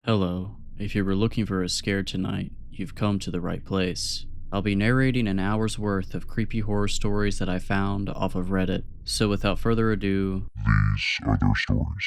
Hello. If you were looking for a scare tonight, you've come to the right place. I'll be narrating an hour's worth of creepy horror stories that I found off of Reddit. So without further ado, These are their stories.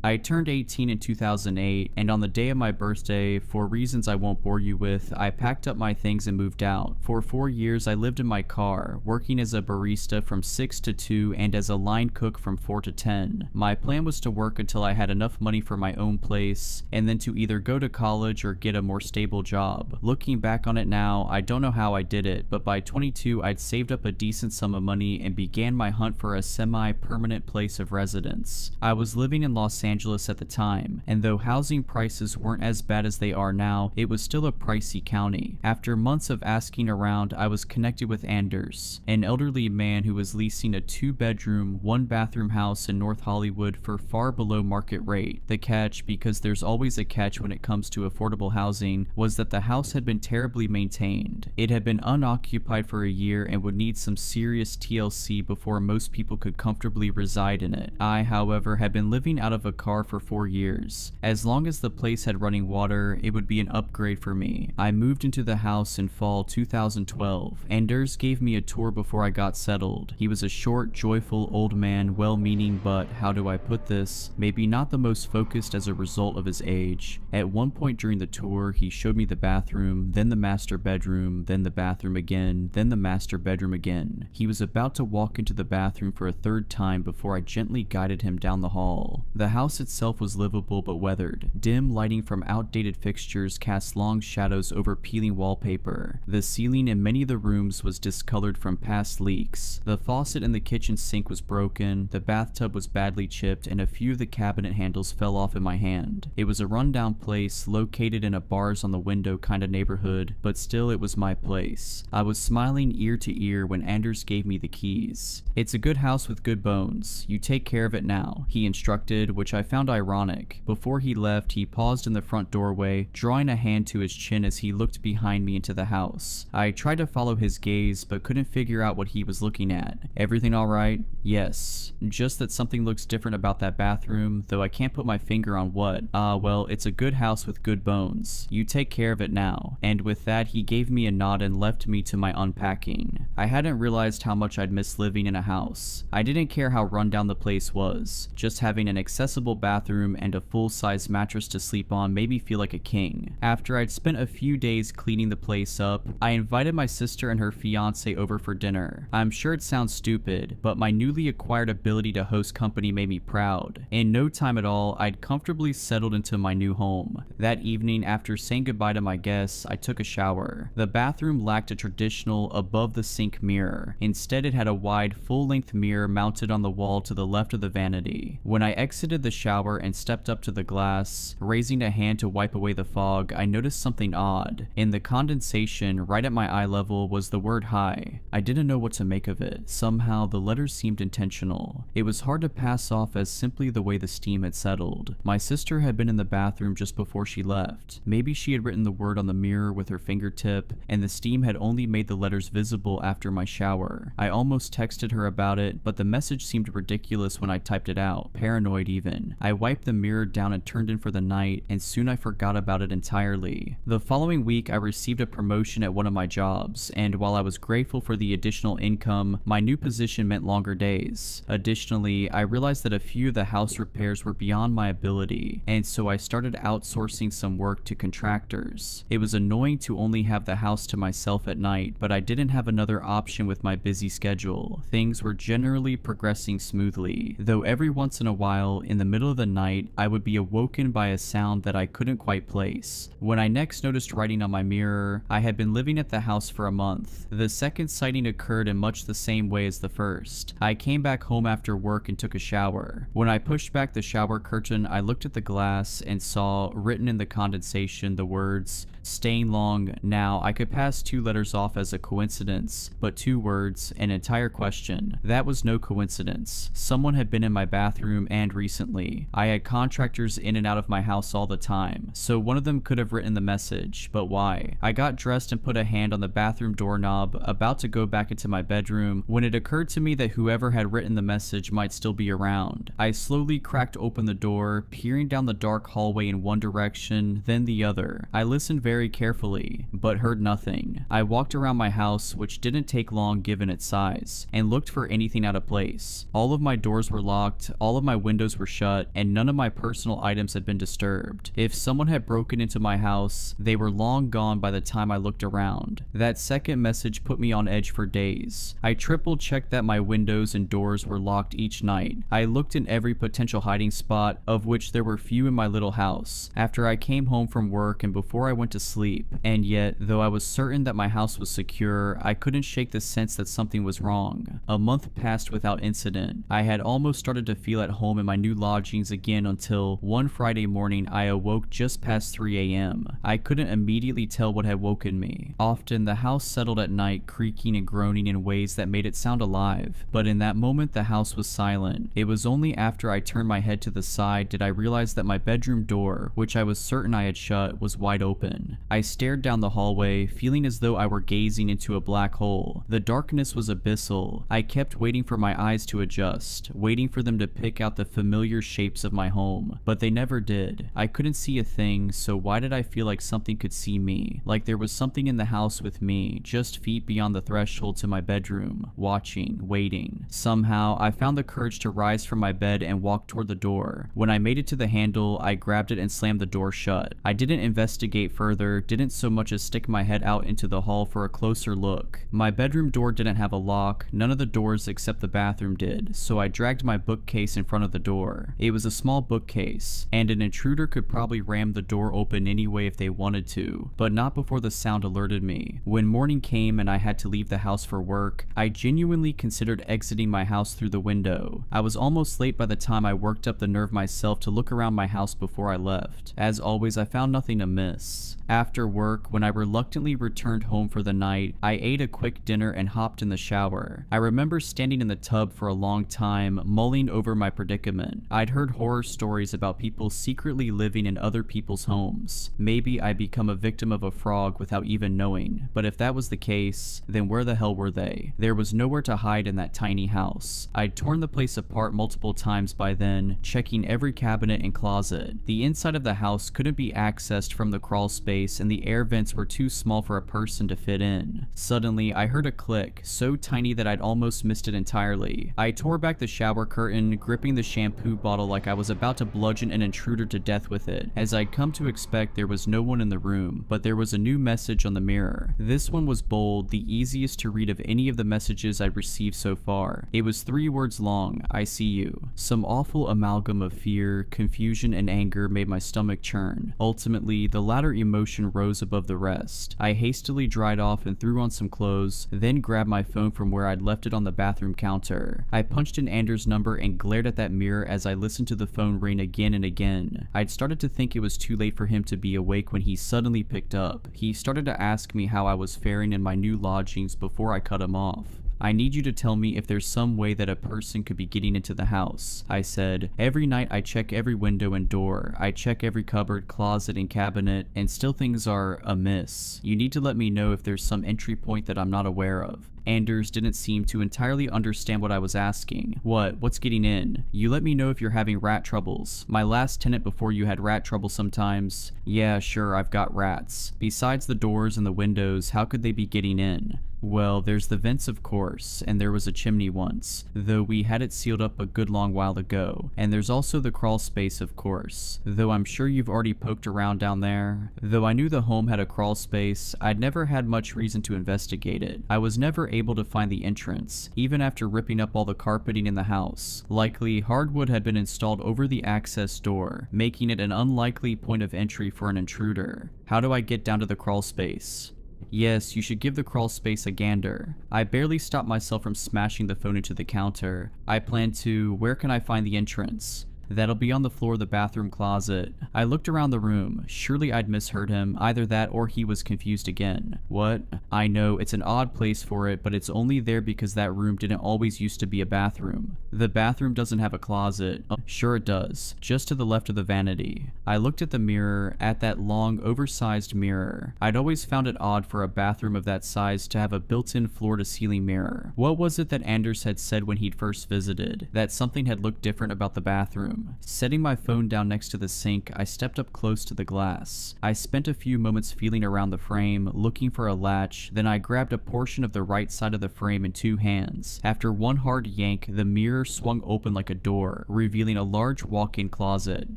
I turned 18 in 2008, and on the day of my birthday, for reasons I won't bore you with, I packed up my things and moved out. For 4 years, I lived in my car, working as a barista from 6 to 2 and as a line cook from 4 to 10. My plan was to work until I had enough money for my own place, and then to either go to college or get a more stable job. Looking back on it now, I don't know how I did it, but by 22, I'd saved up a decent sum of money and began my hunt for a semi-permanent place of residence. I was living in Los Angeles at the time, and though housing prices weren't as bad as they are now, it was still a pricey county. After months of asking around, I was connected with Anders, an elderly man who was leasing a 2-bedroom, 1-bathroom house in North Hollywood for far below market rate. The catch, because there's always a catch when it comes to affordable housing, was that the house had been terribly maintained. It had been unoccupied for a year and would need some serious TLC before most people could comfortably reside in it. I, however, had been living out of a car for 4 years. As long as the place had running water, it would be an upgrade for me. I moved into the house in fall 2012. Anders gave me a tour before I got settled. He was a short, joyful old man, well-meaning, but how do I put this? Maybe not the most focused as a result of his age. At one point during the tour, he showed me the bathroom, then the master bedroom, then the bathroom again, then the master bedroom again. He was about to walk into the bathroom for a third time before I gently guided him down the hall. The house itself was livable but weathered. Dim lighting from outdated fixtures cast long shadows over peeling wallpaper. The ceiling in many of the rooms was discolored from past leaks. The faucet in the kitchen sink was broken, the bathtub was badly chipped, and a few of the cabinet handles fell off in my hand. It was a rundown place located in a bars on the window kind of neighborhood, but still it was my place. I was smiling ear to ear when Anders gave me the keys. "It's a good house with good bones. You take care of it now," he instructed, which I found ironic. Before he left, he paused in the front doorway, drawing a hand to his chin as he looked behind me into the house. I tried to follow his gaze, but couldn't figure out what he was looking at. "Everything alright?" "Yes. Just that something looks different about that bathroom, though I can't put my finger on what." Well, it's a good house with good bones. You take care of it now." And with that, he gave me a nod and left me to my unpacking. I hadn't realized how much I'd missed living in a house. I didn't care how rundown the place was. Just having an accessible bathroom and a full-size mattress to sleep on made me feel like a king. After I'd spent a few days cleaning the place up, I invited my sister and her fiance over for dinner. I'm sure it sounds stupid, but my newly acquired ability to host company made me proud. In no time at all, I'd comfortably settled into my new home. That evening, after saying goodbye to my guests, I took a shower. The bathroom lacked a traditional above-the-sink mirror. Instead, it had a wide, full-length mirror mounted on the wall to the left of the vanity. When I exited the shower and stepped up to the glass, raising a hand to wipe away the fog, I noticed something odd. In the condensation, right at my eye level, was the word "hi." I didn't know what to make of it. Somehow, the letters seemed intentional. It was hard to pass off as simply the way the steam had settled. My sister had been in the bathroom just before she left. Maybe she had written the word on the mirror with her fingertip, and the steam had only made the letters visible after my shower. I almost texted her about it, but the message seemed ridiculous when I typed it out, paranoid even. I wiped the mirror down and turned in for the night, and soon I forgot about it entirely. The following week, I received a promotion at one of my jobs, and while I was grateful for the additional income, my new position meant longer days. Additionally, I realized that a few of the house repairs were beyond my ability, and so I started outsourcing some work to contractors. It was annoying to only have the house to myself at night, but I didn't have another option with my busy schedule. Things were generally progressing smoothly, though every once in a while, in the middle of the night, I would be awoken by a sound that I couldn't quite place. When I next noticed writing on my mirror, I had been living at the house for a month. The second sighting occurred in much the same way as the first. I came back home after work and took a shower. When I pushed back the shower curtain, I looked at the glass and saw, written in the condensation, the words, "Staying long." Now, I could pass 2 letters off as a coincidence, but 2 words, an entire question. That was no coincidence. Someone had been in my bathroom and recently. family. I had contractors in and out of my house all the time, so one of them could have written the message, but why? I got dressed and put a hand on the bathroom doorknob, about to go back into my bedroom, when it occurred to me that whoever had written the message might still be around. I slowly cracked open the door, peering down the dark hallway in one direction, then the other. I listened very carefully, but heard nothing. I walked around my house, which didn't take long given its size, and looked for anything out of place. All of my doors were locked, all of my windows were shut, and none of my personal items had been disturbed. If someone had broken into my house, they were long gone by the time I looked around. That second message put me on edge for days. I triple checked that my windows and doors were locked each night. I looked in every potential hiding spot, of which there were few in my little house, after I came home from work and before I went to sleep, and yet, though I was certain that my house was secure, I couldn't shake the sense that something was wrong. A month passed without incident. I had almost started to feel at home in my new lodgings again until one Friday morning I awoke just past 3 a.m. I couldn't immediately tell what had woken me. Often the house settled at night, creaking and groaning in ways that made it sound alive, but in that moment the house was silent. It was only after I turned my head to the side did I realize that my bedroom door, which I was certain I had shut, was wide open. I stared down the hallway, feeling as though I were gazing into a black hole. The darkness was abyssal. I kept waiting for my eyes to adjust, waiting for them to pick out the familiar shapes of my home, but they never did. I couldn't see a thing, so why did I feel like something could see me? Like there was something in the house with me, just feet beyond the threshold to my bedroom, watching, waiting. Somehow, I found the courage to rise from my bed and walk toward the door. When I made it to the handle, I grabbed it and slammed the door shut. I didn't investigate further, didn't so much as stick my head out into the hall for a closer look. My bedroom door didn't have a lock, none of the doors except the bathroom did, so I dragged my bookcase in front of the door. It was a small bookcase, and an intruder could probably ram the door open anyway if they wanted to, but not before the sound alerted me. When morning came and I had to leave the house for work, I genuinely considered exiting my house through the window. I was almost late by the time I worked up the nerve myself to look around my house before I left. As always, I found nothing amiss. After work, when I reluctantly returned home for the night, I ate a quick dinner and hopped in the shower. I remember standing in the tub for a long time, mulling over my predicament. I'd heard horror stories about people secretly living in other people's homes. Maybe I'd become a victim of a frog without even knowing, but if that was the case, then where the hell were they? There was nowhere to hide in that tiny house. I'd torn the place apart multiple times by then, checking every cabinet and closet. The inside of the house couldn't be accessed from the crawl space, and the air vents were too small for a person to fit in. Suddenly, I heard a click, so tiny that I'd almost missed it entirely. I tore back the shower curtain, gripping the shampoo bottle like I was about to bludgeon an intruder to death with it. As I'd come to expect, there was no one in the room, but there was a new message on the mirror. This one was bold, the easiest to read of any of the messages I'd received so far. It was 3 words long: I see you. Some awful amalgam of fear, confusion, and anger made my stomach churn. Ultimately, the latter emotion rose above the rest. I hastily dried off and threw on some clothes, then grabbed my phone from where I'd left it on the bathroom counter. I punched in Anders' number and glared at that mirror as I listened to the phone ring again and again. I'd started to think it was too late for him to be awake when he suddenly picked up. He started to ask me how I was faring in my new lodgings before I cut him off. I need you to tell me if there's some way that a person could be getting into the house, I said. Every night I check every window and door. I check every cupboard, closet, and cabinet, and still things are amiss. You need to let me know if there's some entry point that I'm not aware of. Anders didn't seem to entirely understand what I was asking. What's getting in? You let me know if you're having rat troubles. My last tenant before you had rat trouble sometimes. Yeah, sure, I've got rats. Besides the doors and the windows, how could they be getting in? Well, there's the vents of course, and there was a chimney once, though we had it sealed up a good long while ago. And there's also the crawl space of course, though I'm sure you've already poked around down there. Though I knew the home had a crawl space, I'd never had much reason to investigate it. I was never able to find the entrance, even after ripping up all the carpeting in the house. Likely, hardwood had been installed over the access door, making it an unlikely point of entry for an intruder. How do I get down to the crawl space? Yes, you should give the crawl space a gander. I barely stopped myself from smashing the phone into the counter. I plan to. Where can I find the entrance? That'll be on the floor of the bathroom closet. I looked around the room. Surely I'd misheard him. Either that or he was confused again. What? I know, it's an odd place for it, but it's only there because that room didn't always used to be a bathroom. The bathroom doesn't have a closet. Sure it does. Just to the left of the vanity. I looked at the mirror, at that long, oversized mirror. I'd always found it odd for a bathroom of that size to have a built-in floor-to-ceiling mirror. What was it that Anders had said when he'd first visited? That something had looked different about the bathroom. Setting my phone down next to the sink, I stepped up close to the glass. I spent a few moments feeling around the frame, looking for a latch, then I grabbed a portion of the right side of the frame in 2 hands. After one hard yank, the mirror swung open like a door, revealing a large walk-in closet.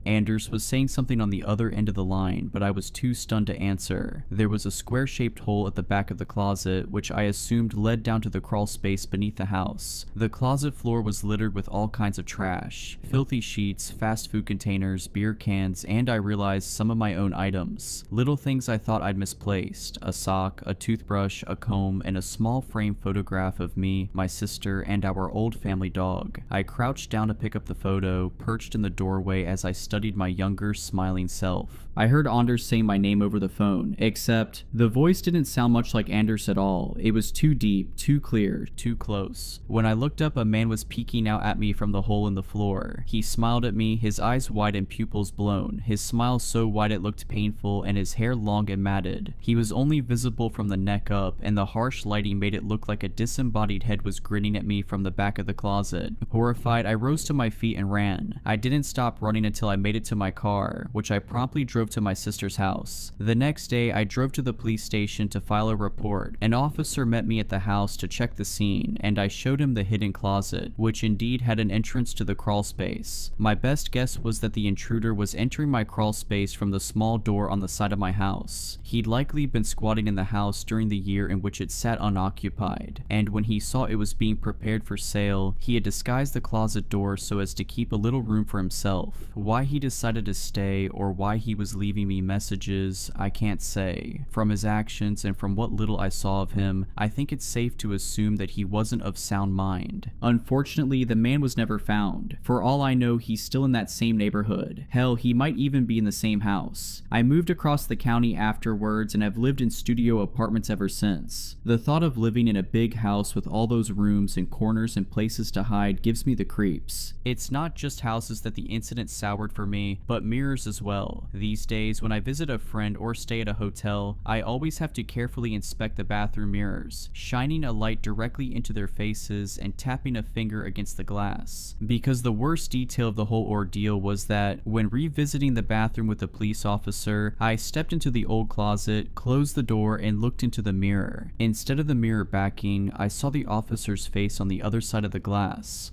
Anders was saying something on the other end of the line, but I was too stunned to answer. There was a square-shaped hole at the back of the closet, which I assumed led down to the crawl space beneath the house. The closet floor was littered with all kinds of trash. Filthy sheets, fast food containers, beer cans, and I realized some of my own items. Little things I thought I'd misplaced. A sock, a toothbrush, a comb, and a small frame photograph of me, my sister, and our old family dog. I crouched down to pick up the photo, perched in the doorway as I studied my younger, smiling self. I heard Anders saying my name over the phone, except the voice didn't sound much like Anders at all. It was too deep, too clear, too close. When I looked up, a man was peeking out at me from the hole in the floor. He smiled at me, his eyes wide and pupils blown, his smile so wide it looked painful, and his hair long and matted. He was only visible from the neck up, and the harsh lighting made it look like a disembodied head was grinning at me from the back of the closet. Horrified, I rose to my feet and ran. I didn't stop running until I made it to my car, which I promptly drove to my sister's house. The next day, I drove to the police station to file a report. An officer met me at the house to check the scene, and I showed him the hidden closet, which indeed had an entrance to the crawl space. My best guess was that the intruder was entering my crawl space from the small door on the side of my house. He'd likely been squatting in the house during the year in which it sat unoccupied, and when he saw it was being prepared for sale, he had disguised the closet door so as to keep a little room for himself. Why he decided to stay, or why he was leaving me messages, I can't say. From his actions and from what little I saw of him, I think it's safe to assume that he wasn't of sound mind. Unfortunately, the man was never found. For all I know, he's still in that same neighborhood. Hell, he might even be in the same house. I moved across the county afterwards and have lived in studio apartments ever since. The thought of living in a big house with all those rooms and corners and places to hide gives me the creeps. It's not just houses that the incident soured for me, but mirrors as well. These days, when I visit a friend or stay at a hotel, I always have to carefully inspect the bathroom mirrors, shining a light directly into their faces and tapping a finger against the glass. Because the worst detail of the whole ordeal was that, when revisiting the bathroom with a police officer, I stepped into the old closet, closed the door, and looked into the mirror. Instead of the mirror backing, I saw the officer's face on the other side of the glass.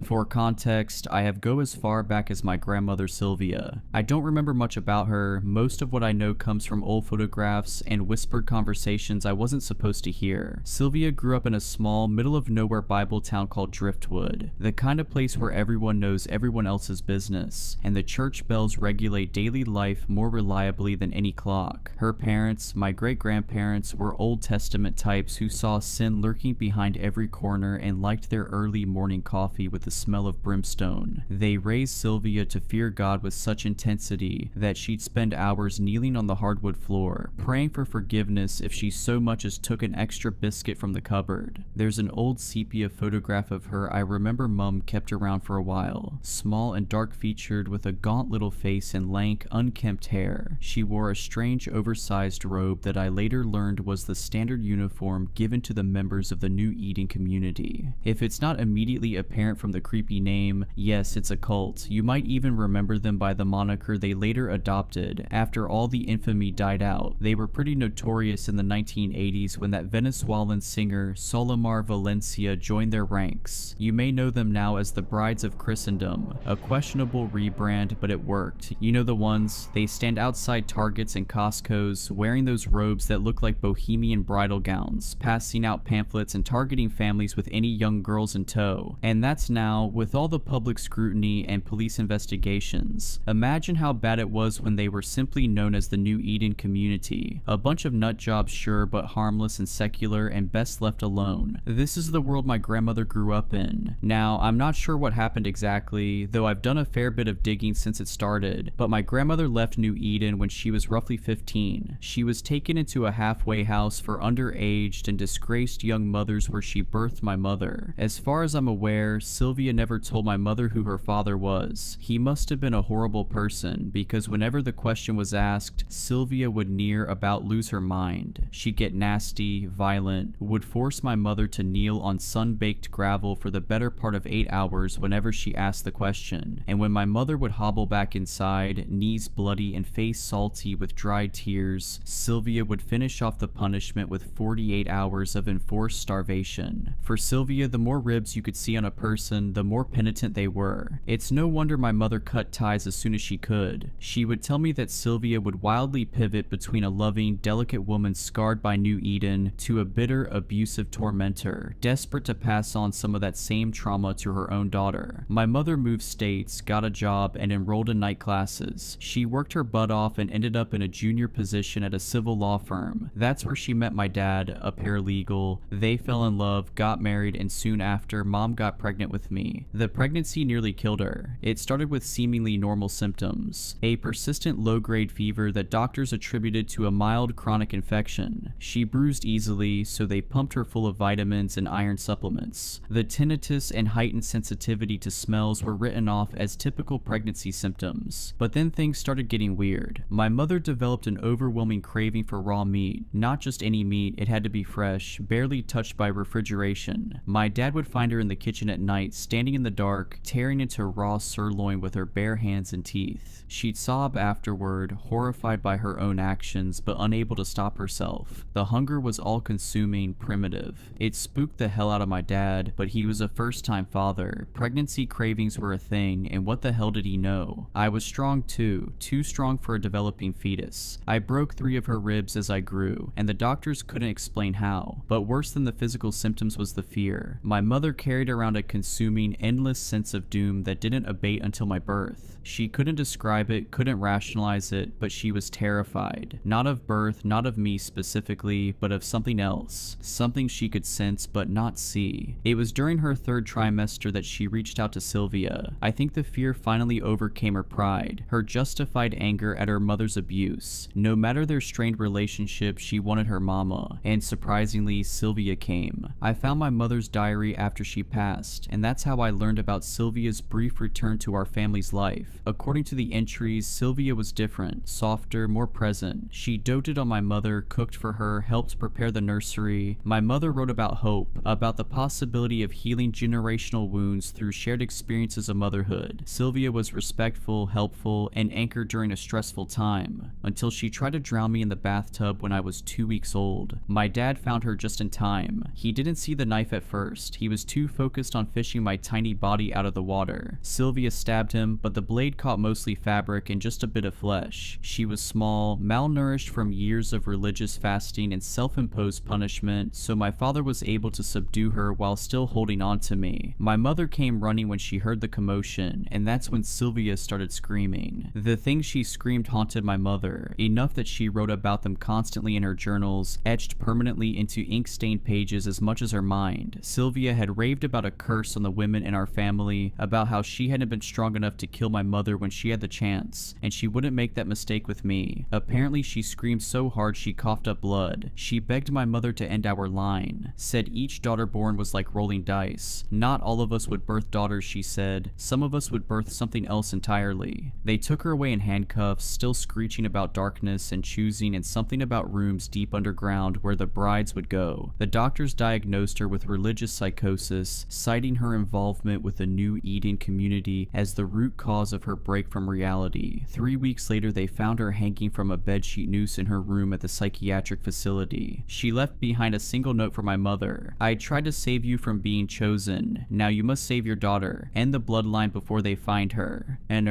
For context, I have go as far back as my grandmother Sylvia. I don't remember much about her. Most of what I know comes from old photographs and whispered conversations I wasn't supposed to hear. Sylvia grew up in a small, middle-of-nowhere Bible town called Driftwood, the kind of place where everyone knows everyone else's business, and the church bells regulate daily life more reliably than any clock. Her parents, my great-grandparents, were Old Testament types who saw sin lurking behind every corner and liked their early morning coffee with the smell of brimstone. They raised Sylvia to fear God with such intensity that she'd spend hours kneeling on the hardwood floor, praying for forgiveness if she so much as took an extra biscuit from the cupboard. There's an old sepia photograph of her I remember Mum kept around for a while. Small and dark-featured with a gaunt little face and lank, unkempt hair. She wore a strange oversized robe that I later learned was the standard uniform given to the members of the New Eden community. If it's not immediately apparent from the creepy name, yes, it's a cult. You might even remember them by the moniker they later adopted after all the infamy died out. They were pretty notorious in the 1980s when that Venezuelan singer Solimar Valencia joined their ranks. You may know them now as the Brides of Christendom, a questionable rebrand, but it worked. You know the ones? They stand outside Targets and Costco's wearing those robes that look like bohemian bridal gowns, passing out pamphlets and targeting families with any young girls in tow. And that's now Now, with all the public scrutiny and police investigations, imagine how bad it was when they were simply known as the New Eden community. A bunch of nut jobs, sure, but harmless and secular and best left alone. This is the world my grandmother grew up in. Now, I'm not sure what happened exactly, though I've done a fair bit of digging since it started, but my grandmother left New Eden when she was roughly 15. She was taken into a halfway house for underaged and disgraced young mothers where she birthed my mother. As far as I'm aware, Sylvia never told my mother who her father was. He must have been a horrible person, because whenever the question was asked, Sylvia would near about lose her mind. She'd get nasty, violent, would force my mother to kneel on sun-baked gravel for the better part of 8 hours whenever she asked the question, and when my mother would hobble back inside, knees bloody and face salty with dried tears, Sylvia would finish off the punishment with 48 hours of enforced starvation. For Sylvia, the more ribs you could see on a person, the more penitent they were. It's no wonder my mother cut ties as soon as she could. She would tell me that Sylvia would wildly pivot between a loving, delicate woman scarred by New Eden to a bitter, abusive tormentor, desperate to pass on some of that same trauma to her own daughter. My mother moved states, got a job, and enrolled in night classes. She worked her butt off and ended up in a junior position at a civil law firm. That's where she met my dad, a paralegal. They fell in love, got married, and soon after, Mom got pregnant with me. The pregnancy nearly killed her. It started with seemingly normal symptoms, a persistent low-grade fever that doctors attributed to a mild chronic infection. She bruised easily, so they pumped her full of vitamins and iron supplements. The tinnitus and heightened sensitivity to smells were written off as typical pregnancy symptoms. But then things started getting weird. My mother developed an overwhelming craving for raw meat. Not just any meat, it had to be fresh, barely touched by refrigeration. My dad would find her in the kitchen at night, standing in the dark, tearing into raw sirloin with her bare hands and teeth. She'd sob afterward, horrified by her own actions, but unable to stop herself. The hunger was all-consuming, primitive. It spooked the hell out of my dad, but he was a first-time father. Pregnancy cravings were a thing, and what the hell did he know? I was strong too strong for a developing fetus. I broke 3 of her ribs as I grew, and the doctors couldn't explain how. But worse than the physical symptoms was the fear. My mother carried around a consuming, endless sense of doom that didn't abate until my birth. She couldn't describe it, couldn't rationalize it, but she was terrified. Not of birth, not of me specifically, but of something else. Something she could sense but not see. It was during her 3rd trimester that she reached out to Sylvia. I think the fear finally overcame her pride, her justified anger at her mother's abuse. No matter their strained relationship, she wanted her mama, and surprisingly, Sylvia came. I found my mother's diary after she passed, and that's how I learned about Sylvia's brief return to our family's life. According to the entries, Sylvia was different, softer, more present. She doted on my mother, cooked for her, helped prepare the nursery. My mother wrote about hope, about the possibility of healing generational wounds through shared experiences of motherhood. Sylvia was respectful, helpful, and anchored during a stressful time, until she tried to drown me in the bathtub when I was 2 weeks old. My dad found her just in time. He didn't see the knife at first. He was too focused on fishing my tiny body out of the water. Sylvia stabbed him, but the blade caught mostly fabric and just a bit of flesh. She was small, malnourished from years of religious fasting and self-imposed punishment, so my father was able to subdue her while still holding on to me. My mother came running when she heard the commotion, and that's when Sylvia started screaming. The things she screamed haunted my mother, enough that she wrote about them constantly in her journals, etched permanently into ink-stained pages as much as her mind. Sylvia had raved about a curse on the women in our family, about how she hadn't been strong enough to kill my mother when she had the chance, and she wouldn't make that mistake with me. Apparently she screamed so hard she coughed up blood. She begged my mother to end our line, said each daughter born was like rolling dice. Not all of us would birth daughters, she said. Some of us would birth something else entirely. They took her away in handcuffs, still screeching about darkness and choosing and something about rooms deep underground where the brides would go. The doctors diagnosed her with religious psychosis, citing her involvement with the New Eden community as the root cause of her break from reality. 3 weeks later, they found her hanging from a bedsheet noose in her room at the psychiatric facility. She left behind a single note for my mother. I tried to save you from being chosen. Now you must save your daughter. End the bloodline before they find her. And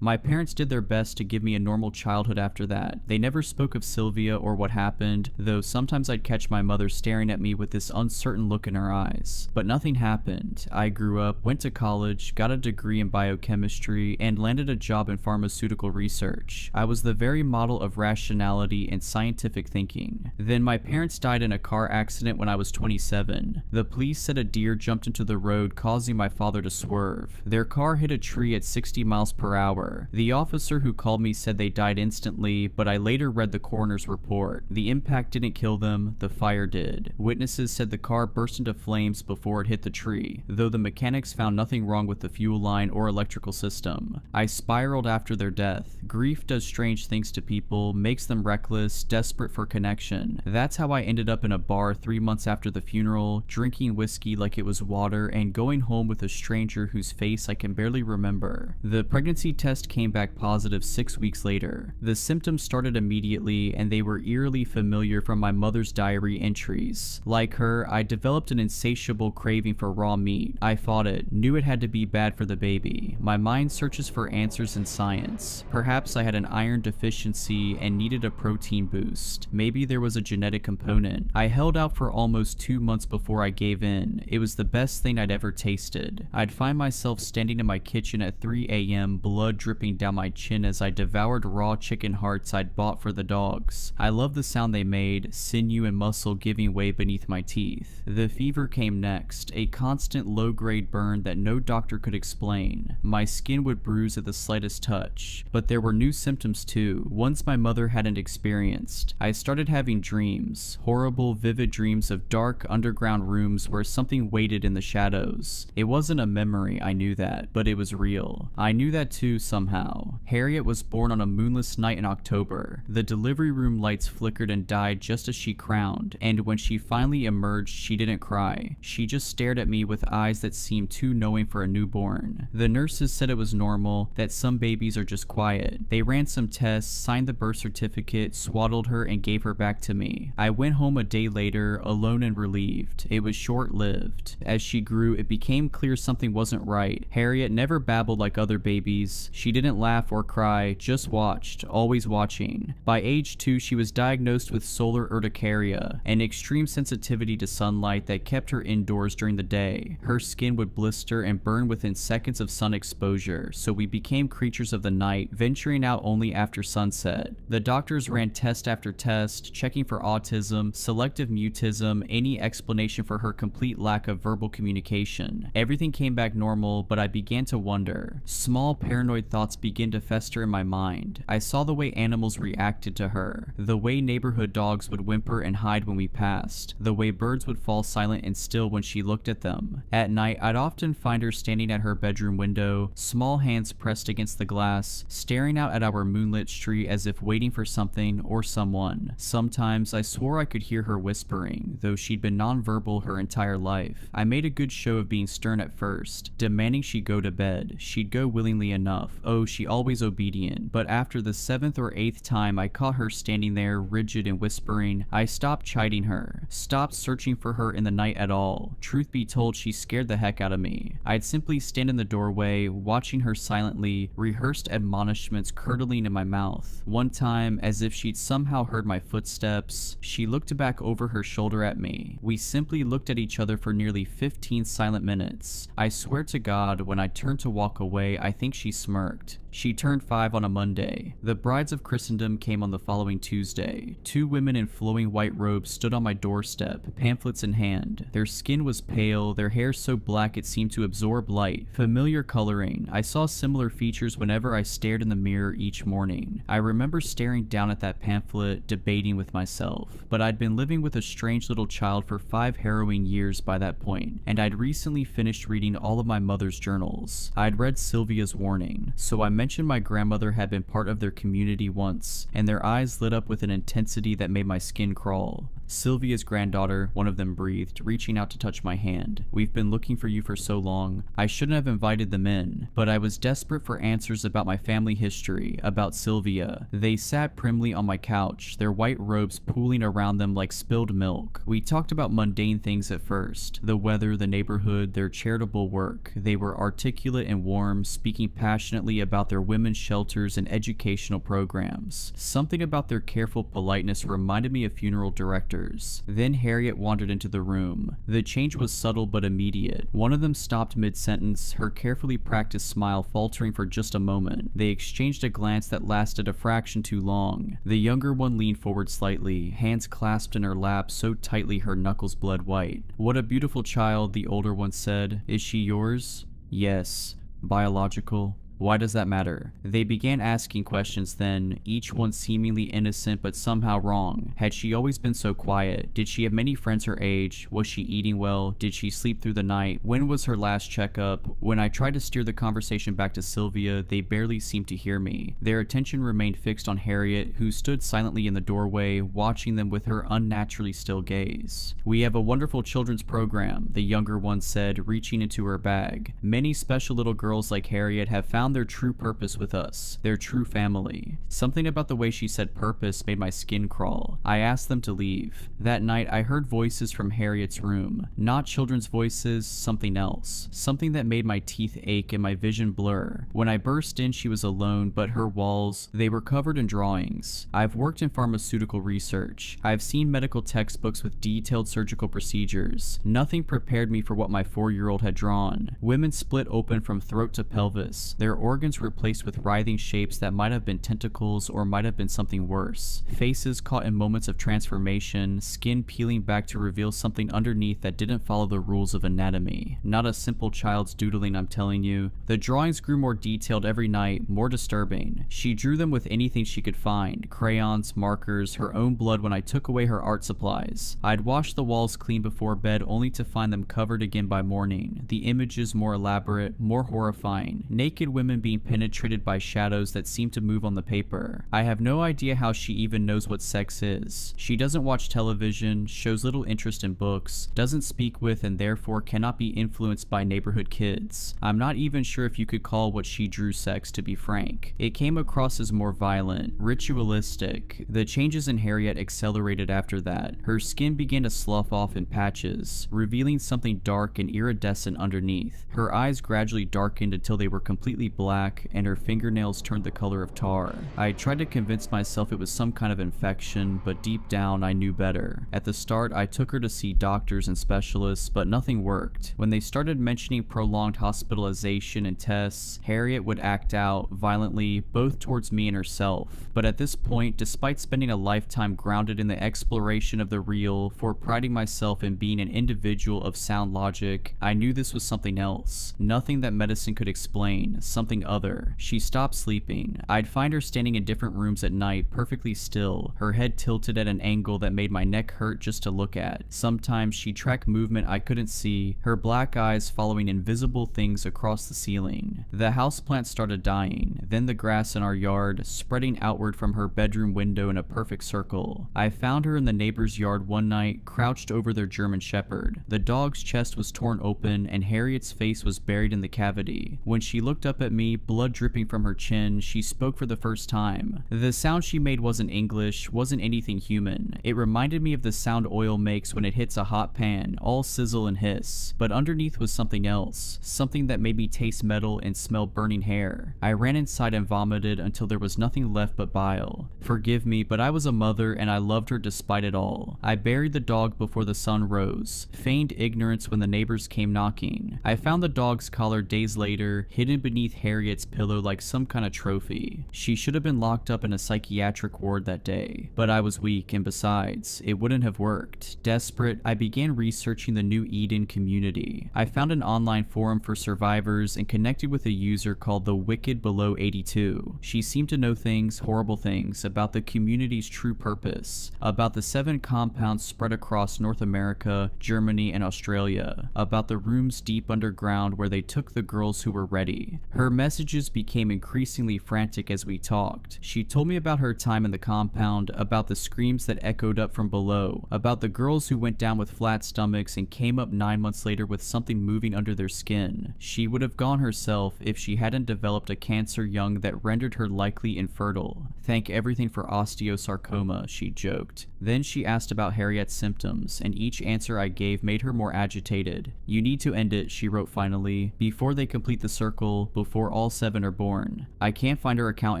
my parents did their best to give me a normal childhood after that. They never spoke of Sylvia or what happened, though sometimes I'd catch my mother staring at me with this uncertain look in her eyes. But nothing happened. I grew up, went to college, got a degree in biochemistry, and landed a job in pharmaceutical research. I was the very model of rationality and scientific thinking. Then my parents died in a car accident when I was 27. The police said a deer jumped into the road, causing my father to swerve. Their car hit a tree at 60 miles per hour. The officer who called me said they died instantly, but I later read the coroner's report. The impact didn't kill them, the fire did. Witnesses said the car burst into flames before it hit the tree, though the mechanics found nothing wrong with the fuel line or electrical system. I spiraled after their death. Grief does strange things to people, makes them reckless, desperate for connection. That's how I ended up in a bar 3 months after the funeral, drinking whiskey like it was water and going home with a stranger whose face I can barely remember. The pregnancy test came back positive 6 weeks later. The symptoms started immediately and they were eerily familiar from my mother's diary entries. Like her, I developed an insatiable craving for raw meat. I fought it, knew it had to be bad for the baby. My mind searches for answers in science. Perhaps I had an iron deficiency and needed a protein boost. Maybe there was a genetic component. I held out for almost 2 months before I gave in. It was the best thing I'd ever tasted. I'd find myself standing in my kitchen at 3 a.m., blood dripping down my chin as I devoured raw chicken hearts I'd bought for the dogs. I loved the sound they made, sinew and muscle giving way beneath my teeth. The fever came next, a constant low-grade burn that no doctor could explain. My skin would bruise at the slightest touch. But there were new symptoms too, ones my mother hadn't experienced. I started having dreams, horrible, vivid dreams of dark, underground rooms where something waited in the shadows. It wasn't a memory, I knew that, but it was real. I knew that too somehow. Harriet was born on a moonless night in October. The delivery room lights flickered and died just as she crowned, and when she finally emerged, she didn't cry. She just stared at me with eyes that seemed too knowing for a newborn. The nurses said it was normal, that some babies are just quiet. They ran some tests, signed the birth certificate, swaddled her, and gave her back to me. I went home a day later, alone and relieved. It was short-lived. As she grew, it became clear something wasn't right. Harriet never babbled like other babies. She didn't laugh or cry, just watched, always watching. By age 2, she was diagnosed with solar urticaria, an extreme sensitivity to sunlight that kept her indoors during the day. Her skin would blister and burn within seconds of sun exposure, so we became creatures of the night, venturing out only after sunset. The doctors ran test after test, checking for autism, selective mutism, any explanation for her complete lack of verbal communication. Everything came back normal, but I began to wonder. Small paranoid thoughts began to fester in my mind. I saw the way animals reacted to her, the way neighborhood dogs would whimper and hide when we passed, the way birds would fall silent and still when she looked at them. At night, I'd often find her standing at her bedroom window, small hands pressed against the glass, staring out at our moonlit street as if waiting for something or someone. Sometimes I swore I could hear her whispering, though she'd been nonverbal her entire life. I made a good show of being stern at first, demanding she go to bed. She'd go willingly enough. Oh, she always obedient. But after the 7th or 8th time I caught her standing there, rigid and whispering, I stopped chiding her, stopped searching for her in the night at all. Truth be told, she scared the heck out of me. I'd simply stand in the doorway, watching her silently, rehearsed admonishments curdling in my mouth. One time, as if she'd somehow heard my footsteps, she looked back over her shoulder at me. We simply looked at each other for nearly 15 silent minutes. I swear to God, when I turned to walk away, I think she smirked. She turned 5 on a Monday. The brides of Christendom came on the following Tuesday. 2 women in flowing white robes stood on my doorstep, pamphlets in hand. Their skin was pale, their hair so black it seemed to absorb light. Familiar coloring. I saw similar features whenever I stared in the mirror each morning. I remember staring down at that pamphlet, debating with myself. But I'd been living with a strange little child for 5 harrowing years by that point, and I'd recently finished reading all of my mother's journals. I'd read Sylvia's warning, so I mentioned my grandmother had been part of their community once, and their eyes lit up with an intensity that made my skin crawl. Sylvia's granddaughter, one of them breathed, reaching out to touch my hand. We've been looking for you for so long. I shouldn't have invited them in, but I was desperate for answers about my family history history, about Sylvia. They sat primly on my couch, their white robes pooling around them like spilled milk. We talked about mundane things at first, the weather, the neighborhood, their charitable work. They were articulate and warm, speaking passionately about their women's shelters and educational programs. Something about their careful politeness reminded me of funeral directors. Then Harriet wandered into the room. The change was subtle but immediate. One of them stopped mid-sentence, her carefully practiced smile faltering for just a moment. They exchanged a glance that lasted a fraction too long. The younger one leaned forward slightly, hands clasped in her lap so tightly her knuckles bled white. "What a beautiful child," the older one said. "Is she yours?" "Yes." "Biological?" "Why does that matter?" They began asking questions then, each one seemingly innocent but somehow wrong. Had she always been so quiet? Did she have many friends her age? Was she eating well? Did she sleep through the night? When was her last checkup? When I tried to steer the conversation back to Sylvia, they barely seemed to hear me. Their attention remained fixed on Harriet, who stood silently in the doorway, watching them with her unnaturally still gaze. "We have a wonderful children's program," the younger one said, reaching into her bag. "Many special little girls like Harriet have found their true purpose with us, their true family." Something about the way she said purpose made my skin crawl. I asked them to leave. That night I heard voices from Harriet's room. Not children's voices, something else. Something that made my teeth ache and my vision blur. When I burst in, she was alone, but her walls, they were covered in drawings. I've worked in pharmaceutical research. I've seen medical textbooks with detailed surgical procedures. Nothing prepared me for what my 4-year-old had drawn. Women split open from throat to pelvis, their organs replaced with writhing shapes that might have been tentacles or might have been something worse. Faces caught in moments of transformation, skin peeling back to reveal something underneath that didn't follow the rules of anatomy. Not a simple child's doodling, I'm telling you. The drawings grew more detailed every night, more disturbing. She drew them with anything she could find, crayons, markers, her own blood when I took away her art supplies. I'd washed the walls clean before bed only to find them covered again by morning, the images more elaborate, more horrifying. Naked women being penetrated by shadows that seem to move on the paper. I have no idea how she even knows what sex is. She doesn't watch television, shows little interest in books, doesn't speak with and therefore cannot be influenced by neighborhood kids. I'm not even sure if you could call what she drew sex, to be frank. It came across as more violent, ritualistic. The changes in Harriet accelerated after that. Her skin began to slough off in patches, revealing something dark and iridescent underneath. Her eyes gradually darkened until they were completely black, and her fingernails turned the color of tar. I tried to convince myself it was some kind of infection, but deep down I knew better. At the start, I took her to see doctors and specialists, but nothing worked. When they started mentioning prolonged hospitalization and tests, Harriet would act out violently, both towards me and herself. But at this point, despite spending a lifetime grounded in the exploration of the real, for priding myself in being an individual of sound logic, I knew this was something else. Nothing that medicine could explain, something other. She stopped sleeping. I'd find her standing in different rooms at night, perfectly still, her head tilted at an angle that made my neck hurt just to look at. Sometimes she'd track movement I couldn't see, her black eyes following invisible things across the ceiling. The houseplant started dying, then the grass in our yard, spreading outward from her bedroom window in a perfect circle. I found her in the neighbor's yard one night, crouched over their German Shepherd. The dog's chest was torn open, and Harriet's face was buried in the cavity. When she looked up at me, blood dripping from her chin, she spoke for the first time. The sound she made wasn't English, wasn't anything human. It reminded me of the sound oil makes when it hits a hot pan, all sizzle and hiss. But underneath was something else, something that made me taste metal and smell burning hair. I ran inside and vomited until there was nothing left but bile. Forgive me, but I was a mother and I loved her despite it all. I buried the dog before the sun rose, feigned ignorance when the neighbors came knocking. I found the dog's collar days later, hidden beneath Harriet's pillow like some kind of trophy. She should have been locked up in a psychiatric ward that day, but I was weak, and besides, it wouldn't have worked. Desperate, I began researching the New Eden community. I found an online forum for survivors and connected with a user called the Wicked Below 82. She seemed to know things, horrible things, about the community's true purpose, about the 7 compounds spread across North America, Germany, and Australia, about the rooms deep underground where they took the girls who were ready. Her Her messages became increasingly frantic as we talked. She told me about her time in the compound, about the screams that echoed up from below, about the girls who went down with flat stomachs and came up 9 months later with something moving under their skin. She would have gone herself if she hadn't developed a cancer young that rendered her likely infertile. Thank everything for osteosarcoma, she joked. Then she asked about Harriet's symptoms, and each answer I gave made her more agitated. You need to end it, she wrote finally, before they complete the circle, before all 7 are born. I can't find her account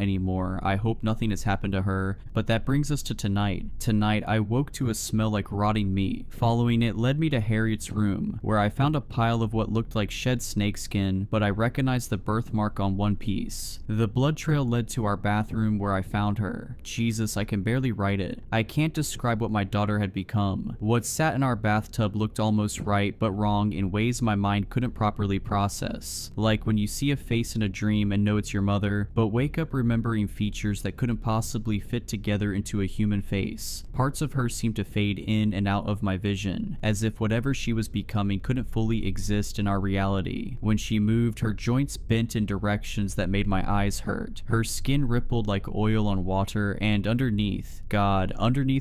anymore. I hope nothing has happened to her, but that brings us to tonight. Tonight, I woke to a smell like rotting meat. Following it led me to Harriet's room, where I found a pile of what looked like shed snakeskin, but I recognized the birthmark on one piece. The blood trail led to our bathroom where I found her. Jesus, I can barely write it. I can't describe what my daughter had become. What sat in our bathtub looked almost right, but wrong in ways my mind couldn't properly process. Like when you see a face in a dream and know it's your mother, but wake up remembering features that couldn't possibly fit together into a human face. Parts of her seemed to fade in and out of my vision, as if whatever she was becoming couldn't fully exist in our reality. When she moved, her joints bent in directions that made my eyes hurt. Her skin rippled like oil on water, and underneath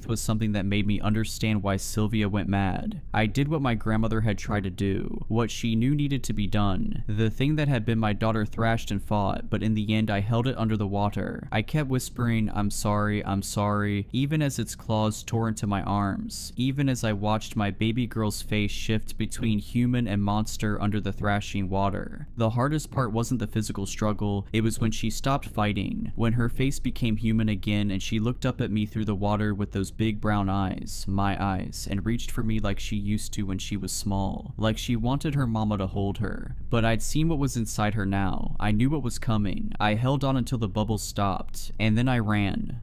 was something that made me understand why Sylvia went mad. I did what my grandmother had tried to do, what she knew needed to be done, the thing that had been my daughter thrashed and fought, but in the end I held it under the water. I kept whispering, I'm sorry, even as its claws tore into my arms, even as I watched my baby girl's face shift between human and monster under the thrashing water. The hardest part wasn't the physical struggle, it was when she stopped fighting, when her face became human again and she looked up at me through the water with those big brown eyes, my eyes, and reached for me like she used to when she was small, like she wanted her mama to hold her. But I'd seen what was inside her now. I knew what was coming. I held on until the bubbles stopped, and then I ran.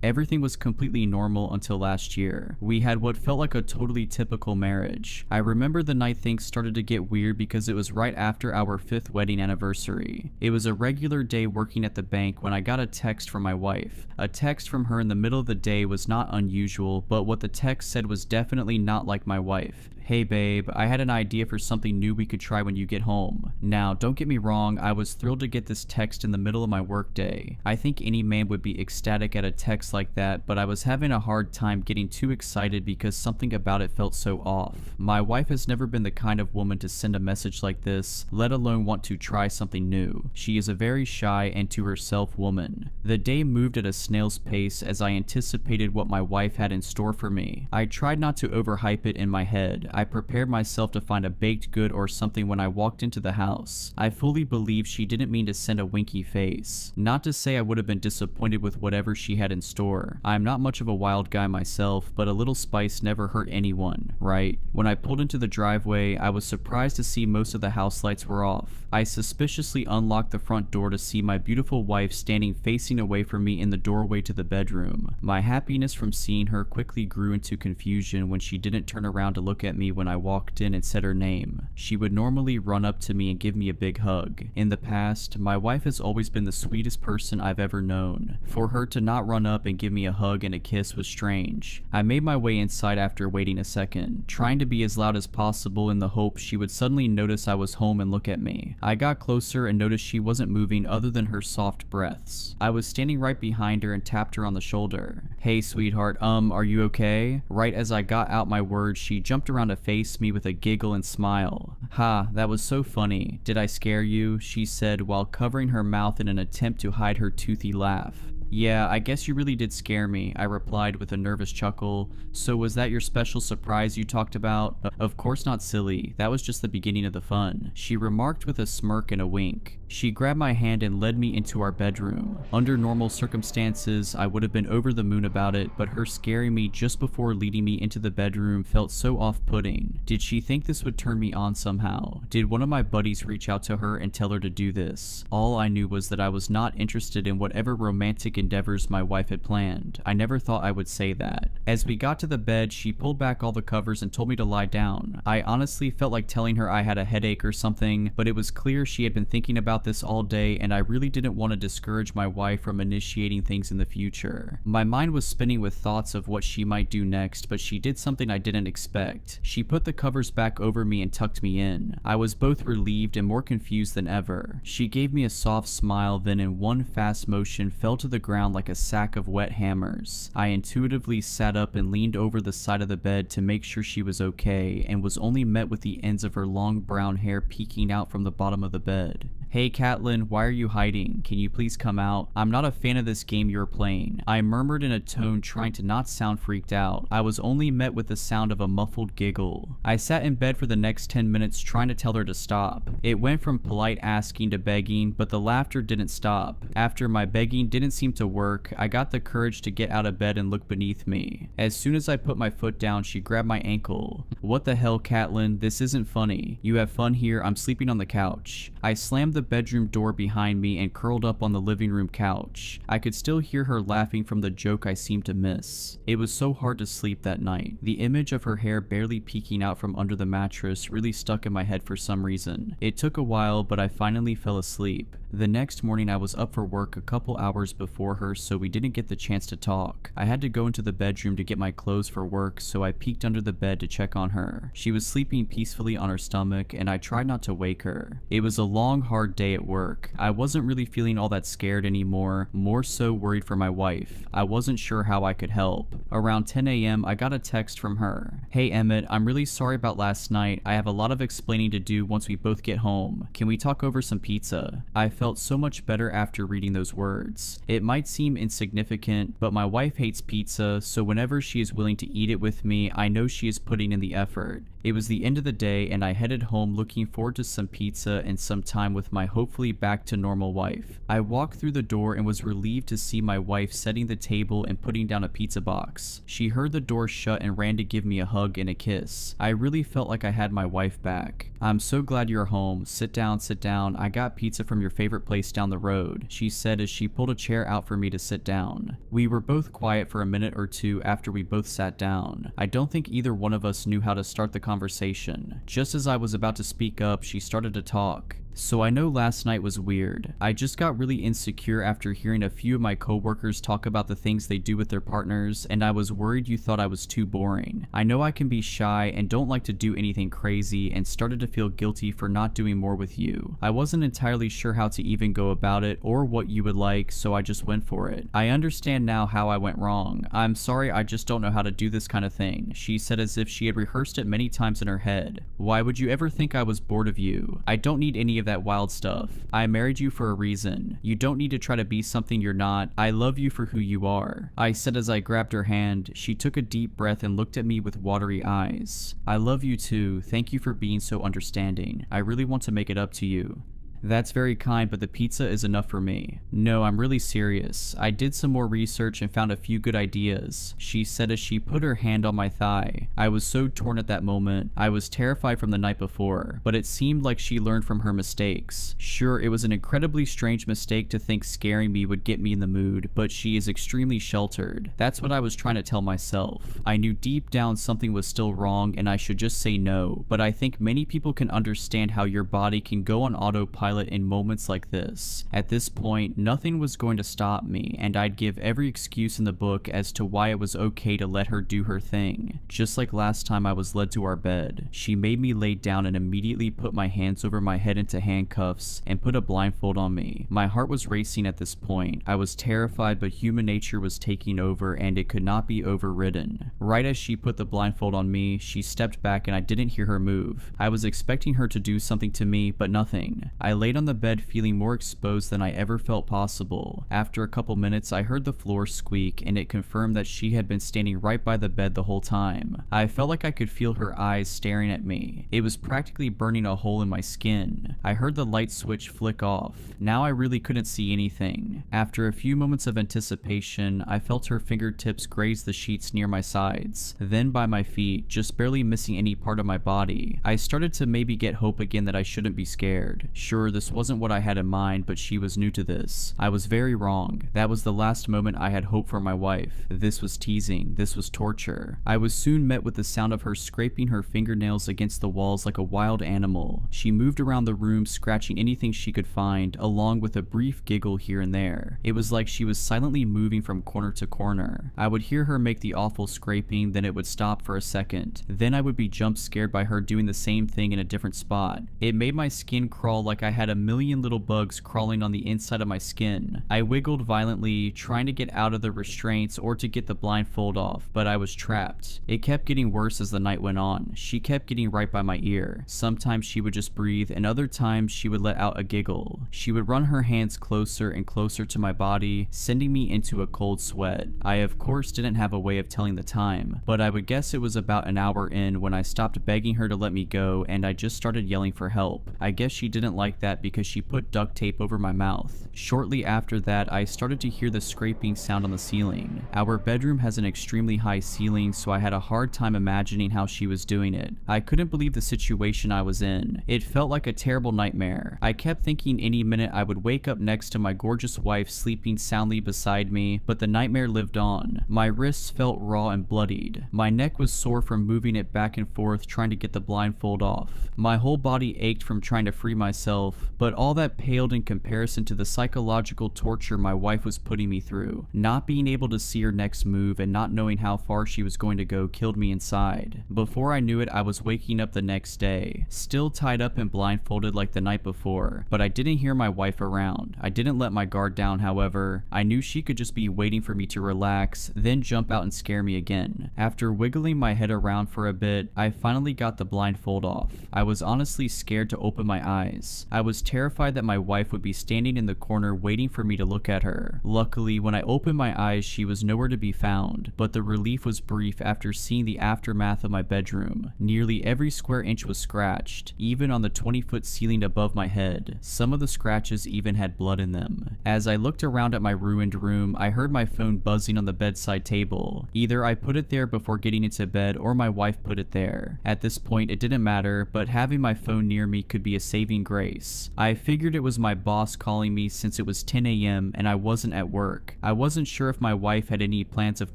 Everything was completely normal until last year. We had what felt like a totally typical marriage. I remember the night things started to get weird because it was right after our 5th wedding anniversary. It was a regular day working at the bank when I got a text from my wife. A text from her in the middle of the day was not unusual, but what the text said was definitely not like my wife. Hey babe, I had an idea for something new we could try when you get home. Now, don't get me wrong, I was thrilled to get this text in the middle of my workday. I think any man would be ecstatic at a text like that, but I was having a hard time getting too excited because something about it felt so off. My wife has never been the kind of woman to send a message like this, let alone want to try something new. She is a very shy and to herself woman. The day moved at a snail's pace as I anticipated what my wife had in store for me. I tried not to overhype it in my head. I prepared myself to find a baked good or something when I walked into the house. I fully believed she didn't mean to send a winky face. Not to say I would have been disappointed with whatever she had in store. I'm not much of a wild guy myself, but a little spice never hurt anyone, right? When I pulled into the driveway, I was surprised to see most of the house lights were off. I suspiciously unlocked the front door to see my beautiful wife standing facing away from me in the doorway to the bedroom. My happiness from seeing her quickly grew into confusion when she didn't turn around to look at me when I walked in and said her name. She would normally run up to me and give me a big hug. In the past, my wife has always been the sweetest person I've ever known. For her to not run up and give me a hug and a kiss was strange. I made my way inside after waiting a second, trying to be as loud as possible in the hope she would suddenly notice I was home and look at me. I got closer and noticed she wasn't moving other than her soft breaths. I was standing right behind her and tapped her on the shoulder. Hey sweetheart, are you okay? Right as I got out my words, she jumped around to face me with a giggle and smile. Ha, that was so funny. Did I scare you? She said while covering her mouth in an attempt to hide her toothy laugh. Yeah, I guess you really did scare me, I replied with a nervous chuckle. So was that your special surprise you talked about? Of course not, silly. That was just the beginning of the fun, she remarked with a smirk and a wink. She grabbed my hand and led me into our bedroom. Under normal circumstances, I would have been over the moon about it, but her scaring me just before leading me into the bedroom felt so off-putting. Did she think this would turn me on somehow? Did one of my buddies reach out to her and tell her to do this? All I knew was that I was not interested in whatever romantic endeavors my wife had planned. I never thought I would say that. As we got to the bed, she pulled back all the covers and told me to lie down. I honestly felt like telling her I had a headache or something, but it was clear she had been thinking about about this all day, and I really didn't want to discourage my wife from initiating things in the future. My mind was spinning with thoughts of what she might do next, but she did something I didn't expect. She put the covers back over me and tucked me in. I was both relieved and more confused than ever. She gave me a soft smile, then in one fast motion fell to the ground like a sack of wet hammers. I intuitively sat up and leaned over the side of the bed to make sure she was okay, and was only met with the ends of her long brown hair peeking out from the bottom of the bed. "Hey Catelyn, why are you hiding? Can you please come out? I'm not a fan of this game you're playing," I murmured in a tone trying to not sound freaked out. I was only met with the sound of a muffled giggle. I sat in bed for the next 10 minutes trying to tell her to stop. It went from polite asking to begging, but the laughter didn't stop. After my begging didn't seem to work, I got the courage to get out of bed and look beneath me. As soon as I put my foot down, she grabbed my ankle. "What the hell, Catelyn? This isn't funny. You have fun here, I'm sleeping on the couch." I slammed the bedroom door behind me and curled up on the living room couch. I could still hear her laughing from the joke I seemed to miss. It was so hard to sleep that night. The image of her hair barely peeking out from under the mattress really stuck in my head for some reason. It took a while, but I finally fell asleep. The next morning I was up for work a couple hours before her, so we didn't get the chance to talk. I had to go into the bedroom to get my clothes for work, so I peeked under the bed to check on her. She was sleeping peacefully on her stomach, and I tried not to wake her. It was a long, hard day at work. I wasn't really feeling all that scared anymore, more so worried for my wife. I wasn't sure how I could help. Around 10 a.m. I got a text from her. "Hey Emmett, I'm really sorry about last night. I have a lot of explaining to do once we both get home. Can we talk over some pizza?" I felt so much better after reading those words. It might seem insignificant, but my wife hates pizza, so whenever she is willing to eat it with me, I know she is putting in the effort. It was the end of the day, and I headed home looking forward to some pizza and some time with my hopefully back to normal wife. I walked through the door and was relieved to see my wife setting the table and putting down a pizza box. She heard the door shut and ran to give me a hug and a kiss. I really felt like I had my wife back. "I'm so glad you're home. Sit down, sit down. I got pizza from your favorite place down the road," she said as she pulled a chair out for me to sit down. We were both quiet for a minute or two after we both sat down. I don't think either one of us knew how to start the conversation. Just as I was about to speak up, she started to talk. "So I know last night was weird. I just got really insecure after hearing a few of my coworkers talk about the things they do with their partners, and I was worried you thought I was too boring. I know I can be shy and don't like to do anything crazy, and started to feel guilty for not doing more with you. I wasn't entirely sure how to even go about it or what you would like, so I just went for it. I understand now how I went wrong. I'm sorry, I just don't know how to do this kind of thing," she said as if she had rehearsed it many times in her head. "Why would you ever think I was bored of you? I don't need any of that wild stuff. I married you for a reason. You don't need to try to be something you're not. I love you for who you are," I said as I grabbed her hand. She took a deep breath and looked at me with watery eyes. "I love you too. Thank you for being so understanding. I really want to make it up to you." "That's very kind, but the pizza is enough for me." "No, I'm really serious. I did some more research and found a few good ideas," she said as she put her hand on my thigh. I was so torn at that moment. I was terrified from the night before, but it seemed like she learned from her mistakes. Sure, it was an incredibly strange mistake to think scaring me would get me in the mood, but she is extremely sheltered. That's what I was trying to tell myself. I knew deep down something was still wrong and I should just say no, but I think many people can understand how your body can go on autopilot in moments like this. At this point, nothing was going to stop me, and I'd give every excuse in the book as to why it was okay to let her do her thing. Just like last time I was led to our bed, she made me lay down and immediately put my hands over my head into handcuffs and put a blindfold on me. My heart was racing at this point. I was terrified, but human nature was taking over and it could not be overridden. Right as she put the blindfold on me, she stepped back and I didn't hear her move. I was expecting her to do something to me, but nothing. I laid on the bed feeling more exposed than I ever felt possible. After a couple minutes, I heard the floor squeak and it confirmed that she had been standing right by the bed the whole time. I felt like I could feel her eyes staring at me. It was practically burning a hole in my skin. I heard the light switch flick off. Now I really couldn't see anything. After a few moments of anticipation, I felt her fingertips graze the sheets near my sides, then by my feet, just barely missing any part of my body. I started to maybe get hope again that I shouldn't be scared. Sure, sure this wasn't what I had in mind, but she was new to this. I was very wrong. That was the last moment I had hope for my wife. This was teasing. This was torture. I was soon met with the sound of her scraping her fingernails against the walls like a wild animal. She moved around the room, scratching anything she could find, along with a brief giggle here and there. It was like she was silently moving from corner to corner. I would hear her make the awful scraping, then it would stop for a second. Then I would be jump scared by her doing the same thing in a different spot. It made my skin crawl like I had a million little bugs crawling on the inside of my skin. I wiggled violently, trying to get out of the restraints or to get the blindfold off, but I was trapped. It kept getting worse as the night went on. She kept getting right by my ear. Sometimes she would just breathe, and other times she would let out a giggle. She would run her hands closer and closer to my body, sending me into a cold sweat. I of course didn't have a way of telling the time, but I would guess it was about an hour in when I stopped begging her to let me go and I just started yelling for help. I guess she didn't like that because she put duct tape over my mouth. Shortly after that, I started to hear the scraping sound on the ceiling. Our bedroom has an extremely high ceiling, so I had a hard time imagining how she was doing it. I couldn't believe the situation I was in. It felt like a terrible nightmare. I kept thinking any minute I would wake up next to my gorgeous wife sleeping soundly beside me, but the nightmare lived on. My wrists felt raw and bloodied. My neck was sore from moving it back and forth trying to get the blindfold off. My whole body ached from trying to free myself, but all that paled in comparison to the psychological torture my wife was putting me through. Not being able to see her next move and not knowing how far she was going to go killed me inside. Before I knew it, I was waking up the next day, still tied up and blindfolded like the night before, but I didn't hear my wife around. I didn't let my guard down, however. I knew she could just be waiting for me to relax, then jump out and scare me again. After wiggling my head around for a bit, I finally got the blindfold off. I was honestly scared to open my eyes. I was terrified that my wife would be standing in the corner waiting for me to look at her. Luckily, when I opened my eyes, she was nowhere to be found, but the relief was brief after seeing the aftermath of my bedroom. Nearly every square inch was scratched, even on the 20-foot ceiling above my head. Some of the scratches even had blood in them. As I looked around at my ruined room, I heard my phone buzzing on the bedside table. Either I put it there before getting into bed or my wife put it there. At this point, it didn't matter, but having my phone near me could be a saving grace. I figured it was my boss calling me since it was 10 a.m. and I wasn't at work. I wasn't sure if my wife had any plans of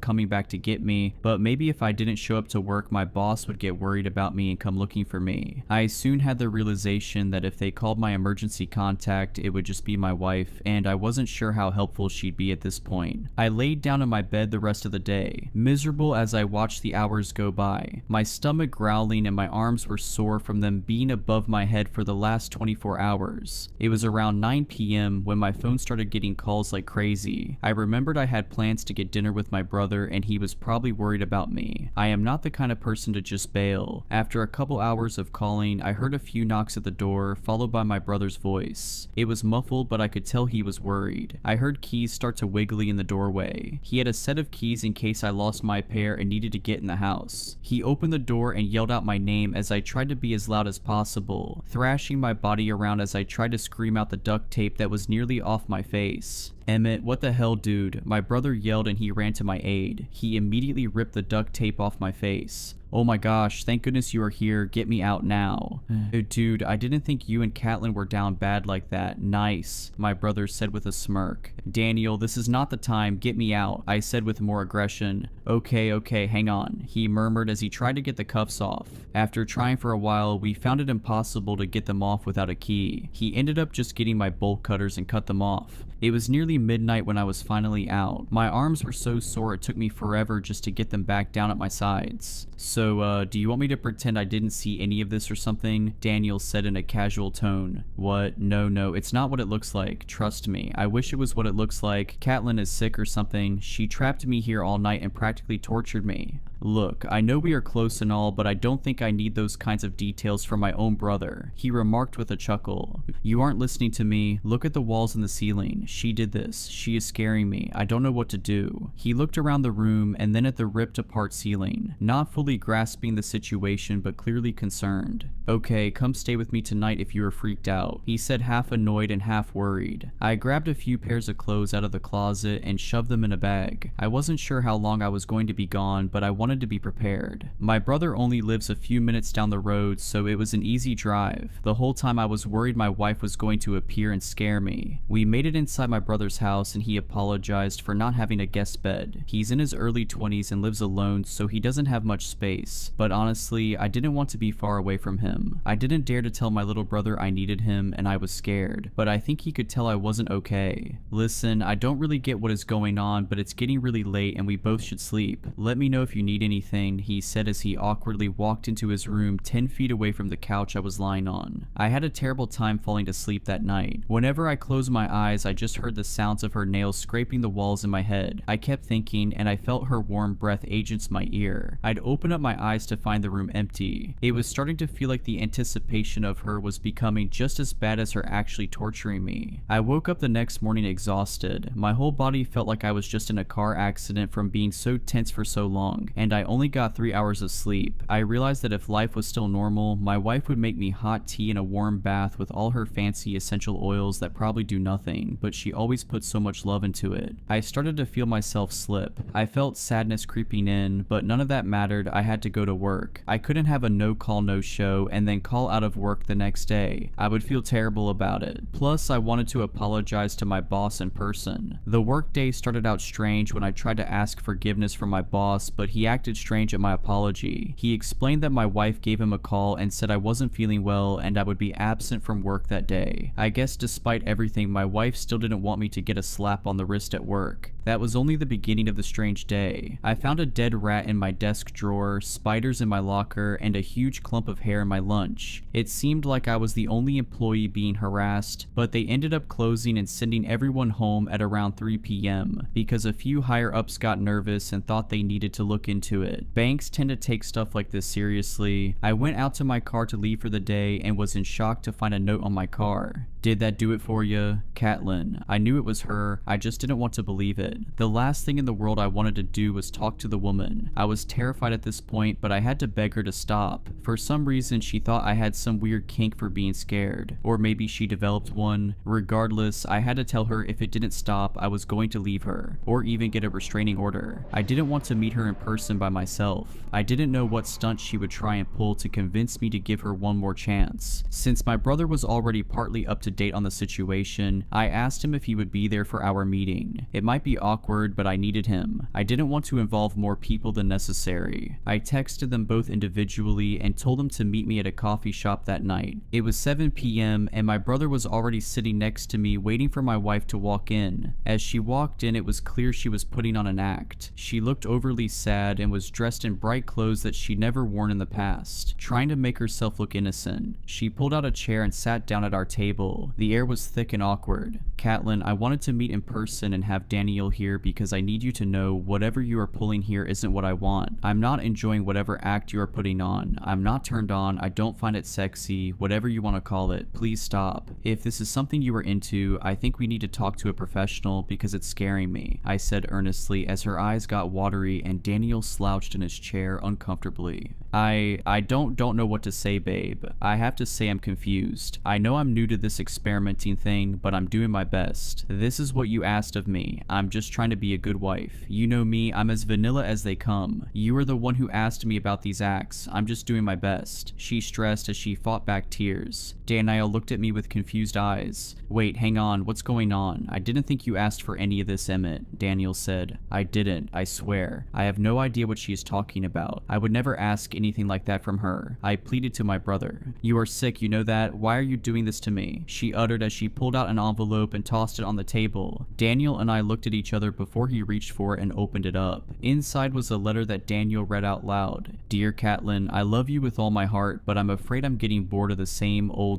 coming back to get me, but maybe if I didn't show up to work, my boss would get worried about me and come looking for me. I soon had the realization that if they called my emergency contact, it would just be my wife, and I wasn't sure how helpful she'd be at this point. I laid down in my bed the rest of the day, miserable as I watched the hours go by, my stomach growling and my arms were sore from them being above my head for the last 24 hours. It was around 9 p.m. when my phone started getting calls like crazy. I remembered I had plans to get dinner with my brother and he was probably worried about me. I am not the kind of person to just bail. After a couple hours of calling, I heard a few knocks at the door, followed by my brother's voice. It was muffled, but I could tell he was worried. I heard keys start to wiggly in the doorway. He had a set of keys in case I lost my pair and needed to get in the house. He opened the door and yelled out my name as I tried to be as loud as possible, thrashing my body around as I tried to scream out the duct tape that was nearly off my face. Emmett, what the hell, dude? My brother yelled and he ran to my aid. He immediately ripped the duct tape off my face. Oh my gosh, thank goodness you are here, get me out now. Dude, I didn't think you and Caitlin were down bad like that. Nice, my brother said with a smirk. Daniel, this is not the time, get me out, I said with more aggression. Okay, hang on, he murmured as he tried to get the cuffs off. After trying for a while, we found it impossible to get them off without a key. He ended up just getting my bolt cutters and cut them off. It was nearly midnight when I was finally out. My arms were so sore it took me forever just to get them back down at my sides. So, do you want me to pretend I didn't see any of this or something? Daniel said in a casual tone. What? No, it's not what it looks like. Trust me. I wish it was what it looks like. Caitlin is sick or something. She trapped me here all night and practically tortured me. Look, I know we are close and all, but I don't think I need those kinds of details from my own brother, he remarked with a chuckle. You aren't listening to me. Look at the walls and the ceiling. She did this. She is scaring me. I don't know what to do. He looked around the room and then at the ripped apart ceiling, not fully grasping the situation but clearly concerned. Okay, come stay with me tonight if you are freaked out, he said, half annoyed and half worried. I grabbed a few pairs of clothes out of the closet and shoved them in a bag. I wasn't sure how long I was going to be gone, but I wanted wanted to be prepared. My brother only lives a few minutes down the road, so it was an easy drive. The whole time I was worried my wife was going to appear and scare me. We made it inside my brother's house and he apologized for not having a guest bed. He's in his early 20s and lives alone, so he doesn't have much space. But honestly, I didn't want to be far away from him. I didn't dare to tell my little brother I needed him and I was scared, but I think he could tell I wasn't okay. Listen, I don't really get what is going on, but it's getting really late and we both should sleep. Let me know if you need anything, he said as he awkwardly walked into his room 10 feet away from the couch I was lying on. I had a terrible time falling to sleep that night. Whenever I closed my eyes, I just heard the sounds of her nails scraping the walls in my head. I kept thinking, and I felt her warm breath against my ear. I'd open up my eyes to find the room empty. It was starting to feel like the anticipation of her was becoming just as bad as her actually torturing me. I woke up the next morning exhausted. My whole body felt like I was just in a car accident from being so tense for so long, and I only got 3 hours of sleep. I realized that if life was still normal, my wife would make me hot tea and a warm bath with all her fancy essential oils that probably do nothing, but she always puts so much love into it. I started to feel myself slip. I felt sadness creeping in, but none of that mattered. I had to go to work. I couldn't have a no call no show and then call out of work the next day. I would feel terrible about it. Plus, I wanted to apologize to my boss in person. The work day started out strange when I tried to ask forgiveness from my boss, but he acted strange at my apology. He explained that my wife gave him a call and said I wasn't feeling well and I would be absent from work that day. I guess despite everything, my wife still didn't want me to get a slap on the wrist at work. That was only the beginning of the strange day. I found a dead rat in my desk drawer, spiders in my locker, and a huge clump of hair in my lunch. It seemed like I was the only employee being harassed, but they ended up closing and sending everyone home at around 3 p.m. because a few higher ups got nervous and thought they needed to look into it. Banks tend to take stuff like this seriously. I went out to my car to leave for the day and was in shock to find a note on my car. Did that do it for you? Catelyn. I knew it was her, I just didn't want to believe it. The last thing in the world I wanted to do was talk to the woman. I was terrified at this point, but I had to beg her to stop. For some reason, she thought I had some weird kink for being scared. Or maybe she developed one. Regardless, I had to tell her if it didn't stop, I was going to leave her, or even get a restraining order. I didn't want to meet her in person by myself. I didn't know what stunt she would try and pull to convince me to give her one more chance. Since my brother was already partly up to date on the situation, I asked him if he would be there for our meeting. It might be awkward, but I needed him. I didn't want to involve more people than necessary. I texted them both individually and told them to meet me at a coffee shop that night. It was 7 p.m. and my brother was already sitting next to me waiting for my wife to walk in. As she walked in, it was clear she was putting on an act. She looked overly sad and was dressed in bright clothes that she'd never worn in the past, trying to make herself look innocent. She pulled out a chair and sat down at our table. The air was thick and awkward. Catelyn, I wanted to meet in person and have Daniel here because I need you to know whatever you are pulling here isn't what I want. I'm not enjoying whatever act you are putting on. I'm not turned on. I don't find it sexy. Whatever you want to call it. Please stop. If this is something you are into, I think we need to talk to a professional because it's scaring me, I said earnestly as her eyes got watery and Daniel slouched in his chair uncomfortably. I don't know what to say, babe. I have to say I'm confused. I know I'm new to this experimenting thing, but I'm doing my best. This is what you asked of me. I'm just trying to be a good wife. You know me, I'm as vanilla as they come. You are the one who asked me about these acts. I'm just doing my best. She stressed as she fought back tears. Daniel looked at me with confused eyes. Wait, hang on, what's going on? I didn't think you asked for any of this, Emmett, Daniel said. I didn't, I swear. I have no idea what she is talking about. I would never ask anything like that from her. I pleaded to my brother. You are sick, you know that? Why are you doing this to me? She uttered as she pulled out an envelope and tossed it on the table. Daniel and I looked at each other before he reached for it and opened it up. Inside was a letter that Daniel read out loud. Dear Catelyn, I love you with all my heart, but I'm afraid I'm getting bored of the same old.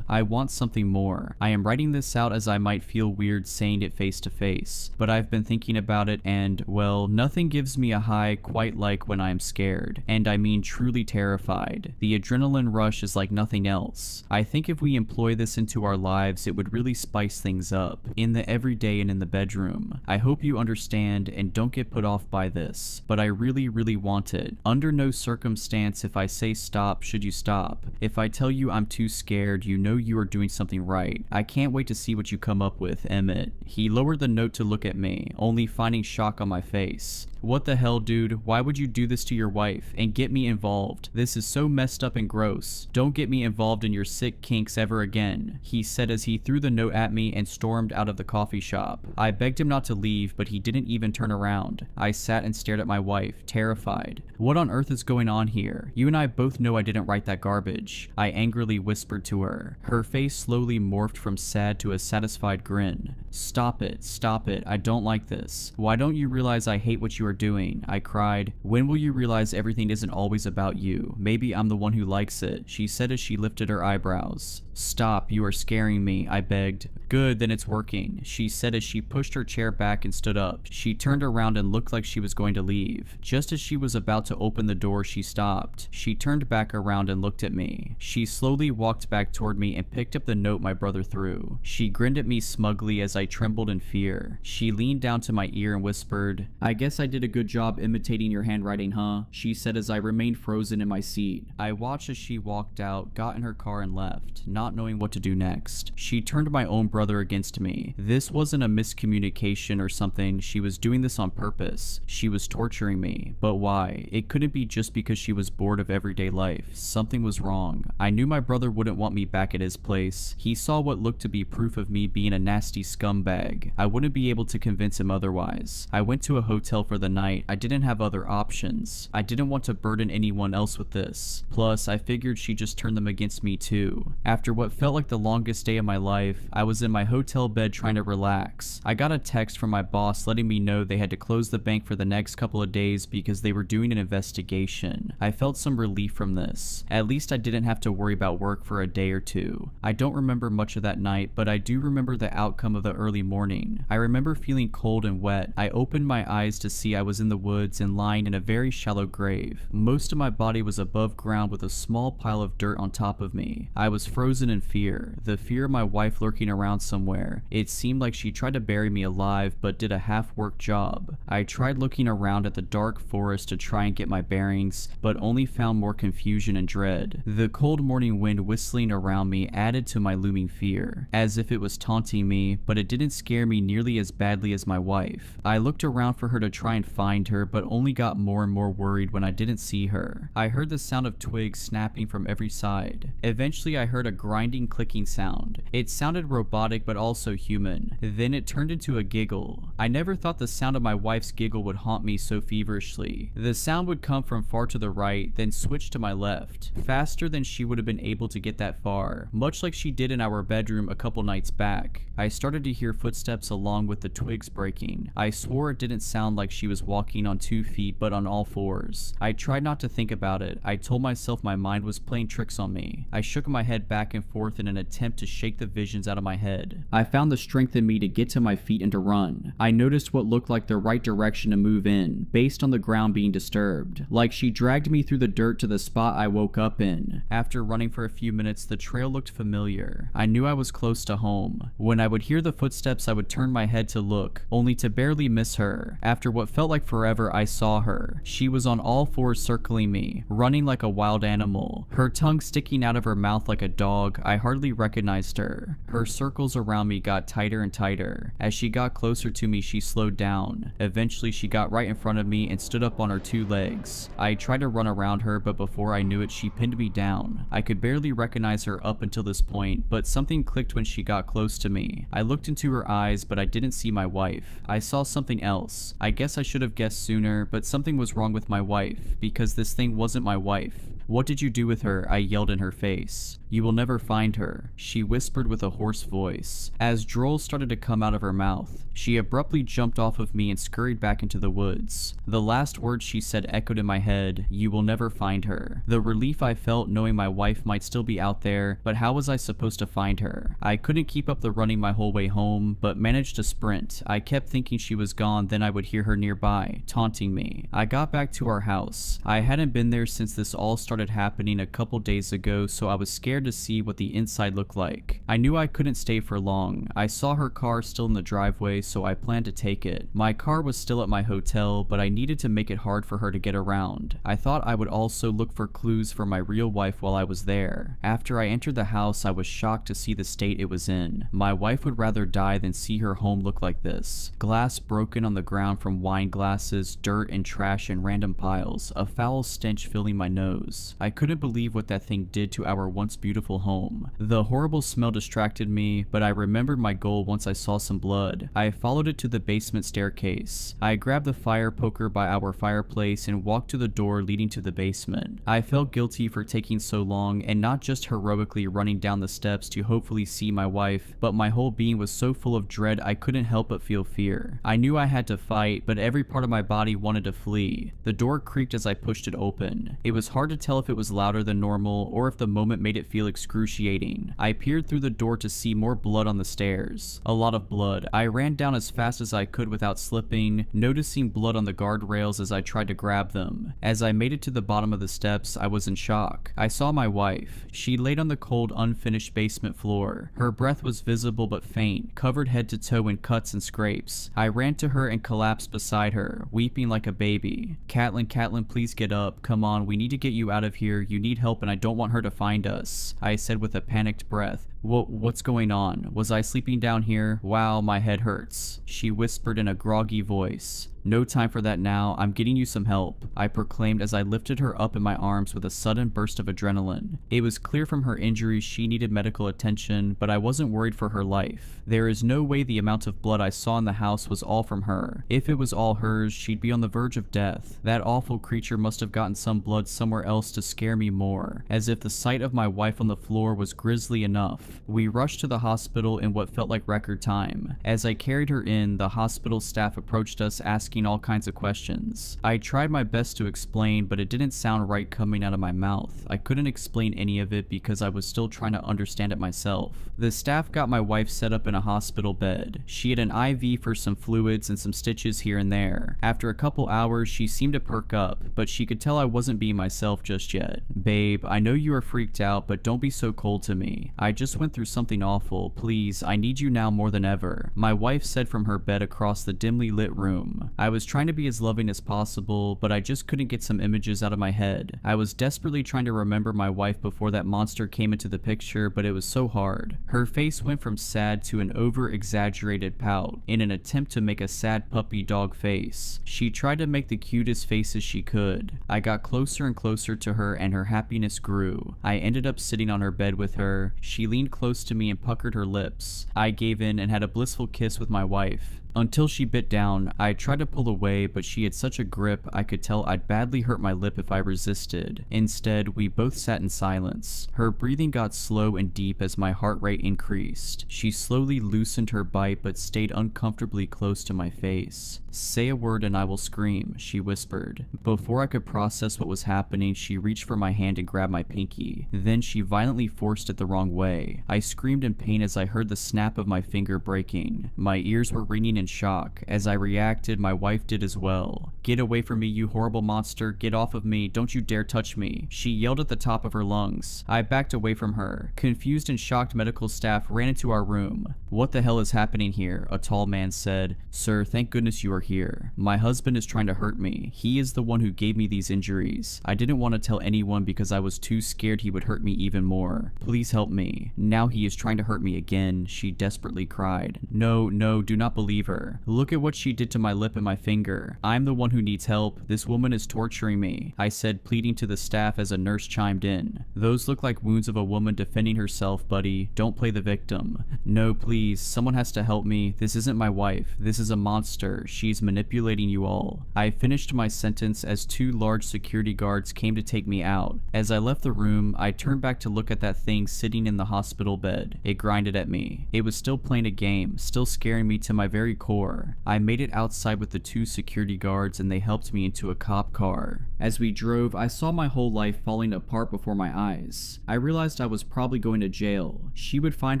I want something more. I am writing this out as I might feel weird saying it face to face, but I've been thinking about it and, well, nothing gives me a high quite like when I'm scared, and I mean truly terrified. The adrenaline rush is like nothing else. I think if we employ this this into our lives, it would really spice things up, in the everyday and in the bedroom. I hope you understand and don't get put off by this, but I really want it. Under no circumstance if I say stop should you stop. If I tell you I'm too scared, you know you are doing something right. I can't wait to see what you come up with, Emmett. He lowered the note to look at me, only finding shock on my face. What the hell, dude? Why would you do this to your wife and get me involved? This is so messed up and gross. Don't get me involved in your sick kinks ever again, he said as he threw the note at me and stormed out of the coffee shop. I begged him not to leave, but he didn't even turn around. I sat and stared at my wife, terrified. What on earth is going on here? You and I both know I didn't write that garbage, I angrily whispered to her. Her face slowly morphed from sad to a satisfied grin. Stop it, I don't like this. Why don't you realize I hate what you are doing? I cried. When will you realize everything isn't always about you? Maybe I'm the one who likes it, she said as she lifted her eyebrows. Stop, you are scaring me, I begged. Good, then it's working, she said as she pushed her chair back and stood up. She turned around and looked like she was going to leave. Just as she was about to open the door, she stopped. She turned back around and looked at me. She slowly walked back toward me and picked up the note my brother threw. She grinned at me smugly as I trembled in fear. She leaned down to my ear and whispered, I guess I did a good job imitating your handwriting, huh? She said as I remained frozen in my seat. I watched as she walked out, got in her car and left, not knowing what to do next. She turned my own brother against me. This wasn't a miscommunication or something. She was doing this on purpose. She was torturing me. But why? It couldn't be just because she was bored of everyday life. Something was wrong. I knew my brother wouldn't want me back at his place. He saw what looked to be proof of me being a nasty scumbag. I wouldn't be able to convince him otherwise. I went to a hotel for the night. I didn't have other options. I didn't want to burden anyone else with this. Plus, I figured she'd just turn them against me too. After what felt like the longest day of my life, I was in my hotel bed trying to relax. I got a text from my boss letting me know they had to close the bank for the next couple of days because they were doing an investigation. I felt some relief from this. At least I didn't have to worry about work for a day or two. I don't remember much of that night, but I do remember the outcome of the early morning. I remember feeling cold and wet. I opened my eyes to see I was in the woods and lying in a very shallow grave. Most of my body was above ground with a small pile of dirt on top of me. I was frozen in fear, the fear of my wife lurking around somewhere. It seemed like she tried to bury me alive but did a half-worked job. I tried looking around at the dark forest to try and get my bearings, but only found more confusion and dread. The cold morning wind whistling around me added to my looming fear, as if it was taunting me, but it didn't scare me nearly as badly as my wife. I looked around for her to try and find her, but only got more and more worried when I didn't see her. I heard the sound of twigs snapping from every side. Eventually I heard a grinding, clicking sound. It sounded robotic but also human. Then it turned into a giggle. I never thought the sound of my wife's giggle would haunt me so feverishly. The sound would come from far to the right, then switch to my left, faster than she would have been able to get that far, much like she did in our bedroom a couple nights back. I started to hear footsteps along with the twigs breaking. I swore it didn't sound like she was walking on 2 feet but on all fours. I tried not to think about it. I told myself my mind was playing tricks on me. I shook my head back and forth in an attempt to shake the visions out of my head. I found the strength in me to get to my feet and to run. I noticed what looked like the right direction to move in, based on the ground being disturbed. Like she dragged me through the dirt to the spot I woke up in. After running for a few minutes, the trail looked familiar. I knew I was close to home. When I would hear the footsteps, I would turn my head to look, only to barely miss her. After what felt like forever, I saw her. She was on all fours circling me, running like a wild animal, her tongue sticking out of her mouth like a dog. I hardly recognized her. Her circles around me got tighter and tighter. As she got closer to me, she slowed down. Eventually, she got right in front of me and stood up on her 2 legs. I tried to run around her, but before I knew it, she pinned me down. I could barely recognize her up until this point, but something clicked when she got close to me. I looked into her eyes, but I didn't see my wife. I saw something else. I guess I should have guessed sooner, but something was wrong with my wife, because this thing wasn't my wife. What did you do with her? I yelled in her face. You will never find her, she whispered with a hoarse voice. As drolls started to come out of her mouth, she abruptly jumped off of me and scurried back into the woods. The last words she said echoed in my head, you will never find her. The relief I felt knowing my wife might still be out there, but how was I supposed to find her? I couldn't keep up the running my whole way home, but managed to sprint. I kept thinking she was gone, then I would hear her nearby, taunting me. I got back to our house. I hadn't been there since this all started happening a couple days ago, so I was scared scared to see what the inside looked like. I knew I couldn't stay for long. I saw her car still in the driveway, so I planned to take it. My car was still at my hotel, but I needed to make it hard for her to get around. I thought I would also look for clues for my real wife while I was there. After I entered the house, I was shocked to see the state it was in. My wife would rather die than see her home look like this. Glass broken on the ground from wine glasses, dirt and trash in random piles, a foul stench filling my nose. I couldn't believe what that thing did to our once beautiful home. The horrible smell distracted me, but I remembered my goal once I saw some blood. I followed it to the basement staircase. I grabbed the fire poker by our fireplace and walked to the door leading to the basement. I felt guilty for taking so long and not just heroically running down the steps to hopefully see my wife, but my whole being was so full of dread I couldn't help but feel fear. I knew I had to fight, but every part of my body wanted to flee. The door creaked as I pushed it open. It was hard to tell if it was louder than normal or if the moment made it feel excruciating. I peered through the door to see more blood on the stairs. A lot of blood. I ran down as fast as I could without slipping, noticing blood on the guardrails as I tried to grab them. As I made it to the bottom of the steps, I was in shock. I saw my wife. She laid on the cold, unfinished basement floor. Her breath was visible but faint, covered head to toe in cuts and scrapes. I ran to her and collapsed beside her, weeping like a baby. Catelyn, please get up. Come on, we need to get you out of here. You need help and I don't want her to find us," I said with a panicked breath. What's going on? Was I sleeping down here? Wow, my head hurts," she whispered in a groggy voice. "No time for that now, I'm getting you some help," I proclaimed as I lifted her up in my arms with a sudden burst of adrenaline. It was clear from her injuries she needed medical attention, but I wasn't worried for her life. There is no way the amount of blood I saw in the house was all from her. If it was all hers, she'd be on the verge of death. That awful creature must have gotten some blood somewhere else to scare me more, as if the sight of my wife on the floor was grisly enough. We rushed to the hospital in what felt like record time. As I carried her in, the hospital staff approached us asking all kinds of questions. I tried my best to explain, but it didn't sound right coming out of my mouth. I couldn't explain any of it because I was still trying to understand it myself. The staff got my wife set up in a hospital bed. She had an IV for some fluids and some stitches here and there. After a couple hours, she seemed to perk up, but she could tell I wasn't being myself just yet. "Babe, I know you are freaked out, but don't be so cold to me. I just went through something awful. Please, I need you now more than ever," my wife said from her bed across the dimly lit room. I was trying to be as loving as possible, but I just couldn't get some images out of my head. I was desperately trying to remember my wife before that monster came into the picture, but it was so hard. Her face went from sad to an over-exaggerated pout in an attempt to make a sad puppy dog face. She tried to make the cutest faces she could. I got closer and closer to her and her happiness grew. I ended up sitting on her bed with her. She leaned close to me and puckered her lips. I gave in and had a blissful kiss with my wife. Until she bit down. I tried to pull away, but she had such a grip I could tell I'd badly hurt my lip if I resisted. Instead, we both sat in silence. Her breathing got slow and deep as my heart rate increased. She slowly loosened her bite but stayed uncomfortably close to my face. "Say a word and I will scream," she whispered. Before I could process what was happening, she reached for my hand and grabbed my pinky. Then she violently forced it the wrong way. I screamed in pain as I heard the snap of my finger breaking. My ears were ringing in shock. As I reacted, my wife did as well. "Get away from me, you horrible monster. Get off of me. Don't you dare touch me," she yelled at the top of her lungs. I backed away from her. Confused and shocked medical staff ran into our room. "What the hell is happening here?" a tall man said. "Sir, thank goodness you are here. My husband is trying to hurt me. He is the one who gave me these injuries. I didn't want to tell anyone because I was too scared he would hurt me even more. Please help me. Now he is trying to hurt me again," she desperately cried. No, do not believe her. "Look at what she did to my lip and my finger. I'm the one who needs help. This woman is torturing me," I said, pleading to the staff as a nurse chimed in. "Those look like wounds of a woman defending herself, buddy. Don't play the victim." "No, please. Someone has to help me. This isn't my wife. This is a monster. She's manipulating you all." I finished my sentence as two large security guards came to take me out. As I left the room, I turned back to look at that thing sitting in the hospital hospital bed. It grinded at me. It was still playing a game, still scaring me to my very core. I made it outside with the 2 security guards and they helped me into a cop car. As we drove, I saw my whole life falling apart before my eyes. I realized I was probably going to jail. She would find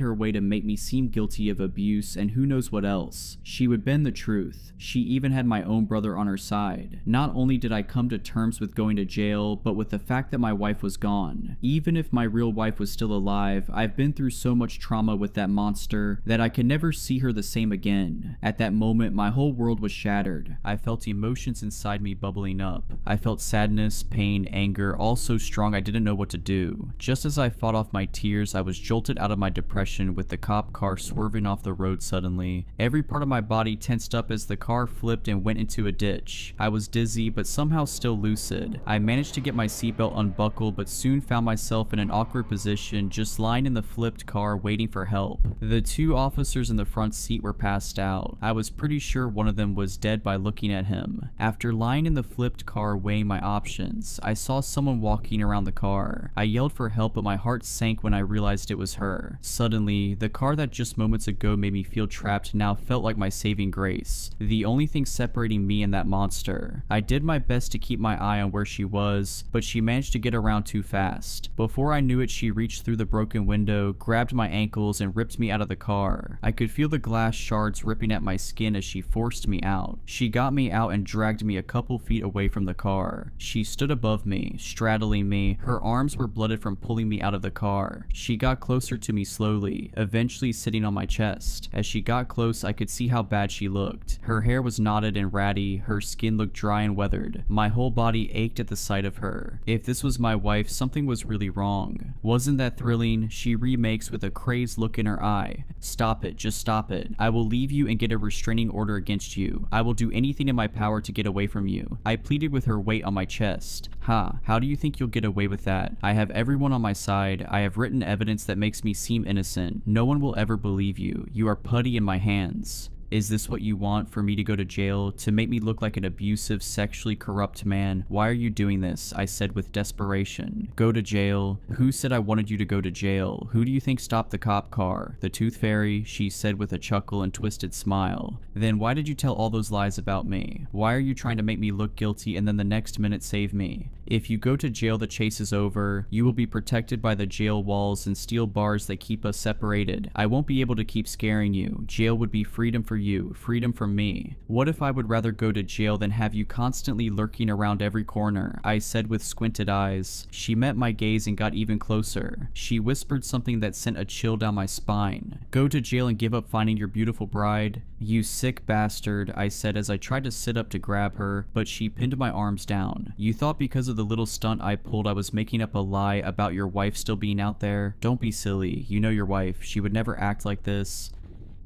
her way to make me seem guilty of abuse and who knows what else. She would bend the truth. She even had my own brother on her side. Not only did I come to terms with going to jail, but with the fact that my wife was gone. Even if my real wife was still alive, I've been through so much trauma with that monster that I could never see her the same again. At that moment, my whole world was shattered. I felt emotions inside me bubbling up. I felt sadness, pain, anger, all so strong I didn't know what to do. Just as I fought off my tears, I was jolted out of my depression with the cop car swerving off the road suddenly. Every part of my body tensed up as the car flipped and went into a ditch. I was dizzy, but somehow still lucid. I managed to get my seatbelt unbuckled, but soon found myself in an awkward position, just lying in the flipped car waiting for help. The 2 officers in the front seat were passed out. I was pretty sure one of them was dead by looking at him. After lying in the flipped car weighing my options, I saw someone walking around the car. I yelled for help, but my heart sank when I realized it was her. Suddenly, the car that just moments ago made me feel trapped now felt like my saving grace. The only thing separating me and that monster. I did my best to keep my eye on where she was, but she managed to get around too fast. Before I knew it, she reached through the broken window, grabbed my ankles, and ripped me out of the car. I could feel the glass shards ripping at my skin as she forced me out. She got me out and dragged me a couple feet away from the car. She stood above me, straddling me. Her arms were blooded from pulling me out of the car. She got closer to me slowly, eventually sitting on my chest. As she got close, I could see how bad she looked. Her hair was knotted and ratty, her skin looked dry and weathered. My whole body ached at the sight of her. If this was my wife, something was really wrong. Wasn't that thrilling? She remakes with a crazed look in her eye. Stop it, just stop it. I will leave you and get a restraining order against you. I will do anything in my power to get away from you. I pleaded with her weight on my chest. Ha, how do you think you'll get away with that? I have everyone on my side. I have written evidence that makes me seem innocent. No one will ever believe you. You are putty in my hands. Is this what you want, for me to go to jail, to make me look like an abusive, sexually corrupt man? Why are you doing this? I said with desperation. Go to jail? Who said I wanted you to go to jail? Who do you think stopped the cop car? The Tooth Fairy, she said with a chuckle and twisted smile. Then why did you tell all those lies about me? Why are you trying to make me look guilty and then the next minute save me? If you go to jail, the chase is over. You will be protected by the jail walls and steel bars that keep us separated. I won't be able to keep scaring you. Jail would be freedom for you, freedom from me. What if I would rather go to jail than have you constantly lurking around every corner? I said with squinted eyes. She met my gaze and got even closer. She whispered something that sent a chill down my spine. Go to jail and give up finding your beautiful bride? You sick bastard, I said as I tried to sit up to grab her, but she pinned my arms down. You thought because of the little stunt I pulled I was making up a lie about your wife still being out there? Don't be silly. You know your wife. She would never act like this.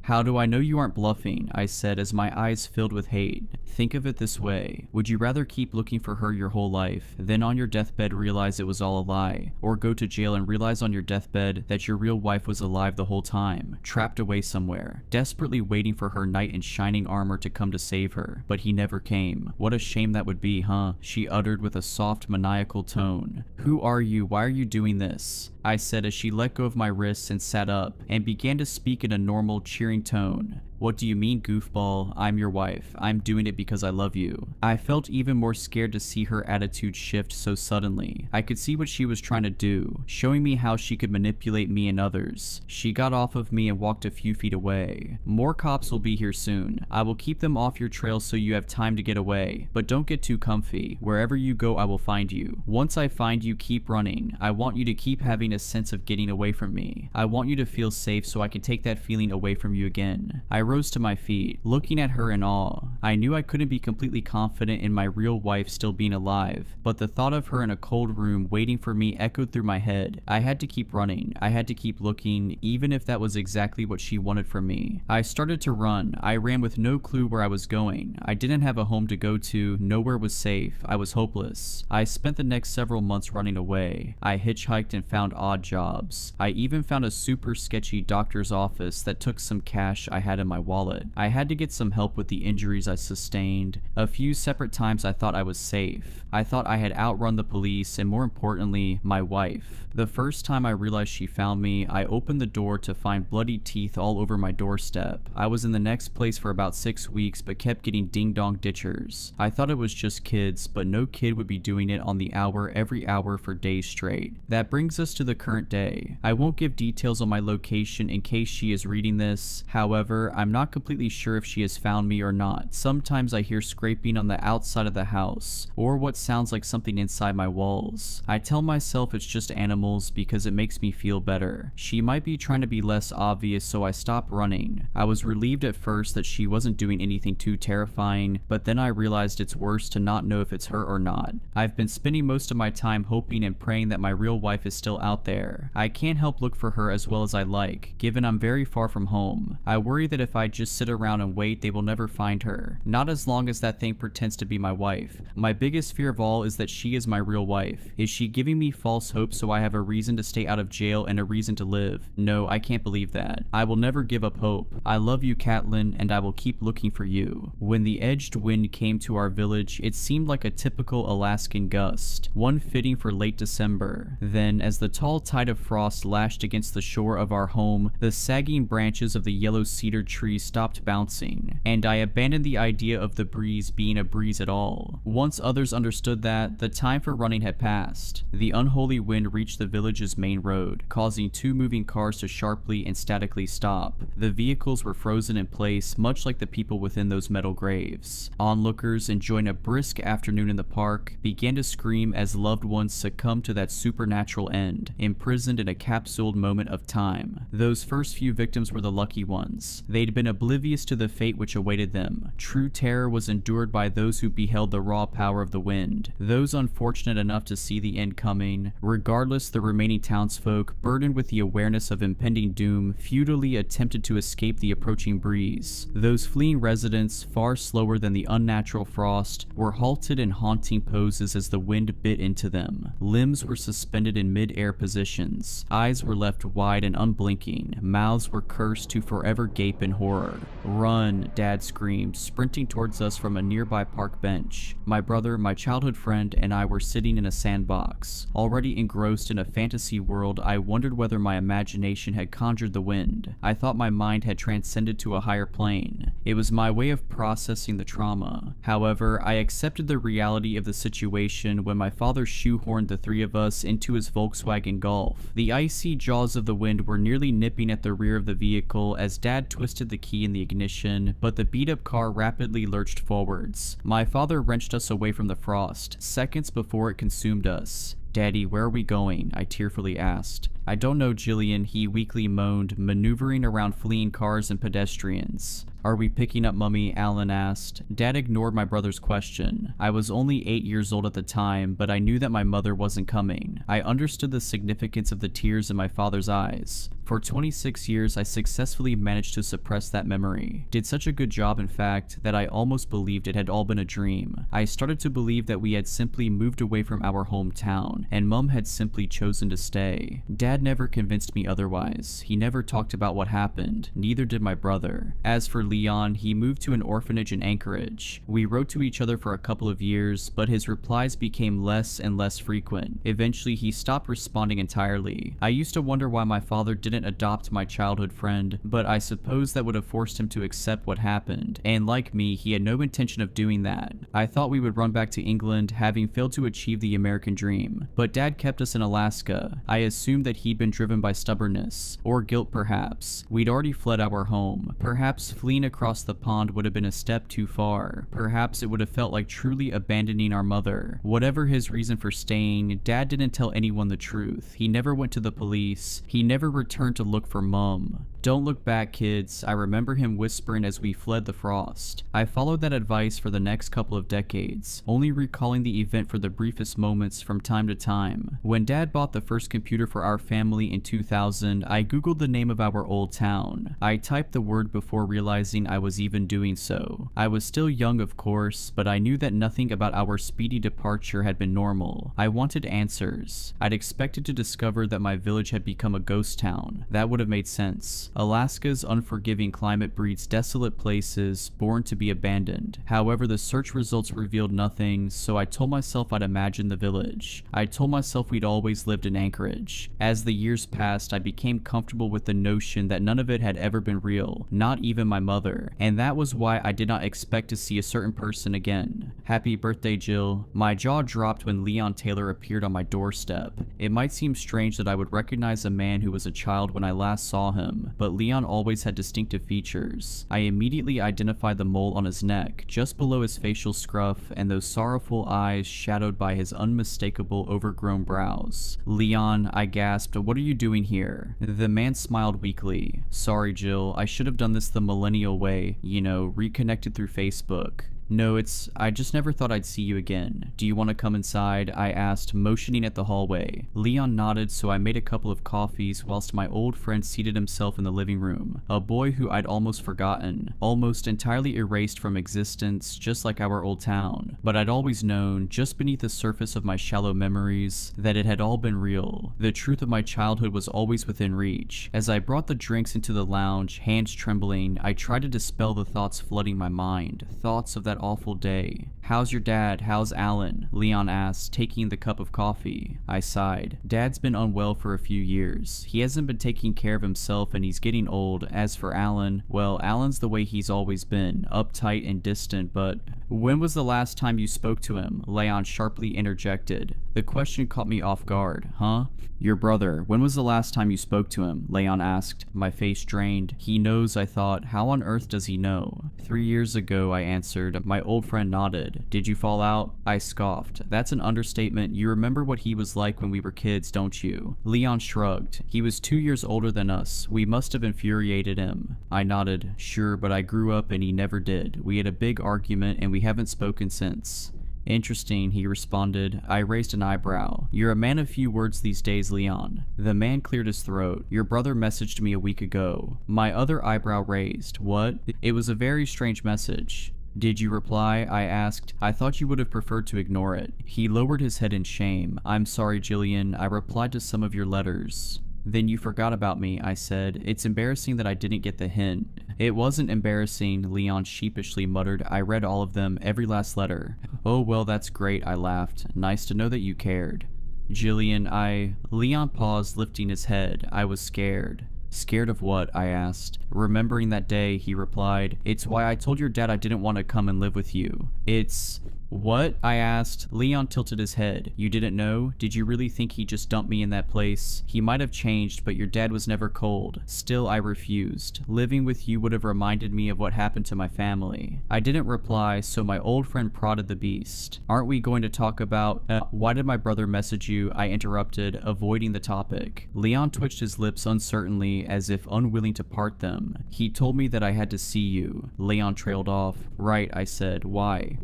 How do I know you aren't bluffing? I said as my eyes filled with hate. Think of it this way. Would you rather keep looking for her your whole life, then on your deathbed realize it was all a lie, or go to jail and realize on your deathbed that your real wife was alive the whole time, trapped away somewhere, desperately waiting for her knight in shining armor to come to save her, but he never came? What a shame that would be, huh? She uttered with a soft, maniacal tone. Who are you? Why are you doing this? I said as she let go of my wrists and sat up, and began to speak in a normal, cheering tone. What do you mean, goofball? I'm your wife. I'm doing it because I love you. I felt even more scared to see her attitude shift so suddenly. I could see what she was trying to do, showing me how she could manipulate me and others. She got off of me and walked a few feet away. More cops will be here soon. I will keep them off your trail so you have time to get away, but don't get too comfy. Wherever you go, I will find you. Once I find you, keep running. I want you to keep having a sense of getting away from me. I want you to feel safe so I can take that feeling away from you again. I rose to my feet, looking at her in awe. I knew I couldn't be completely confident in my real wife still being alive, but the thought of her in a cold room waiting for me echoed through my head. I had to keep running. I had to keep looking, even if that was exactly what she wanted from me. I started to run. I ran with no clue where I was going. I didn't have a home to go to. Nowhere was safe. I was hopeless. I spent the next several months running away. I hitchhiked and found odd jobs. I even found a super sketchy doctor's office that took some cash I had in my my wallet. I had to get some help with the injuries I sustained. A few separate times I thought I was safe. I thought I had outrun the police and, more importantly, my wife. The first time I realized she found me, I opened the door to find bloody teeth all over my doorstep. I was in the next place for about 6 weeks but kept getting ding-dong ditchers. I thought it was just kids, but no kid would be doing it on the hour every hour for days straight. That brings us to the current day. I won't give details on my location in case she is reading this. However, I'm not completely sure if she has found me or not. Sometimes I hear scraping on the outside of the house, or what sounds like something inside my walls. I tell myself it's just animals because it makes me feel better. She might be trying to be less obvious, so I stop running. I was relieved at first that she wasn't doing anything too terrifying, but then I realized it's worse to not know if it's her or not. I've been spending most of my time hoping and praying that my real wife is still out there. I can't help look for her as well as I like, given I'm very far from home. I worry that if I just sit around and wait, they will never find her. Not as long as that thing pretends to be my wife. My biggest fear of all is that she is my real wife. Is she giving me false hope so I have a reason to stay out of jail and a reason to live? No, I can't believe that. I will never give up hope. I love you, Catelyn, and I will keep looking for you. When the edged wind came to our village, it seemed like a typical Alaskan gust, one fitting for late December. Then, as the tall tide of frost lashed against the shore of our home, the sagging branches of the yellow cedar tree stopped bouncing, and I abandoned the idea of the breeze being a breeze at all. Once others understood that, the time for running had passed. The unholy wind reached the village's main road, causing 2 moving cars to sharply and statically stop. The vehicles were frozen in place, much like the people within those metal graves. Onlookers, enjoying a brisk afternoon in the park, began to scream as loved ones succumbed to that supernatural end, imprisoned in a capsuled moment of time. Those first few victims were the lucky ones. They'd been oblivious to the fate which awaited them. True terror was endured by those who beheld the raw power of the wind. Those unfortunate enough to see the end coming. Regardless, the remaining townsfolk, burdened with the awareness of impending doom, futilely attempted to escape the approaching breeze. Those fleeing residents, far slower than the unnatural frost, were halted in haunting poses as the wind bit into them. Limbs were suspended in mid-air positions. Eyes were left wide and unblinking. Mouths were cursed to forever gape in horror. "Run," Dad screamed, sprinting towards us from a nearby park bench. My brother, my childhood friend, and I were sitting in a sandbox. Already engrossed in a fantasy world, I wondered whether my imagination had conjured the wind. I thought my mind had transcended to a higher plane. It was my way of processing the trauma. However, I accepted the reality of the situation when my father shoehorned the 3 of us into his Volkswagen Golf. The icy jaws of the wind were nearly nipping at the rear of the vehicle as Dad twisted the key in the ignition, but the beat-up car rapidly lurched forwards. My father wrenched us away from the frost, seconds before it consumed us. "Daddy, where are we going?" I tearfully asked. "I don't know, Jillian," he weakly moaned, maneuvering around fleeing cars and pedestrians. "Are we picking up Mummy?" Alan asked. Dad ignored my brother's question. I was only 8 years old at the time, but I knew that my mother wasn't coming. I understood the significance of the tears in my father's eyes. For 26 years, I successfully managed to suppress that memory. Did such a good job, in fact, that I almost believed it had all been a dream. I started to believe that we had simply moved away from our hometown, and Mum had simply chosen to stay. Dad never convinced me otherwise. He never talked about what happened. Neither did my brother. As for Leon, he moved to an orphanage in Anchorage. We wrote to each other for a couple of years, but his replies became less and less frequent. Eventually, he stopped responding entirely. I used to wonder why my father didn't adopt my childhood friend, but I suppose that would have forced him to accept what happened, and like me, he had no intention of doing that. I thought we would run back to England, having failed to achieve the American dream, but Dad kept us in Alaska. I assumed that he'd been driven by stubbornness, or guilt perhaps. We'd already fled our home. Perhaps fleeing across the pond would have been a step too far. Perhaps it would have felt like truly abandoning our mother. Whatever his reason for staying, Dad didn't tell anyone the truth. He never went to the police. He never returned to look for Mum. "Don't look back, kids," I remember him whispering as we fled the frost. I followed that advice for the next couple of decades, only recalling the event for the briefest moments from time to time. When Dad bought the first computer for our family in 2000, I googled the name of our old town. I typed the word before realizing I was even doing so. I was still young, of course, but I knew that nothing about our speedy departure had been normal. I wanted answers. I'd expected to discover that my village had become a ghost town. That would have made sense. Yes, Alaska's unforgiving climate breeds desolate places born to be abandoned. However, the search results revealed nothing, so I told myself I'd imagine the village. I told myself we'd always lived in Anchorage. As the years passed, I became comfortable with the notion that none of it had ever been real, not even my mother, and that was why I did not expect to see a certain person again. Happy birthday, Jill. My jaw dropped when Leon Taylor appeared on my doorstep. It might seem strange that I would recognize a man who was a child when I last saw him, but Leon always had distinctive features. I immediately identified the mole on his neck, just below his facial scruff, and those sorrowful eyes shadowed by his unmistakable overgrown brows. Leon, I gasped, what are you doing here? The man smiled weakly. Sorry, Jill, I should have done this the millennial way, reconnected through Facebook. No, I just never thought I'd see you again. Do you want to come inside? I asked, motioning at the hallway. Leon nodded, so I made a couple of coffees whilst my old friend seated himself in the living room. A boy who I'd almost forgotten, almost entirely erased from existence, just like our old town. But I'd always known, just beneath the surface of my shallow memories, that it had all been real. The truth of my childhood was always within reach. As I brought the drinks into the lounge, hands trembling, I tried to dispel the thoughts flooding my mind, thoughts of that awful day. How's your dad? How's Alan? Leon asked, taking the cup of coffee. I sighed. Dad's been unwell for a few years. He hasn't been taking care of himself and he's getting old. As for Alan, well, Alan's the way he's always been, uptight and distant, but when was the last time you spoke to him? Leon sharply interjected. The question caught me off guard. Huh? Your brother, when was the last time you spoke to him? Leon asked. My face drained. He knows, I thought. How on earth does he know? 3 years ago, I answered. My old friend nodded. Did you fall out? I scoffed. That's an understatement. You remember what he was like when we were kids, don't you? Leon shrugged. He was 2 years older than us. We must have infuriated him. I nodded. Sure, but I grew up and he never did. We had a big argument and we haven't spoken since. Interesting, he responded. I raised an eyebrow. You're a man of few words these days, Leon. The man cleared his throat. Your brother messaged me a week ago. My other eyebrow raised. What? It was a very strange message. Did you reply? I asked. I thought you would have preferred to ignore it. He lowered his head in shame. I'm sorry, Jillian. I replied to some of your letters. Then you forgot about me, I said. It's embarrassing that I didn't get the hint. It wasn't embarrassing, Leon sheepishly muttered. I read all of them, every last letter. Oh, well, that's great, I laughed. Nice to know that you cared. Jillian, Leon paused, lifting his head. I was scared. Scared of what? I asked. Remembering that day, he replied, It's why I told your dad I didn't want to come and live with you. It's... What? I asked. Leon tilted his head. You didn't know? Did you really think he just dumped me in that place? He might have changed, but your dad was never cold. Still, I refused. Living with you would have reminded me of what happened to my family. I didn't reply, so my old friend prodded the beast. Aren't we going to talk about... why did my brother message you? I interrupted, avoiding the topic. Leon twitched his lips uncertainly, as if unwilling to part them. He told me that I had to see you. Leon trailed off. Right, I said. Why?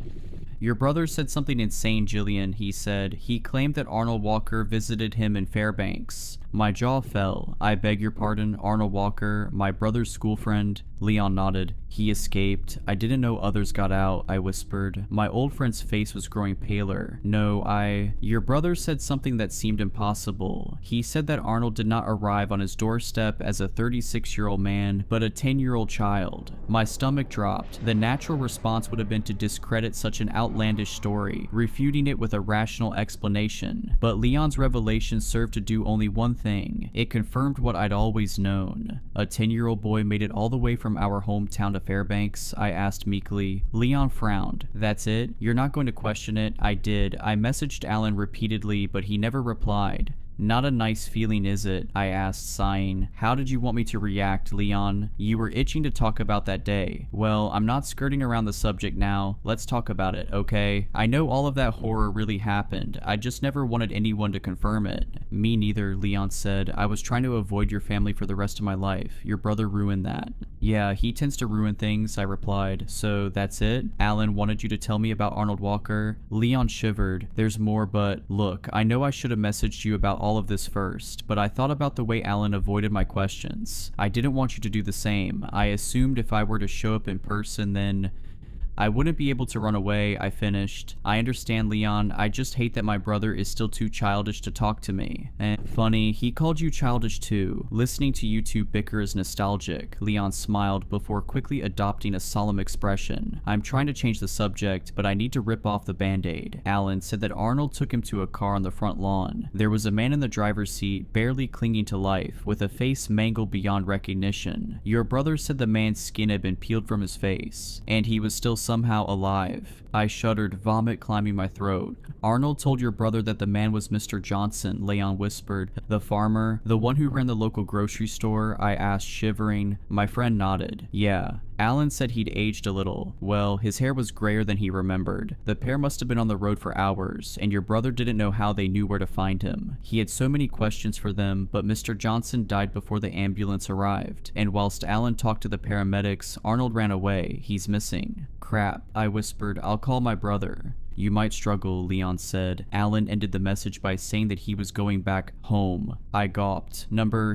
Your brother said something insane, Jillian, he said. He claimed that Arnold Walker visited him in Fairbanks. My jaw fell. I beg your pardon, Arnold Walker, my brother's school friend. Leon nodded. He escaped. I didn't know others got out, I whispered. My old friend's face was growing paler. No, Your brother said something that seemed impossible. He said that Arnold did not arrive on his doorstep as a 36-year-old man, but a 10-year-old child. My stomach dropped. The natural response would have been to discredit such an outlandish story, refuting it with a rational explanation. But Leon's revelation served to do only one thing. It confirmed what I'd always known. A 10-year-old boy made it all the way from our hometown to Fairbanks, I asked meekly. Leon frowned. That's it? You're not going to question it? I did. I messaged Alan repeatedly, but he never replied. Not a nice feeling, is it? I asked, sighing. How did you want me to react, Leon? You were itching to talk about that day. Well, I'm not skirting around the subject now. Let's talk about it, okay? I know all of that horror really happened. I just never wanted anyone to confirm it. Me neither, Leon said. I was trying to avoid your family for the rest of my life. Your brother ruined that. Yeah, he tends to ruin things, I replied. So that's it? Alan wanted you to tell me about Arnold Walker? Leon shivered. There's more, but look, I know I should have messaged you about all of this first, but I thought about the way Alan avoided my questions. I didn't want you to do the same. I assumed if I were to show up in person, then... I wouldn't be able to run away, I finished. I understand, Leon. I just hate that my brother is still too childish to talk to me. And funny, he called you childish too. Listening to you two bicker is nostalgic. Leon smiled before quickly adopting a solemn expression. I'm trying to change the subject, but I need to rip off the band-aid. Alan said that Arnold took him to a car on the front lawn. There was a man in the driver's seat, barely clinging to life, with a face mangled beyond recognition. Your brother said the man's skin had been peeled from his face, and he was still somehow alive. I shuddered, vomit climbing my throat. Arnold told your brother that the man was Mr. Johnson, Leon whispered. The farmer? The one who ran the local grocery store? I asked, shivering. My friend nodded. Yeah. Alan said he'd aged a little. Well, his hair was grayer than he remembered. The pair must have been on the road for hours, and your brother didn't know how they knew where to find him. He had so many questions for them, but Mr. Johnson died before the ambulance arrived, and whilst Alan talked to the paramedics, Arnold ran away. He's missing. Crap, I whispered. I'll call my brother. You might struggle, Leon said. Alan ended the message by saying that he was going back home. I gawped.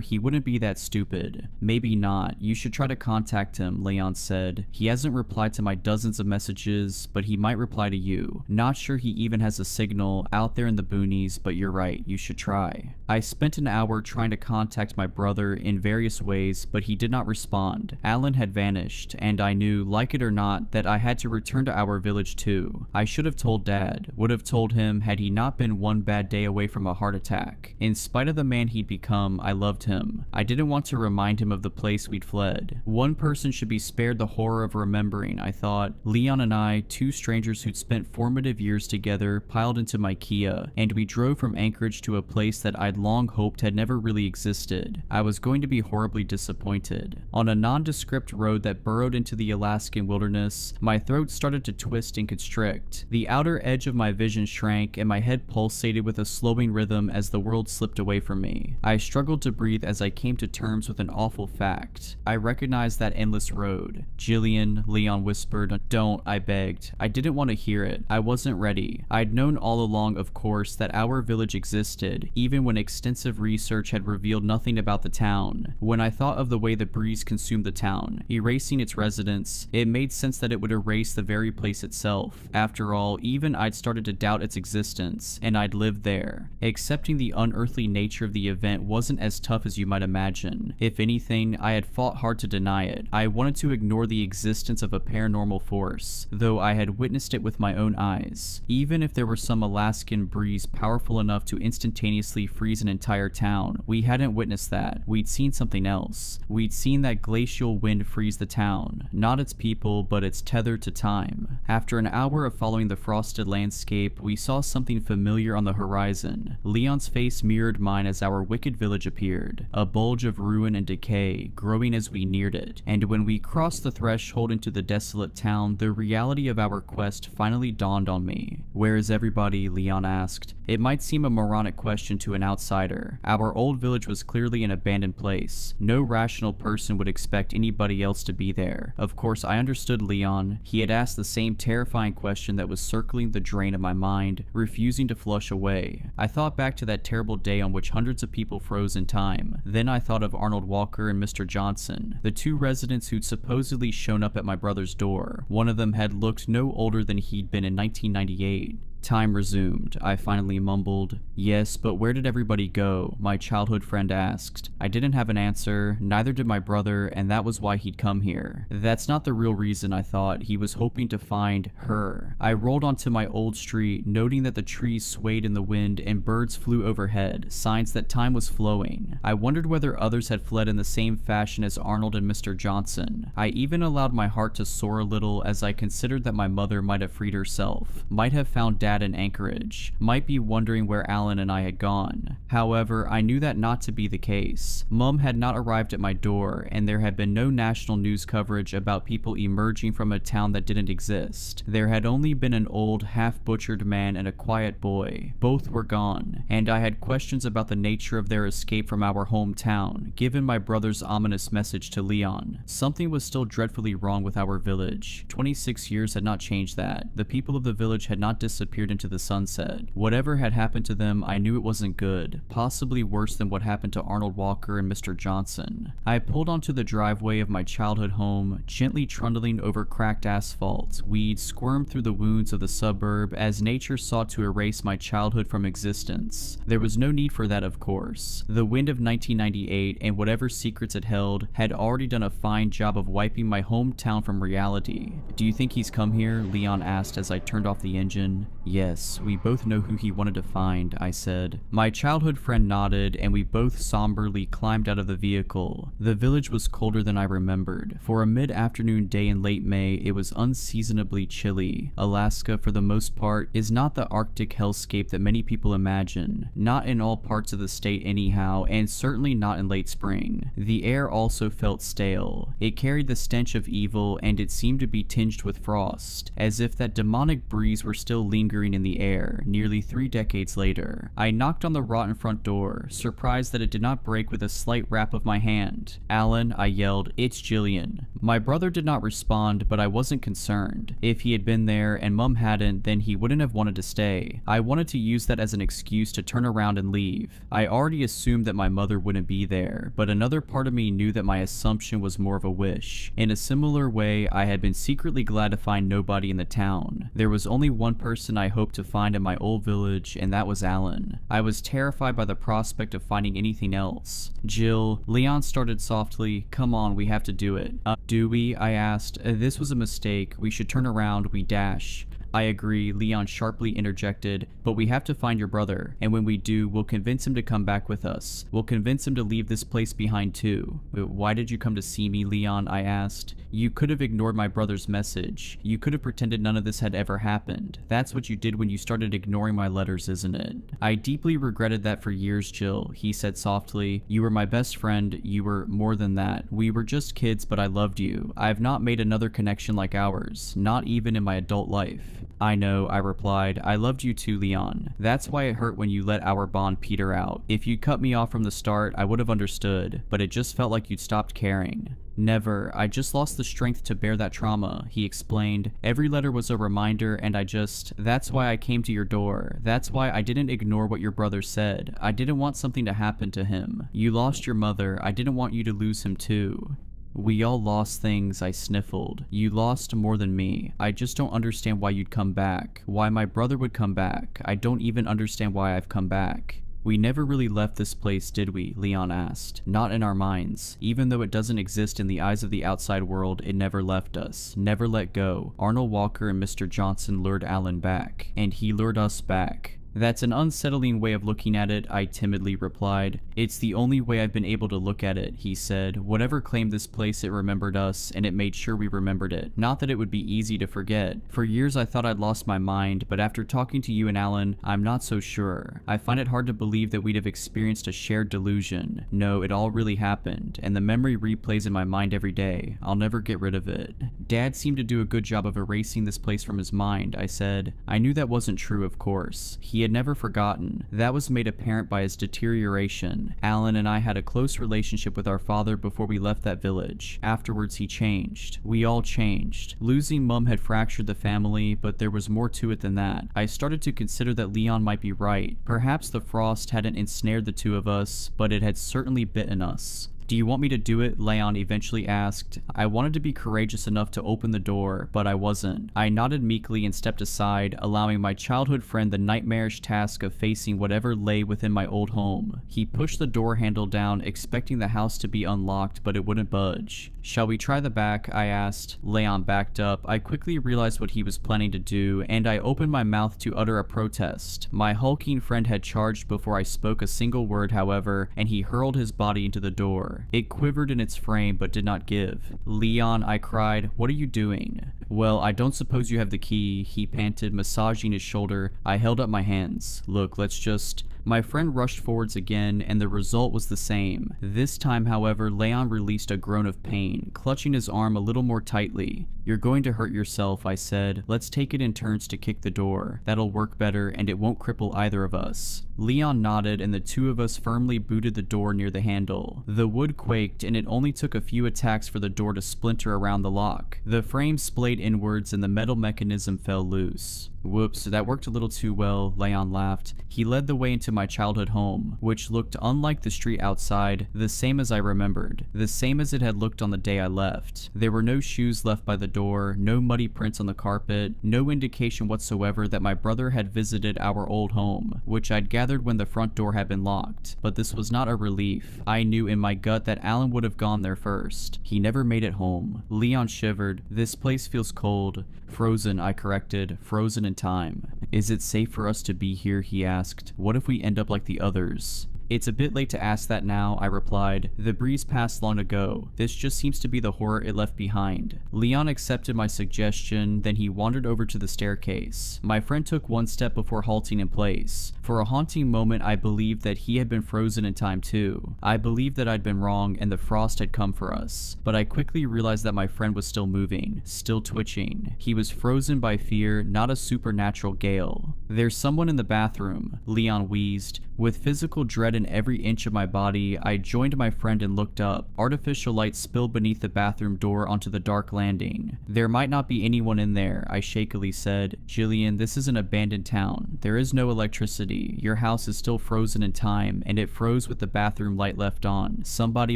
He wouldn't be that stupid. Maybe not. You should try to contact him, Leon said. He hasn't replied to my dozens of messages, but he might reply to you. Not sure he even has a signal out there in the boonies, but you're right, you should try. I spent an hour trying to contact my brother in various ways, but he did not respond. Alan had vanished, and I knew, like it or not, that I had to return to our village too. I should have told Dad, would have told him had he not been one bad day away from a heart attack. In spite of the man he'd become, I loved him. I didn't want to remind him of the place we'd fled. One person should be spared the horror of remembering, I thought. Leon and I, two strangers who'd spent formative years together, piled into my Kia, and we drove from Anchorage to a place that I'd long hoped had never really existed. I was going to be horribly disappointed. On a nondescript road that burrowed into the Alaskan wilderness, my throat started to twist and constrict. The outer edge of my vision shrank, and my head pulsated with a slowing rhythm as the world slipped away from me. I struggled to breathe as I came to terms with an awful fact. I recognized that endless road. Jillian, Leon whispered. Don't, I begged. I didn't want to hear it. I wasn't ready. I'd known all along, of course, that our village existed, even when extensive research had revealed nothing about the town. When I thought of the way the breeze consumed the town, erasing its residents, it made sense that it would erase the very place itself. After all, even I'd started to doubt its existence, and I'd lived there. Accepting the unearthly nature of the event wasn't as tough as you might imagine. If anything, I had fought hard to deny it. I wanted to ignore the existence of a paranormal force, though I had witnessed it with my own eyes. Even if there were some Alaskan breeze powerful enough to instantaneously freeze an entire town, we hadn't witnessed that. We'd seen something else. We'd seen that glacial wind freeze the town, not its people, but its tether to time. After an hour of following the frosted landscape, we saw something familiar on the horizon. Leon's face mirrored mine as our wicked village appeared, a bulge of ruin and decay, growing as we neared it. And when we crossed the threshold into the desolate town, the reality of our quest finally dawned on me. Where is everybody? Leon asked. It might seem a moronic question to an outsider. Our old village was clearly an abandoned place. No rational person would expect anybody else to be there. Of course, I understood Leon. He had asked the same terrifying question that was circling the drain of my mind, refusing to flush away. I thought back to that terrible day on which hundreds of people froze in time. Then I thought of Arnold Walker and Mr. Johnson, the two residents who'd supposedly shown up at my brother's door. One of them had looked no older than he'd been in 1998. Time resumed. I finally mumbled. Yes, but where did everybody go? My childhood friend asked. I didn't have an answer, neither did my brother, and that was why he'd come here. That's not the real reason, I thought. He was hoping to find her. I rolled onto my old street, noting that the trees swayed in the wind and birds flew overhead, signs that time was flowing. I wondered whether others had fled in the same fashion as Arnold and Mr. Johnson. I even allowed my heart to soar a little as I considered that my mother might have freed herself, might have found Dad in Anchorage, might be wondering where Alan and I had gone. However, I knew that not to be the case. Mum had not arrived at my door, and there had been no national news coverage about people emerging from a town that didn't exist. There had only been an old, half-butchered man and a quiet boy. Both were gone, and I had questions about the nature of their escape from our hometown, given my brother's ominous message to Leon. Something was still dreadfully wrong with our village. 26 years had not changed that. The people of the village had not disappeared disappeared into the sunset. Whatever had happened to them, I knew it wasn't good, possibly worse than what happened to Arnold Walker and Mr. Johnson. I pulled onto the driveway of my childhood home, gently trundling over cracked asphalt. Weeds squirmed through the wounds of the suburb as nature sought to erase my childhood from existence. There was no need for that, of course. The wind of 1998 and whatever secrets it held had already done a fine job of wiping my hometown from reality. "Do you think he's come here?" Leon asked as I turned off the engine. "Yes, we both know who he wanted to find," I said. My childhood friend nodded, and we both somberly climbed out of the vehicle. The village was colder than I remembered. For a mid-afternoon day in late May, it was unseasonably chilly. Alaska, for the most part, is not the Arctic hellscape that many people imagine. Not in all parts of the state anyhow, and certainly not in late spring. The air also felt stale. It carried the stench of evil, and it seemed to be tinged with frost, as if that demonic breeze were still lingering in the air, nearly 3 decades later. I knocked on the rotten front door, surprised that it did not break with a slight rap of my hand. "Alan," I yelled, "it's Jillian." My brother did not respond, but I wasn't concerned. If he had been there and Mum hadn't, then he wouldn't have wanted to stay. I wanted to use that as an excuse to turn around and leave. I already assumed that my mother wouldn't be there, but another part of me knew that my assumption was more of a wish. In a similar way, I had been secretly glad to find nobody in the town. There was only one person I hoped to find in my old village, and that was Alan. I was terrified by the prospect of finding anything else. "Jill," Leon started softly, "come on, we have to do it." "Do we?" I asked. "This was a mistake. We should turn around, we dash." "I agree," Leon sharply interjected, "but we have to find your brother, and when we do, we'll convince him to come back with us. We'll convince him to leave this place behind too." "Why did you come to see me, Leon?" I asked. "You could have ignored my brother's message. You could have pretended none of this had ever happened. That's what you did when you started ignoring my letters, isn't it?" "I deeply regretted that for years, Jill," he said softly. "You were my best friend. You were more than that. We were just kids, but I loved you. I have not made another connection like ours, not even in my adult life." "I know," I replied. "I loved you too, Leon. That's why it hurt when you let our bond peter out. If you cut me off from the start, I would have understood, but it just felt like you'd stopped caring." "Never. I just lost the strength to bear that trauma," he explained. "Every letter was a reminder, and that's why I came to your door. That's why I didn't ignore what your brother said. I didn't want something to happen to him. You lost your mother. I didn't want you to lose him too." "We all lost things," I sniffled. "You lost more than me. I just don't understand why you'd come back. Why my brother would come back. I don't even understand why I've come back." "We never really left this place, did we?" Leon asked. "Not in our minds. Even though it doesn't exist in the eyes of the outside world, it never left us. Never let go. Arnold Walker and Mr. Johnson lured Alan back. And he lured us back." "That's an unsettling way of looking at it," I timidly replied. "It's the only way I've been able to look at it," he said. "Whatever claimed this place, it remembered us, and it made sure we remembered it. Not that it would be easy to forget. For years I thought I'd lost my mind, but after talking to you and Alan, I'm not so sure. I find it hard to believe that we'd have experienced a shared delusion. No, it all really happened, and the memory replays in my mind every day. I'll never get rid of it." "Dad seemed to do a good job of erasing this place from his mind," I said. I knew that wasn't true, of course. He had never forgotten. That was made apparent by his deterioration. Alan and I had a close relationship with our father before we left that village. Afterwards, he changed. We all changed. Losing Mum had fractured the family, but there was more to it than that. I started to consider that Leon might be right. Perhaps the frost hadn't ensnared the two of us, but it had certainly bitten us. "Do you want me to do it?" Leon eventually asked. I wanted to be courageous enough to open the door, but I wasn't. I nodded meekly and stepped aside, allowing my childhood friend the nightmarish task of facing whatever lay within my old home. He pushed the door handle down, expecting the house to be unlocked, but it wouldn't budge. "Shall we try the back?" I asked. Leon backed up. I quickly realized what he was planning to do, and I opened my mouth to utter a protest. My hulking friend had charged before I spoke a single word, however, and he hurled his body into the door. It quivered in its frame but did not give. "Leon," I cried, "what are you doing?" "Well, I don't suppose you have the key," he panted, massaging his shoulder. I held up my hands. "Look, let's just..." My friend rushed forwards again, and the result was the same. This time, however, Leon released a groan of pain, clutching his arm a little more tightly. "You're going to hurt yourself," I said. "Let's take it in turns to kick the door. That'll work better, and it won't cripple either of us." Leon nodded, and the two of us firmly booted the door near the handle. The wood quaked, and it only took a few attacks for the door to splinter around the lock. The frame splayed inwards, and the metal mechanism fell loose. Whoops, that worked a little too well, Leon laughed. He led the way into my childhood home, which looked unlike the street outside, the same as I remembered, the same as it had looked on the day I left. There were no shoes left by the door, no muddy prints on the carpet, no indication whatsoever that my brother had visited our old home, which I'd gathered when the front door had been locked. But this was not a relief. I knew in my gut that Alan would have gone there first. He never made it home. Leon shivered. This place feels cold. Frozen, I corrected. Frozen in time. Is it safe for us to be here, he asked. What if we end up like the others? It's a bit late to ask that now, I replied. The breeze passed long ago. This just seems to be the horror it left behind. Leon accepted my suggestion, then he wandered over to the staircase. My friend took one step before halting in place. For a haunting moment, I believed that he had been frozen in time too. I believed that I'd been wrong and the frost had come for us. But I quickly realized that my friend was still moving, still twitching. He was frozen by fear, not a supernatural gale. There's someone in the bathroom, Leon wheezed. With physical dread in every inch of my body, I joined my friend and looked up. Artificial light spilled beneath the bathroom door onto the dark landing. There might not be anyone in there, I shakily said. Jillian, this is an abandoned town. There is no electricity. Your house is still frozen in time, and it froze with the bathroom light left on. Somebody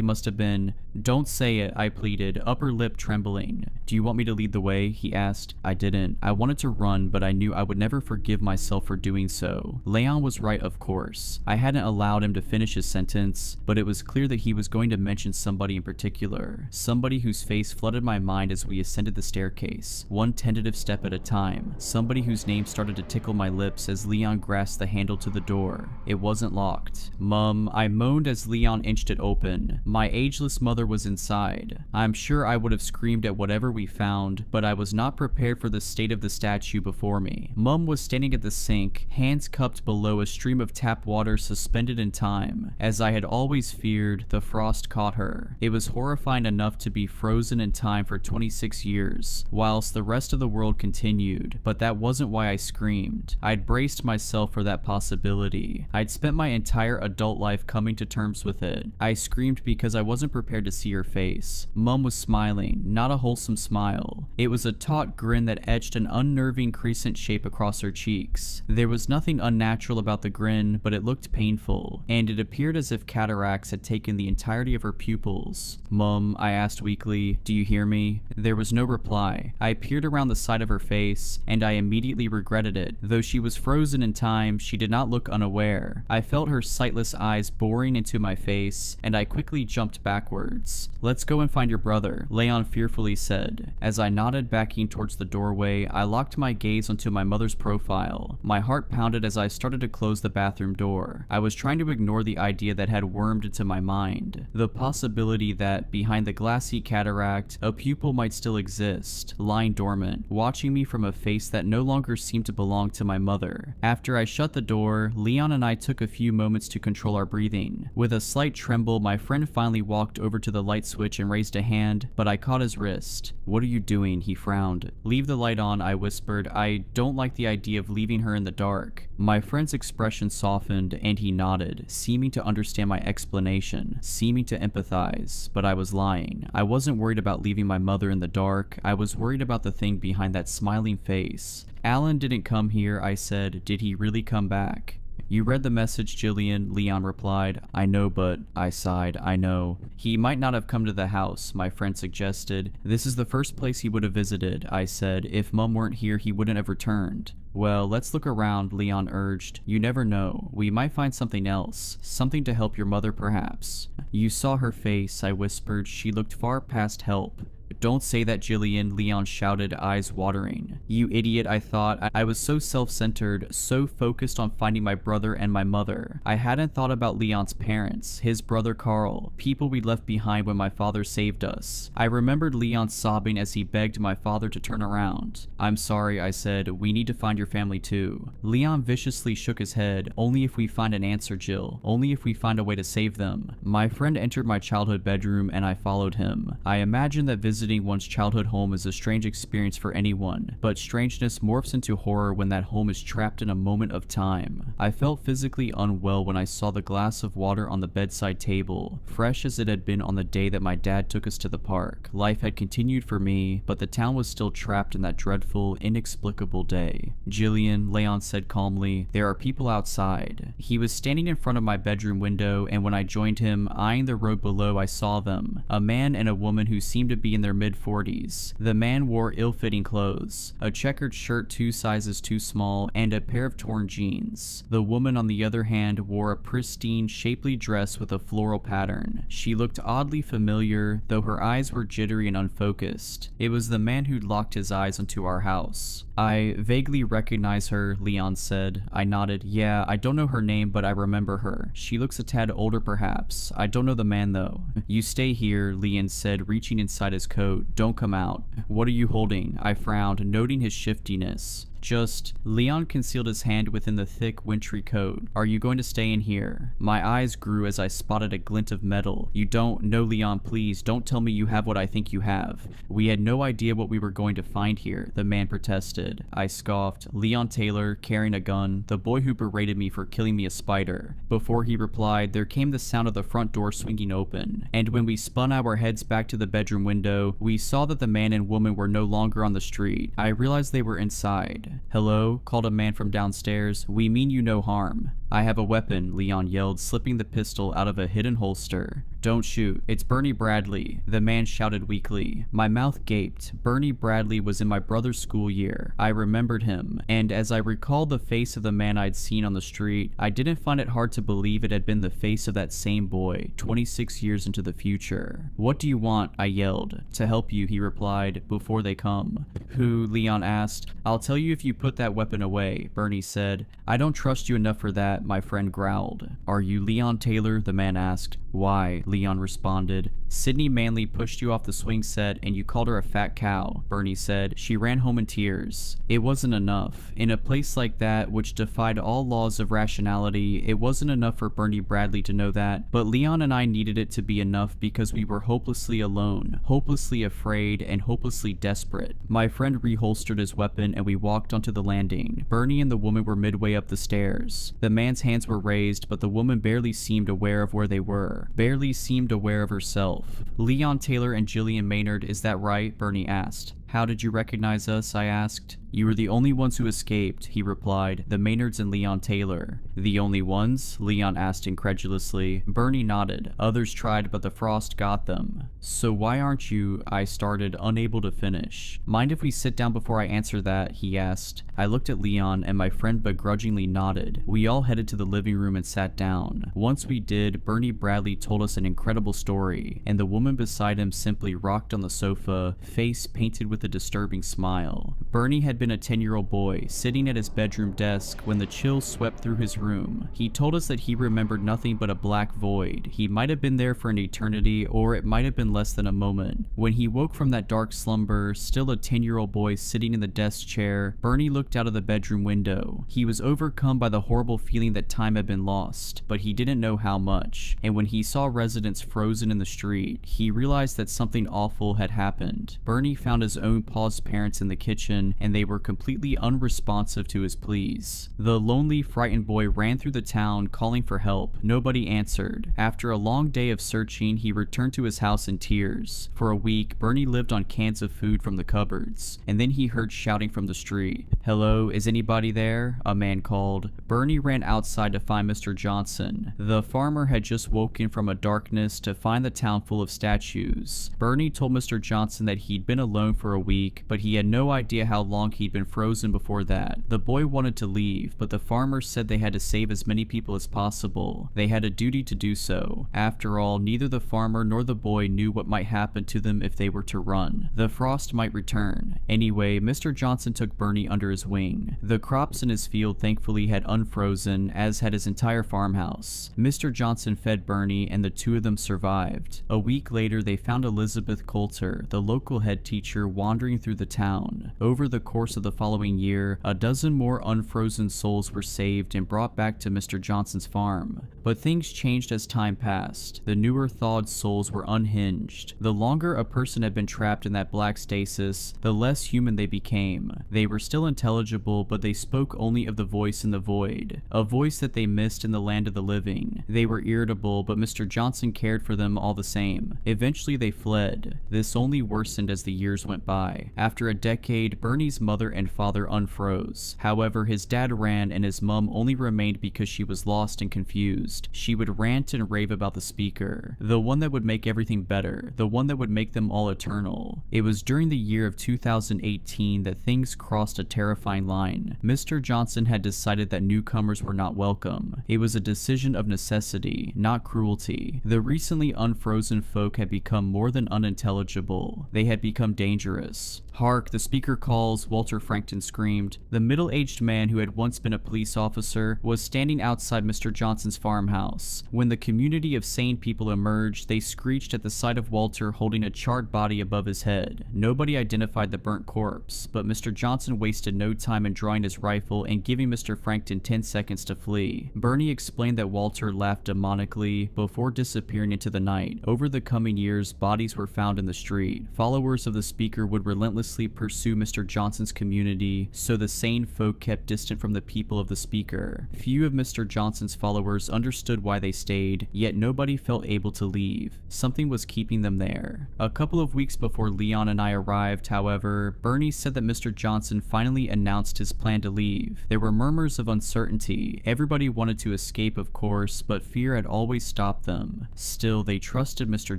must have been... Don't say it, I pleaded, upper lip trembling. Do you want me to lead the way? He asked. I didn't. I wanted to run, but I knew I would never forgive myself for doing so. Leon was right, of course. I hadn't allowed him to finish his sentence, but it was clear that he was going to mention somebody in particular. Somebody whose face flooded my mind as we ascended the staircase, one tentative step at a time. Somebody whose name started to tickle my lips as Leon grasped the handle to the door. It wasn't locked. Mum, I moaned as Leon inched it open. My ageless mother was inside. I'm sure I would have screamed at whatever we found, but I was not prepared for the state of the statue before me. Mum was standing at the sink, hands cupped below a stream of tap water suspended in time. As I had always feared, the frost caught her. It was horrifying enough to be frozen in time for 26 years, whilst the rest of the world continued, but that wasn't why I screamed. I'd braced myself for that possibility. I'd spent my entire adult life coming to terms with it. I screamed because I wasn't prepared to see her face. Mum was smiling, not a wholesome smile. It was a taut grin that etched an unnerving crescent shape across her cheeks. There was nothing unnatural about the grin, but it looked painful, and it appeared as if cataracts had taken the entirety of her pupils. Mum, I asked weakly, do you hear me? There was no reply. I peered around the side of her face, and I immediately regretted it. Though she was frozen in time, she did not look unaware. I felt her sightless eyes boring into my face, and I quickly jumped backwards. Let's go and find your brother, Leon fearfully said. As I nodded backing towards the doorway, I locked my gaze onto my mother's profile. My heart pounded as I started to close the bathroom door. I was trying to ignore the idea that had wormed into my mind. The possibility that, behind the glassy cataract, a pupil might still exist, lying dormant, watching me from a face that no longer seemed to belong to my mother. After I shut the door, Leon and I took a few moments to control our breathing. With a slight tremble, my friend finally walked over to the light switch and raised a hand, but I caught his wrist. What are you doing? He frowned. Leave the light on, I whispered. I don't like the idea of leaving her in the dark. My friend's expression softened, and he nodded, seeming to understand my explanation, seeming to empathize, but I was lying. I wasn't worried about leaving my mother in the dark. I was worried about the thing behind that smiling face. Alan didn't come here, I said. Did he really come back? You read the message, Jillian, Leon replied. I know, but... I sighed. I know. He might not have come to the house, my friend suggested. This is the first place he would have visited, I said. If Mum weren't here, he wouldn't have returned. Well, let's look around, Leon urged. You never know. We might find something else. Something to help your mother, perhaps. You saw her face, I whispered. She looked far past help. Don't say that, Jillian, Leon shouted, eyes watering. You idiot, I thought. I was so self-centered, so focused on finding my brother and my mother. I hadn't thought about Leon's parents, his brother Carl, people we left behind when my father saved us. I remembered Leon sobbing as he begged my father to turn around. I'm sorry, I said. We need to find your family too. Leon viciously shook his head. Only if we find an answer, Jill. Only if we find a way to save them. My friend entered my childhood bedroom and I followed him. I imagined that visiting one's childhood home is a strange experience for anyone, but strangeness morphs into horror when that home is trapped in a moment of time. I felt physically unwell when I saw the glass of water on the bedside table, fresh as it had been on the day that my dad took us to the park. Life had continued for me, but the town was still trapped in that dreadful, inexplicable day. "Jillian," Leon said calmly, "there are people outside." He was standing in front of my bedroom window, and when I joined him, eyeing the road below, I saw them. A man and a woman who seemed to be in their mid-40s. The man wore ill-fitting clothes, a checkered shirt 2 sizes too small, and a pair of torn jeans. The woman, on the other hand, wore a pristine, shapely dress with a floral pattern. She looked oddly familiar, though her eyes were jittery and unfocused. It was the man who'd locked his eyes onto our house. "I vaguely recognize her," Leon said. I nodded. "Yeah, I don't know her name, but I remember her. She looks a tad older perhaps. I don't know the man though." "You stay here," Leon said, reaching inside his coat. "Don't come out." "What are you holding?" I frowned, noting his shiftiness. "Just..." Leon concealed his hand within the thick, wintry coat. "Are you going to stay in here?" My eyes grew as I spotted a glint of metal. "You don't... No, Leon, please, don't tell me you have what I think you have." "We had no idea what we were going to find here," the man protested. I scoffed. "Leon Taylor, carrying a gun, the boy who berated me for killing me a spider." Before he replied, there came the sound of the front door swinging open, and when we spun our heads back to the bedroom window, we saw that the man and woman were no longer on the street. I realized they were inside. "Hello?" called a man from downstairs. "We mean you no harm." "I have a weapon," Leon yelled, slipping the pistol out of a hidden holster. "Don't shoot. It's Bernie Bradley," the man shouted weakly. My mouth gaped. Bernie Bradley was in my brother's school year. I remembered him, and as I recalled the face of the man I'd seen on the street, I didn't find it hard to believe it had been the face of that same boy, 26 years into the future. "What do you want?" I yelled. "To help you," he replied, "before they come." "Who?" Leon asked. "I'll tell you if you put that weapon away," Bernie said. "I don't trust you enough for that," my friend growled. "Are you Leon Taylor?" the man asked. "Why?" Leon responded. "Sydney Manley pushed you off the swing set and you called her a fat cow," Bernie said. "She ran home in tears." It wasn't enough. In a place like that, which defied all laws of rationality, it wasn't enough for Bernie Bradley to know that, but Leon and I needed it to be enough because we were hopelessly alone, hopelessly afraid, and hopelessly desperate. My friend reholstered his weapon and we walked onto the landing. Bernie and the woman were midway up the stairs. The man's hands were raised, but the woman barely seemed aware of where they were, barely seemed aware of herself. "Leon Taylor and Jillian Maynard, is that right?" Bernie asked. "How did you recognize us?" I asked. "You were the only ones who escaped," he replied. "The Maynards and Leon Taylor." "The only ones?" Leon asked incredulously. Bernie nodded. "Others tried, but the frost got them." "So why aren't you..." I started, unable to finish. "Mind if we sit down before I answer that?" he asked. I looked at Leon, and my friend begrudgingly nodded. We all headed to the living room and sat down. Once we did, Bernie Bradley told us an incredible story, and the woman beside him simply rocked on the sofa, face painted with a disturbing smile. Bernie had been a 10-year-old boy, sitting at his bedroom desk when the chill swept through his room. He told us that he remembered nothing but a black void. He might have been there for an eternity, or it might have been less than a moment. When he woke from that dark slumber, still a 10-year-old boy sitting in the desk chair, Bernie looked out of the bedroom window. He was overcome by the horrible feeling that time had been lost, but he didn't know how much. And when he saw residents frozen in the street, he realized that something awful had happened. Bernie found his own paused parents in the kitchen, and they were completely unresponsive to his pleas. The lonely, frightened boy ran through the town, calling for help. Nobody answered. After a long day of searching, he returned to his house in tears. For a week, Bernie lived on cans of food from the cupboards, and then he heard shouting from the street. "Hello, is anybody there?" a man called. Bernie ran outside to find Mr. Johnson. The farmer had just woken from a darkness to find the town full of statues. Bernie told Mr. Johnson that he'd been alone for a week, but he had no idea how long he'd been frozen before that. The boy wanted to leave, but the farmer said they had to save as many people as possible. They had a duty to do so. After all, neither the farmer nor the boy knew what might happen to them if they were to run. The frost might return. Anyway, Mr. Johnson took Bernie under his wing. The crops in his field thankfully had unfrozen, as had his entire farmhouse. Mr. Johnson fed Bernie and the two of them survived. A week later, they found Elizabeth Coulter, the local head teacher, wandering through the town. Over the course of the following year, a dozen more unfrozen souls were saved and brought back to Mr. Johnson's farm. But things changed as time passed. The newer thawed souls were unhinged. The longer a person had been trapped in that black stasis, the less human they became. They were still intelligible, but they spoke only of the voice in the void, a voice that they missed in the land of the living. They were irritable, but Mr. Johnson cared for them all the same. Eventually they fled. This only worsened as the years went by. After a decade, Bernie's mother and father unfroze. However, his dad ran and his mom only remained because she was lost and confused. She would rant and rave about the speaker, the one that would make everything better, the one that would make them all eternal. It was during the year of 2018 that things crossed a terrifying line. Mr. Johnson had decided that newcomers were not welcome. It was a decision of necessity, not cruelty. The recently unfrozen folk had become more than unintelligible. They had become dangerous. "Hark, the speaker calls," Walter Frankton screamed. The middle-aged man who had once been a police officer was standing outside Mr. Johnson's farmhouse. When the community of sane people emerged, they screeched at the sight of Walter holding a charred body above his head. Nobody identified the burnt corpse, but Mr. Johnson wasted no time in drawing his rifle and giving Mr. Frankton 10 seconds to flee. Bernie explained that Walter laughed demonically before disappearing into the night. Over the coming years, bodies were found in the street. Followers of the speaker would relentlessly pursue Mr. Johnson's community, so the sane folk kept distant from the people of the speaker. Few of Mr. Johnson's followers understood why they stayed, yet nobody felt able to leave. Something was keeping them there. A couple of weeks before Leon and I arrived, however, Bernie said that Mr. Johnson finally announced his plan to leave. There were murmurs of uncertainty. Everybody wanted to escape, of course, but fear had always stopped them. Still, they trusted Mr.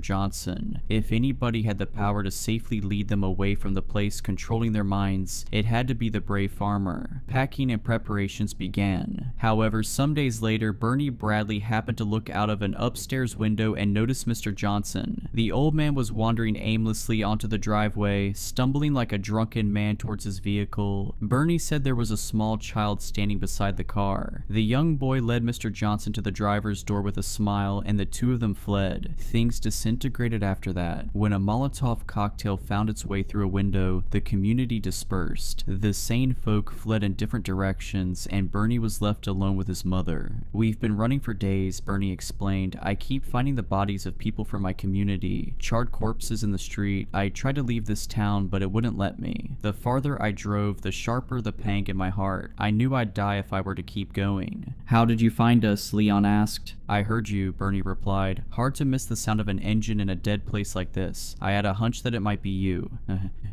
Johnson. If anybody had the power to safely lead them away from the place controlling their minds, it had to be the brave farmer. Packing and preparations began. However, some days later, Bernie Bradley happened to look out of an upstairs window and noticed Mr. Johnson. The old man was wandering aimlessly onto the driveway, stumbling like a drunken man towards his vehicle. Bernie said there was a small child standing beside the car. The young boy led Mr. Johnson to the driver's door with a smile, and the two of them fled. Things disintegrated after that. When a Molotov cocktail found its way through a window, the community dispersed. The sane folk fled in different directions, and Bernie was left alone with his mother. "We've been running for days," Bernie explained. "I keep finding the bodies of people from my community, charred corpses in the street. I tried to leave this town, but it wouldn't let me. The farther I drove, the sharper the pang in my heart. I knew I'd die if I were to keep going." "How did you find us?" Leon asked. "I heard you," Bernie replied. "Hard to miss the sound of an engine in a dead place like this. I had a hunch that it might be you."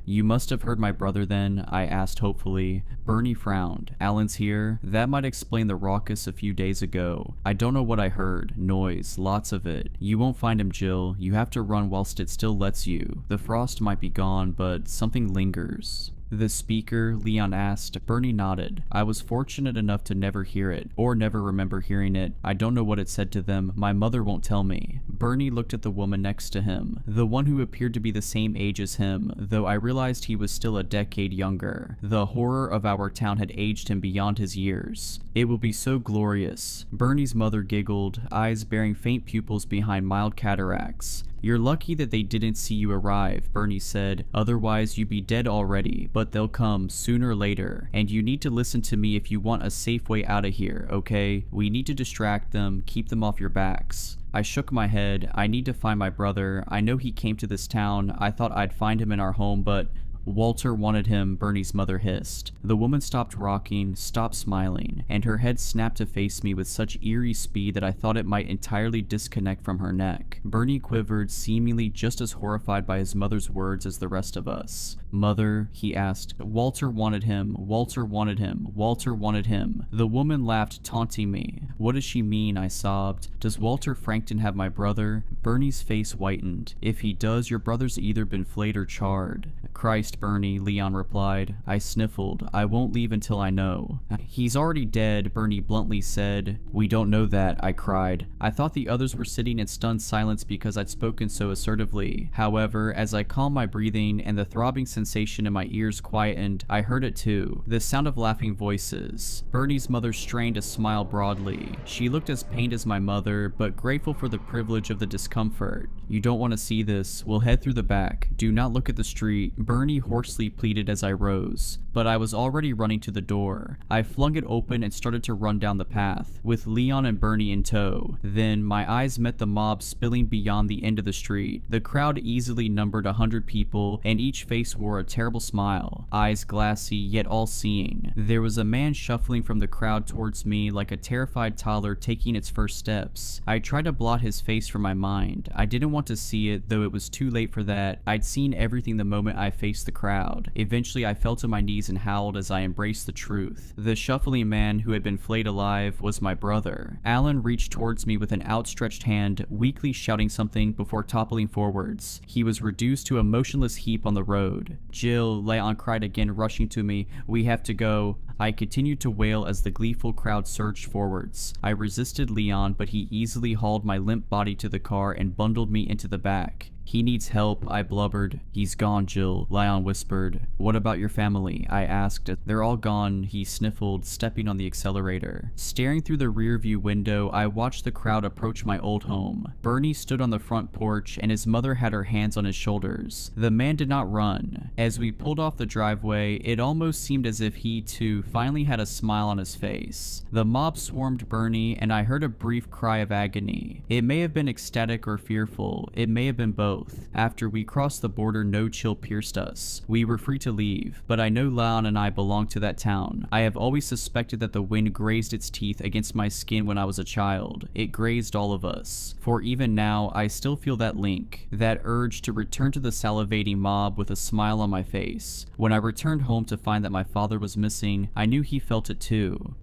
"You must have heard my brother then?" I asked hopefully. Bernie frowned. "Alan's here? That might explain the raucous a few days ago. I don't know what I heard. Noise. Lots of it. You won't find him, Jill. You have to run whilst it still lets you. The frost might be gone, but something lingers." "The speaker?" Leon asked. Bernie nodded. "I was fortunate enough to never hear it, or never remember hearing it. I don't know what it said to them. My mother won't tell me." Bernie looked at the woman next to him, the one who appeared to be the same age as him, though I realized he was still a decade younger. The horror of our town had aged him beyond his years. "It will be so glorious." Bernie's mother giggled, eyes bearing faint pupils behind mild cataracts. "You're lucky that they didn't see you arrive," Bernie said. "Otherwise, you'd be dead already, but they'll come sooner or later. And you need to listen to me if you want a safe way out of here, okay? We need to distract them, keep them off your backs." I shook my head. "I need to find my brother. I know he came to this town. I thought I'd find him in our home, but..." "Walter wanted him," Bernie's mother hissed. The woman stopped rocking, stopped smiling, and her head snapped to face me with such eerie speed that I thought it might entirely disconnect from her neck. Bernie quivered, seemingly just as horrified by his mother's words as the rest of us. "Mother?" he asked. "Walter wanted him. Walter wanted him. Walter wanted him." The woman laughed, taunting me. "What does she mean?" I sobbed. "Does Walter Frankton have my brother?" Bernie's face whitened. "If he does, your brother's either been flayed or charred." Christ, Bernie, Leon replied. I sniffled. I won't leave until I know. He's already dead, Bernie bluntly said. We don't know that, I cried. I thought the others were sitting in stunned silence because I'd spoken so assertively. However, as I calmed my breathing and the throbbing sensation in my ears quietened, I heard it too. The sound of laughing voices. Bernie's mother strained to smile broadly. She looked as pained as my mother, but grateful for the privilege of the discomfort. You don't want to see this. We'll head through the back. Do not look at the street, Bernie hoarsely pleaded as I rose. But I was already running to the door. I flung it open and started to run down the path, with Leon and Bernie in tow. Then my eyes met the mob spilling beyond the end of the street. The crowd easily numbered 100 people, and each face wore a terrible smile, eyes glassy yet all-seeing. There was a man shuffling from the crowd towards me like a terrified toddler taking its first steps. I tried to blot his face from my mind. I didn't want to see it, though it was too late for that. I'd seen everything the moment I faced the crowd. Eventually I fell to my knees and howled as I embraced the truth. The shuffling man who had been flayed alive was my brother. Alan reached towards me with an outstretched hand, weakly shouting something before toppling forwards. He was reduced to a motionless heap on the road. Jill, Leon cried again, rushing to me. We have to go. I continued to wail as the gleeful crowd surged forwards. I resisted Leon, but he easily hauled my limp body to the car and bundled me into the back. He needs help, I blubbered. He's gone, Jill, Leon whispered. What about your family? I asked. They're all gone, he sniffled, stepping on the accelerator. Staring through the rearview window, I watched the crowd approach my old home. Bernie stood on the front porch, and his mother had her hands on his shoulders. The man did not run. As we pulled off the driveway, it almost seemed as if he, too, finally had a smile on his face. The mob swarmed Bernie, and I heard a brief cry of agony. It may have been ecstatic or fearful. It may have been both. After we crossed the border, no chill pierced us. We were free to leave, but I know Leon and I belong to that town. I have always suspected that the wind grazed its teeth against my skin when I was a child. It grazed all of us. For even now, I still feel that link, that urge to return to the salivating mob with a smile on my face. When I returned home to find that my father was missing, I knew he felt it too.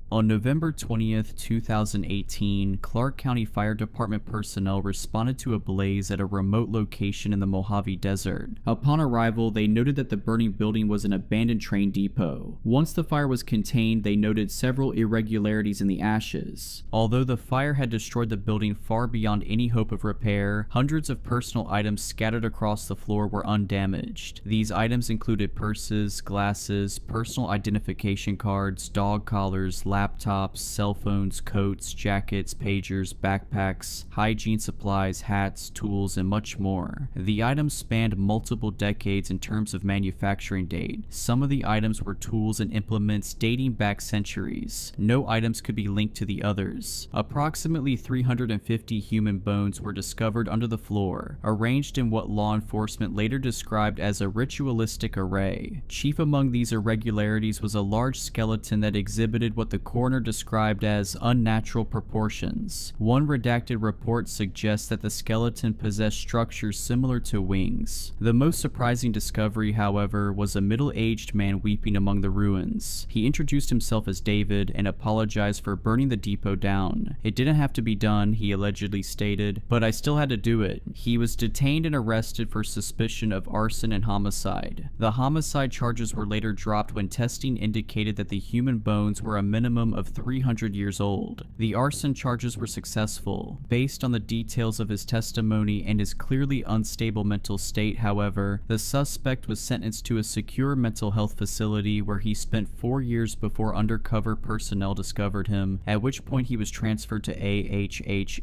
On November 20th, 2018, Clark County Fire Department personnel responded to a blaze at a remote location in the Mojave Desert. Upon arrival, they noted that the burning building was an abandoned train depot. Once the fire was contained, they noted several irregularities in the ashes. Although the fire had destroyed the building far beyond any hope of repair, hundreds of personal items scattered across the floor were undamaged. These items included purses, glasses, personal identification cards, dog collars, laptops, cell phones, coats, jackets, pagers, backpacks, hygiene supplies, hats, tools, and much more. The items spanned multiple decades in terms of manufacturing date. Some of the items were tools and implements dating back centuries. No items could be linked to the others. Approximately 350 human bones were discovered under the floor, arranged in what law enforcement later described as a ritualistic array. Chief among these irregularities was a large skeleton that exhibited what the coroner described as unnatural proportions. One redacted report suggests that the skeleton possessed structures similar to wings. The most surprising discovery, however, was a middle-aged man weeping among the ruins. He introduced himself as David and apologized for burning the depot down. It didn't have to be done, he allegedly stated, but I still had to do it. He was detained and arrested for suspicion of arson and homicide. The homicide charges were later dropped when testing indicated that the human bones were a minimum of 300 years old. The arson charges were successful. Based on the details of his testimony and his clearly unstable mental state, however, the suspect was sentenced to a secure mental health facility where he spent 4 years before undercover personnel discovered him, at which point he was transferred to AHHNASCU.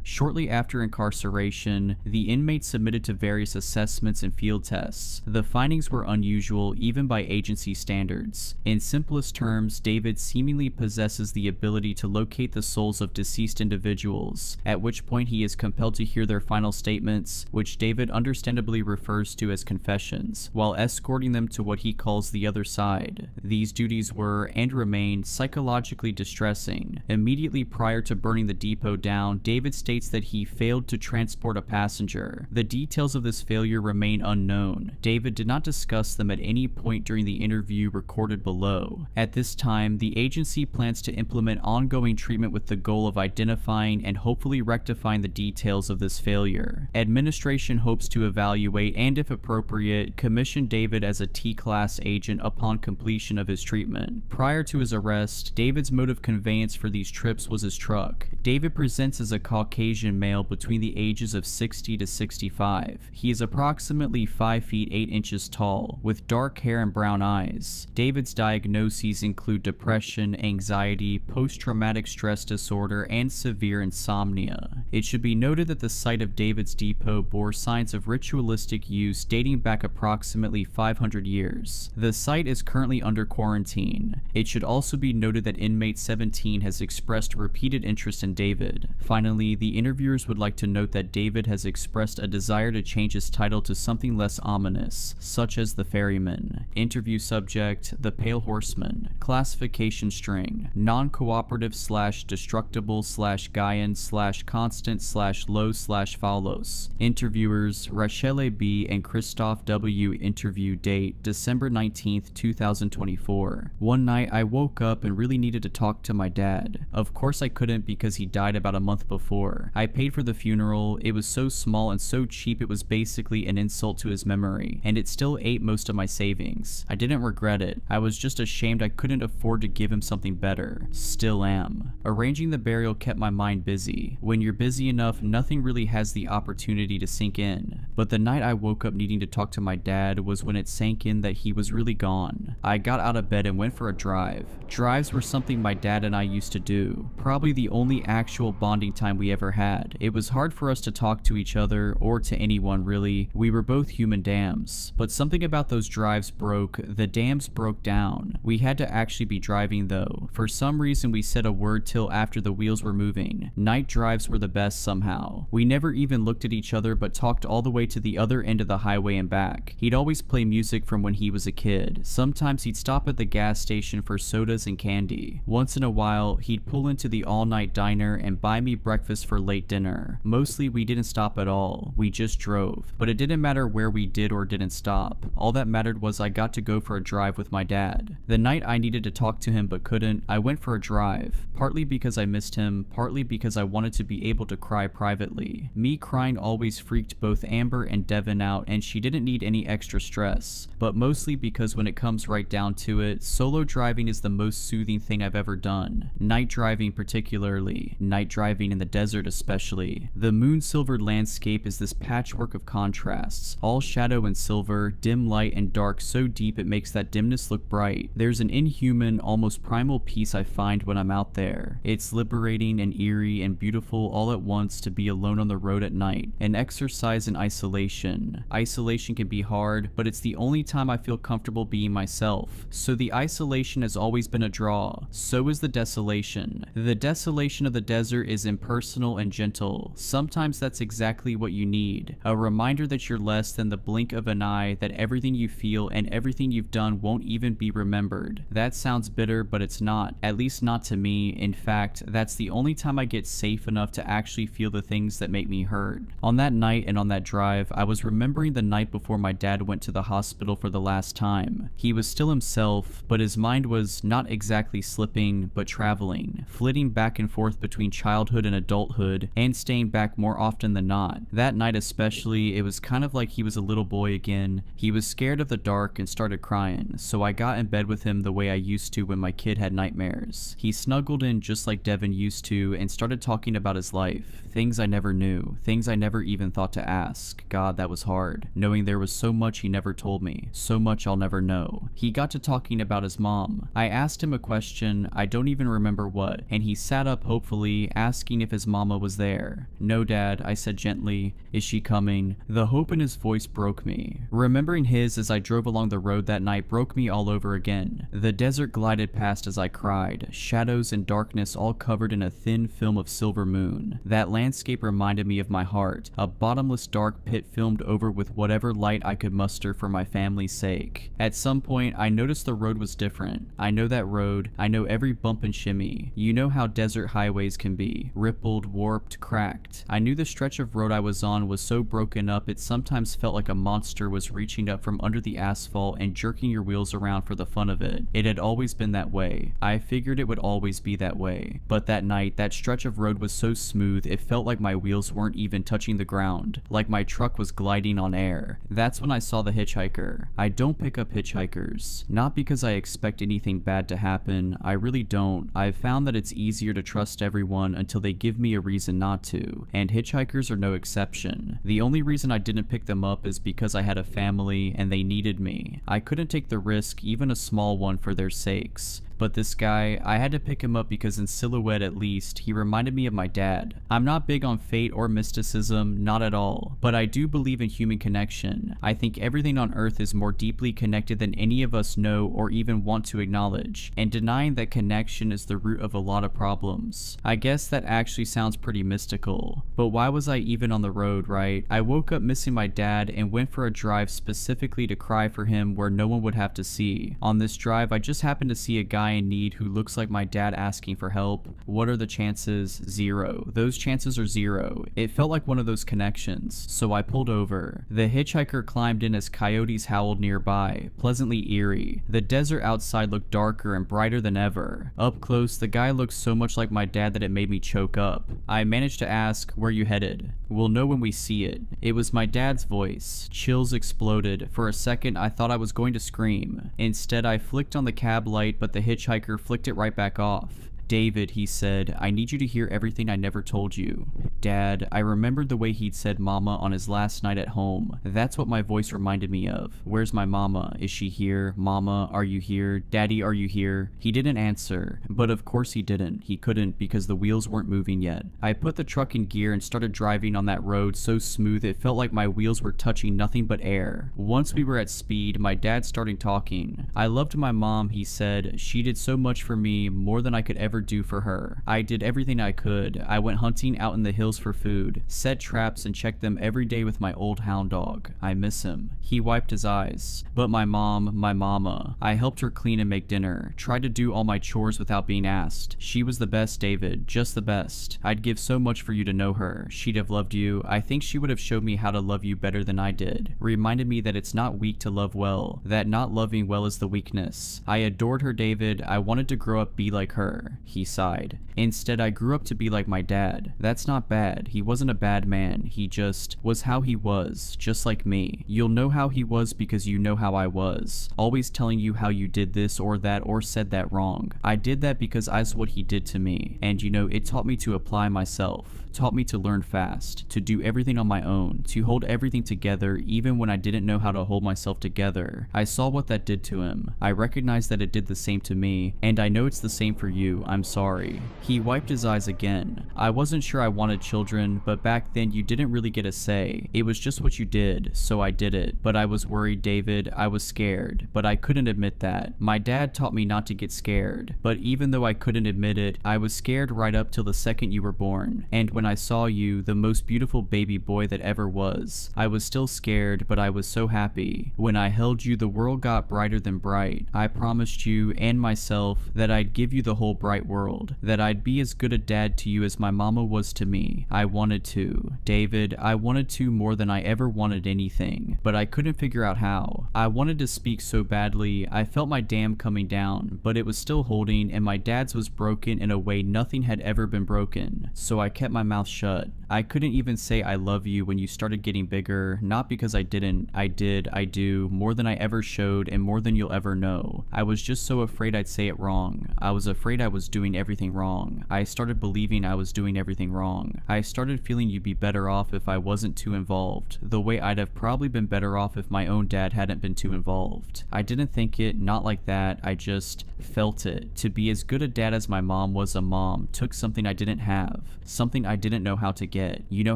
Shortly after incarceration, the inmate submitted to various assessments and field tests. The findings were unusual even by agency standards. In simplest terms, David seemingly possesses the ability to locate the souls of deceased individuals, at which point he is compelled to hear their final statements, which David understandably refers to as confessions, while escorting them to what he calls the other side. These duties were, and remain, psychologically distressing. Immediately prior to burning the depot down, David states that he failed to transport a passenger. The details of this failure remain unknown. David did not discuss them at any point during the interview recorded below. At this time, the agency plans to implement ongoing treatment with the goal of identifying and hopefully rectifying the details of this failure. Administration hopes to evaluate and, if appropriate, commission David as a T-class agent upon completion of his treatment. Prior to his arrest, David's mode of conveyance for these trips was his truck. David presents as a Caucasian male between the ages of 60 to 65. He is approximately 5 feet 8 inches tall, with dark hair and brown eyes. David's diagnoses include depression, anxiety, post-traumatic stress disorder, and severe insomnia. It should be noted that the site of David's depot bore signs of ritualistic use dating back approximately 500 years. The site is currently under quarantine. It should also be noted that inmate 17 has expressed repeated interest in David. Finally, the interviewers would like to note that David has expressed a desire to change his title to something less ominous, such as the ferryman. Interview subject: the pale horseman. Classification string: non-cooperative / destructible / Gaian / constant / low / Faulos. Interviewers: Rachele B. and Christoph W. Interview date: December 19th, 2024. One night I woke up and really needed to talk to my dad. Of course I couldn't because he died about a month before. I paid for the funeral. It was so small and so cheap it was basically an insult to his memory, and it still ate most of my savings. I didn't regret it. I was just ashamed I couldn't afford to give him something better. Still am. Arranging the burial kept my mind busy. When you're busy enough, nothing really has the opportunity to sink in. But the night I woke up needing to talk to my dad was when it sank in that he was really gone. I got out of bed and went for a drive. Drives were something my dad and I used to do. Probably the only actual bonding time we ever had. It was hard for us to talk to each other, or to anyone really. We were both human dams. But something about those drives broke. The dams broke down. We had to actually be driving though. For some reason we said a word till after the wheels were moving. Night drives were the best somehow. We never even looked at each other but talked all the way to the other end of the highway and back. He'd always play music from when he was a kid. Sometimes he'd stop at the gas station for sodas and candy. Once in a while, he'd pull into the all-night diner and buy me breakfast for late dinner. Mostly we didn't stop at all. We just drove. But it didn't matter where we did or didn't stop. All that mattered was I got to go for a drive with my dad. The night I needed to talk to him but couldn't, I went for a drive. Partly because I missed him, partly because I wanted to be able to cry privately. Me crying always freaked both Amber and Devin out, and she didn't need any extra stress. But mostly because when it comes right down to it, solo driving is the most soothing thing I've ever done. Night driving particularly. Night driving in the desert especially. The moon-silvered landscape is this patchwork of contrasts. All shadow and silver, dim light and dark so deep it makes that dimness look bright. There's an inhuman, almost primal peace I find when I'm out there. It's liberating and eerie and beautiful all at once to be alone on the road at night. An exercise in isolation. Isolation can be hard, but it's the only time I feel comfortable being myself. So the isolation has always been a draw. So is the desolation. The desolation of the desert is impersonal and gentle. Sometimes that's exactly what you need. A reminder that you're less than the blink of an eye, that everything you feel and everything you've done won't even be remembered. That sounds bitter, but it's not. At least not to me. In fact, that's the only time I get safe enough to actually feel the things that make me hurt. On that night and on that drive, I was remembering the night before my dad went to the hospital for the last time. He was still himself, but his mind was not exactly slipping, but traveling, flitting back and forth between childhood and adulthood, and staying back more often than not. That night especially, it was kind of like he was a little boy again. He was scared of the dark and started crying, so I got in bed with him the way I used to when my kid had nightmares. He snuggled in just like Devin used to and started talking about his life. Things I never knew, things I never even thought to ask. God, that was hard, knowing there was so much he never told me, so much I'll never know. He got to talking about his mom. I asked him a question, I don't even remember what, and he sat up hopefully, asking if his mama was there. No, Dad, I said gently. Is she coming? The hope in his voice broke me. Remembering his as I drove along the road that night broke me all over again. The desert glided past as I cried, shadows and darkness all covered in a thin film of silver moon. That landscape reminded me of my heart, a bottomless dark pit filmed over with whatever light I could muster for my family's sake. At some point, I noticed the road was different. I know that road. I know every bump and shimmy. You know how desert highways can be. Rippled, warped, cracked. I knew the stretch of road I was on was so broken up it sometimes felt like a monster was reaching up from under the asphalt and jerking your wheels around for the fun of it. It had always been that way. I figured it would always be that way. But that night, that stretch of road was so smooth it felt like my wheels weren't even touching the ground, like my truck was gliding on air. That's when I saw the hitchhiker. I don't pick up hitchhikers. Not because I expect anything bad to happen, I really don't. I've found that it's easier to trust everyone until they give me a reason not to, and hitchhikers are no exception. The only reason I didn't pick them up is because I had a family and they needed me. I couldn't take the risk, even a small one, for their sakes. But this guy, I had to pick him up because in silhouette at least, he reminded me of my dad. I'm not big on fate or mysticism, not at all, but I do believe in human connection. I think everything on earth is more deeply connected than any of us know or even want to acknowledge, and denying that connection is the root of a lot of problems. I guess that actually sounds pretty mystical, but why was I even on the road, right? I woke up missing my dad and went for a drive specifically to cry for him where no one would have to see. On this drive, I just happened to see a guy in need who looks like my dad asking for help. What are the chances? 0. Those chances are 0. It felt like one of those connections, so I pulled over. The hitchhiker climbed in as coyotes howled nearby, pleasantly eerie. The desert outside looked darker and brighter than ever. Up close, the guy looked so much like my dad that it made me choke up. I managed to ask, "Where you headed?" "We'll know when we see it." It was my dad's voice. Chills exploded. For a second, I thought I was going to scream. Instead, I flicked on the cab light, but the hitchhiker flicked it right back off. "David," he said, "I need you to hear everything I never told you." Dad, I remembered the way he'd said mama on his last night at home. That's what my voice reminded me of. "Where's my mama? Is she here? Mama, are you here? Daddy, are you here?" He didn't answer, but of course he didn't. He couldn't because the wheels weren't moving yet. I put the truck in gear and started driving on that road so smooth it felt like my wheels were touching nothing but air. Once we were at speed, my dad started talking. "I loved my mom," he said. "She did so much for me, more than I could ever do for her. I did everything I could. I went hunting out in the hills for food, set traps and checked them every day with my old hound dog. I miss him." He wiped his eyes. "But my mom, my mama, I helped her clean and make dinner, tried to do all my chores without being asked. She was the best, David, just the best. I'd give so much for you to know her. She'd have loved you. I think she would have showed me how to love you better than I did. Reminded me that it's not weak to love well, that not loving well is the weakness. I adored her, David. I wanted to grow up be like her." He sighed. "Instead, I grew up to be like my dad. That's not bad. He wasn't a bad man. He just was how he was, just like me. You'll know how he was because you know how I was. Always telling you how you did this or that or said that wrong. I did that because I saw what he did to me. And you know, it taught me to apply myself. Taught me to learn fast, to do everything on my own, to hold everything together even when I didn't know how to hold myself together. I saw what that did to him. I recognized that it did the same to me, and I know it's the same for you. I'm sorry." He wiped his eyes again. "I wasn't sure I wanted children, but back then you didn't really get a say. It was just what you did, so I did it. But I was worried, David. I was scared, but I couldn't admit that. My dad taught me not to get scared, but even though I couldn't admit it, I was scared right up till the second you were born. And when I saw you, the most beautiful baby boy that ever was, I was still scared, but I was so happy. When I held you, the world got brighter than bright. I promised you and myself that I'd give you the whole bright world, that I'd be as good a dad to you as my mama was to me. I wanted to. David, I wanted to more than I ever wanted anything, but I couldn't figure out how. I wanted to speak so badly. I felt my dam coming down, but it was still holding, and my dad's was broken in a way nothing had ever been broken, so I kept my mouth shut. I couldn't even say I love you when you started getting bigger, not because I didn't. I did, I do, more than I ever showed and more than you'll ever know. I was just so afraid I'd say it wrong. I was afraid I was doing everything wrong. I started believing I was doing everything wrong. I started feeling you'd be better off if I wasn't too involved, the way I'd have probably been better off if my own dad hadn't been too involved. I didn't think it, not like that, I just felt it. To be as good a dad as my mom was a mom took something I didn't have, something I didn't know how to get. You know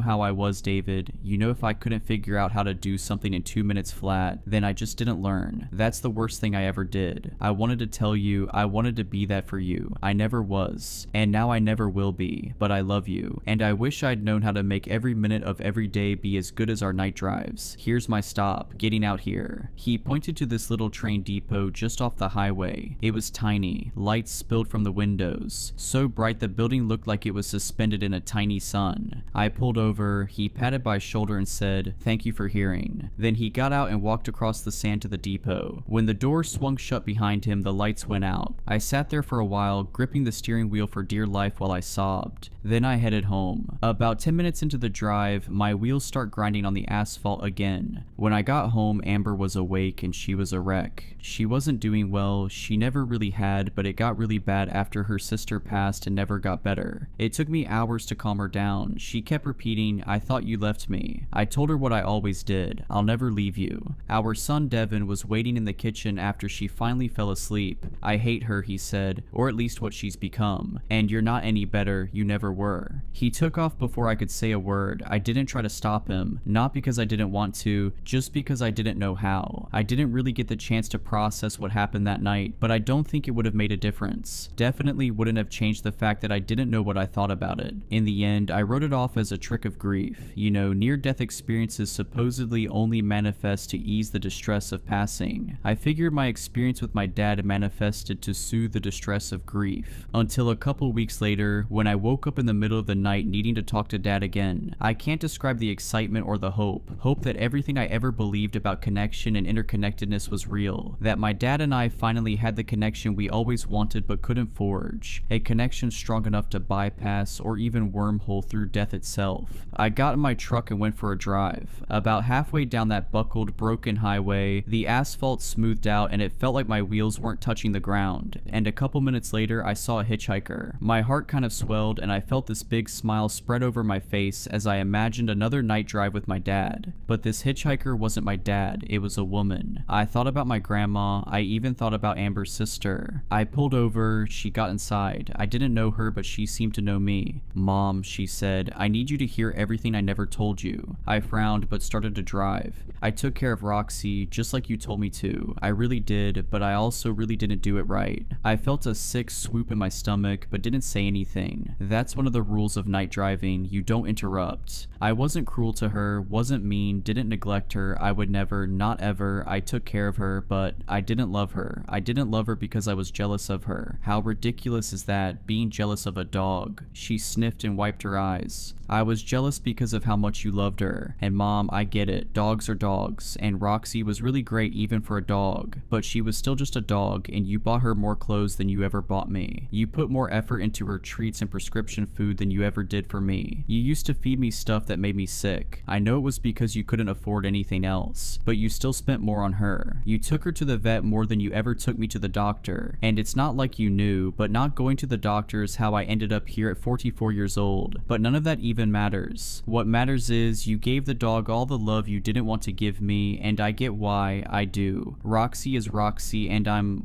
how I was, David. You know if I couldn't figure out how to do something in 2 minutes flat, then I just didn't learn. That's the worst thing I ever did. I wanted to tell you, I wanted to be that for you. I never never was, and now I never will be, but I love you, and I wish I'd known how to make every minute of every day be as good as our night drives. Here's my stop, getting out here." He pointed to this little train depot just off the highway. It was tiny, lights spilled from the windows, so bright the building looked like it was suspended in a tiny sun. I pulled over, he patted my shoulder and said, "Thank you for hearing." Then he got out and walked across the sand to the depot. When the door swung shut behind him, the lights went out. I sat there for a while, gripping the steering wheel for dear life while I sobbed. Then I headed home. About 10 minutes into the drive, my wheels start grinding on the asphalt again. When I got home, Amber was awake and she was a wreck. She wasn't doing well, she never really had, but it got really bad after her sister passed and never got better. It took me hours to calm her down. She kept repeating, "I thought you left me." I told her what I always did, "I'll never leave you." Our son Devin was waiting in the kitchen after she finally fell asleep. "I hate her," he said, "or at least what she's become. And you're not any better, you never were." He took off before I could say a word. I didn't try to stop him, not because I didn't want to, just because I didn't know how. I didn't really get the chance to process what happened that night, but I don't think it would have made a difference. Definitely wouldn't have changed the fact that I didn't know what I thought about it. In the end, I wrote it off as a trick of grief. You know, near-death experiences supposedly only manifest to ease the distress of passing. I figured my experience with my dad manifested to soothe the distress of grief. Until a couple weeks later, when I woke up in the middle of the night needing to talk to Dad again. I can't describe the excitement or the hope. Hope that everything I ever believed about connection and interconnectedness was real. That my dad and I finally had the connection we always wanted but couldn't forge. A connection strong enough to bypass or even wormhole through death itself. I got in my truck and went for a drive. About halfway down that buckled, broken highway, the asphalt smoothed out and it felt like my wheels weren't touching the ground. And a couple minutes later, I saw a hitchhiker. My heart kind of swelled and I felt this big smile spread over my face as I imagined another night drive with my dad. But this hitchhiker wasn't my dad, it was a woman. I thought about my grandma, I even thought about Amber's sister. I pulled over, she got inside. I didn't know her, but she seemed to know me. "Mom," she said, "I need you to hear everything I never told you." I frowned but started to drive. "I took care of Roxy, just like you told me to. I really did, but I also really didn't do it right." I felt a sick swoop in my stomach, but didn't say anything. That's one of the rules of night driving, you don't interrupt. I wasn't cruel to her, wasn't mean, didn't neglect her, I would never, not ever, I took care of her, but I didn't love her. I didn't love her because I was jealous of her. How ridiculous is that, being jealous of a dog? She sniffed and wiped her eyes. "I was jealous because of how much you loved her. And Mom, I get it, dogs are dogs, and Roxy was really great even for a dog, but she was still just a dog, and you bought her more clothes than you ever bought me. You put more effort into her treats and prescription food than you ever did for me. You used to feed me stuff that made me sick. I know it was because you couldn't afford anything else, but you still spent more on her. You took her to the vet more than you ever took me to the doctor, and it's not like you knew, but not going to the doctor is how I ended up here at 44 years old, but none of that even matters. What matters is you gave the dog all the love you didn't want to give me, and I get why, I do. Roxy is Roxy, and I'm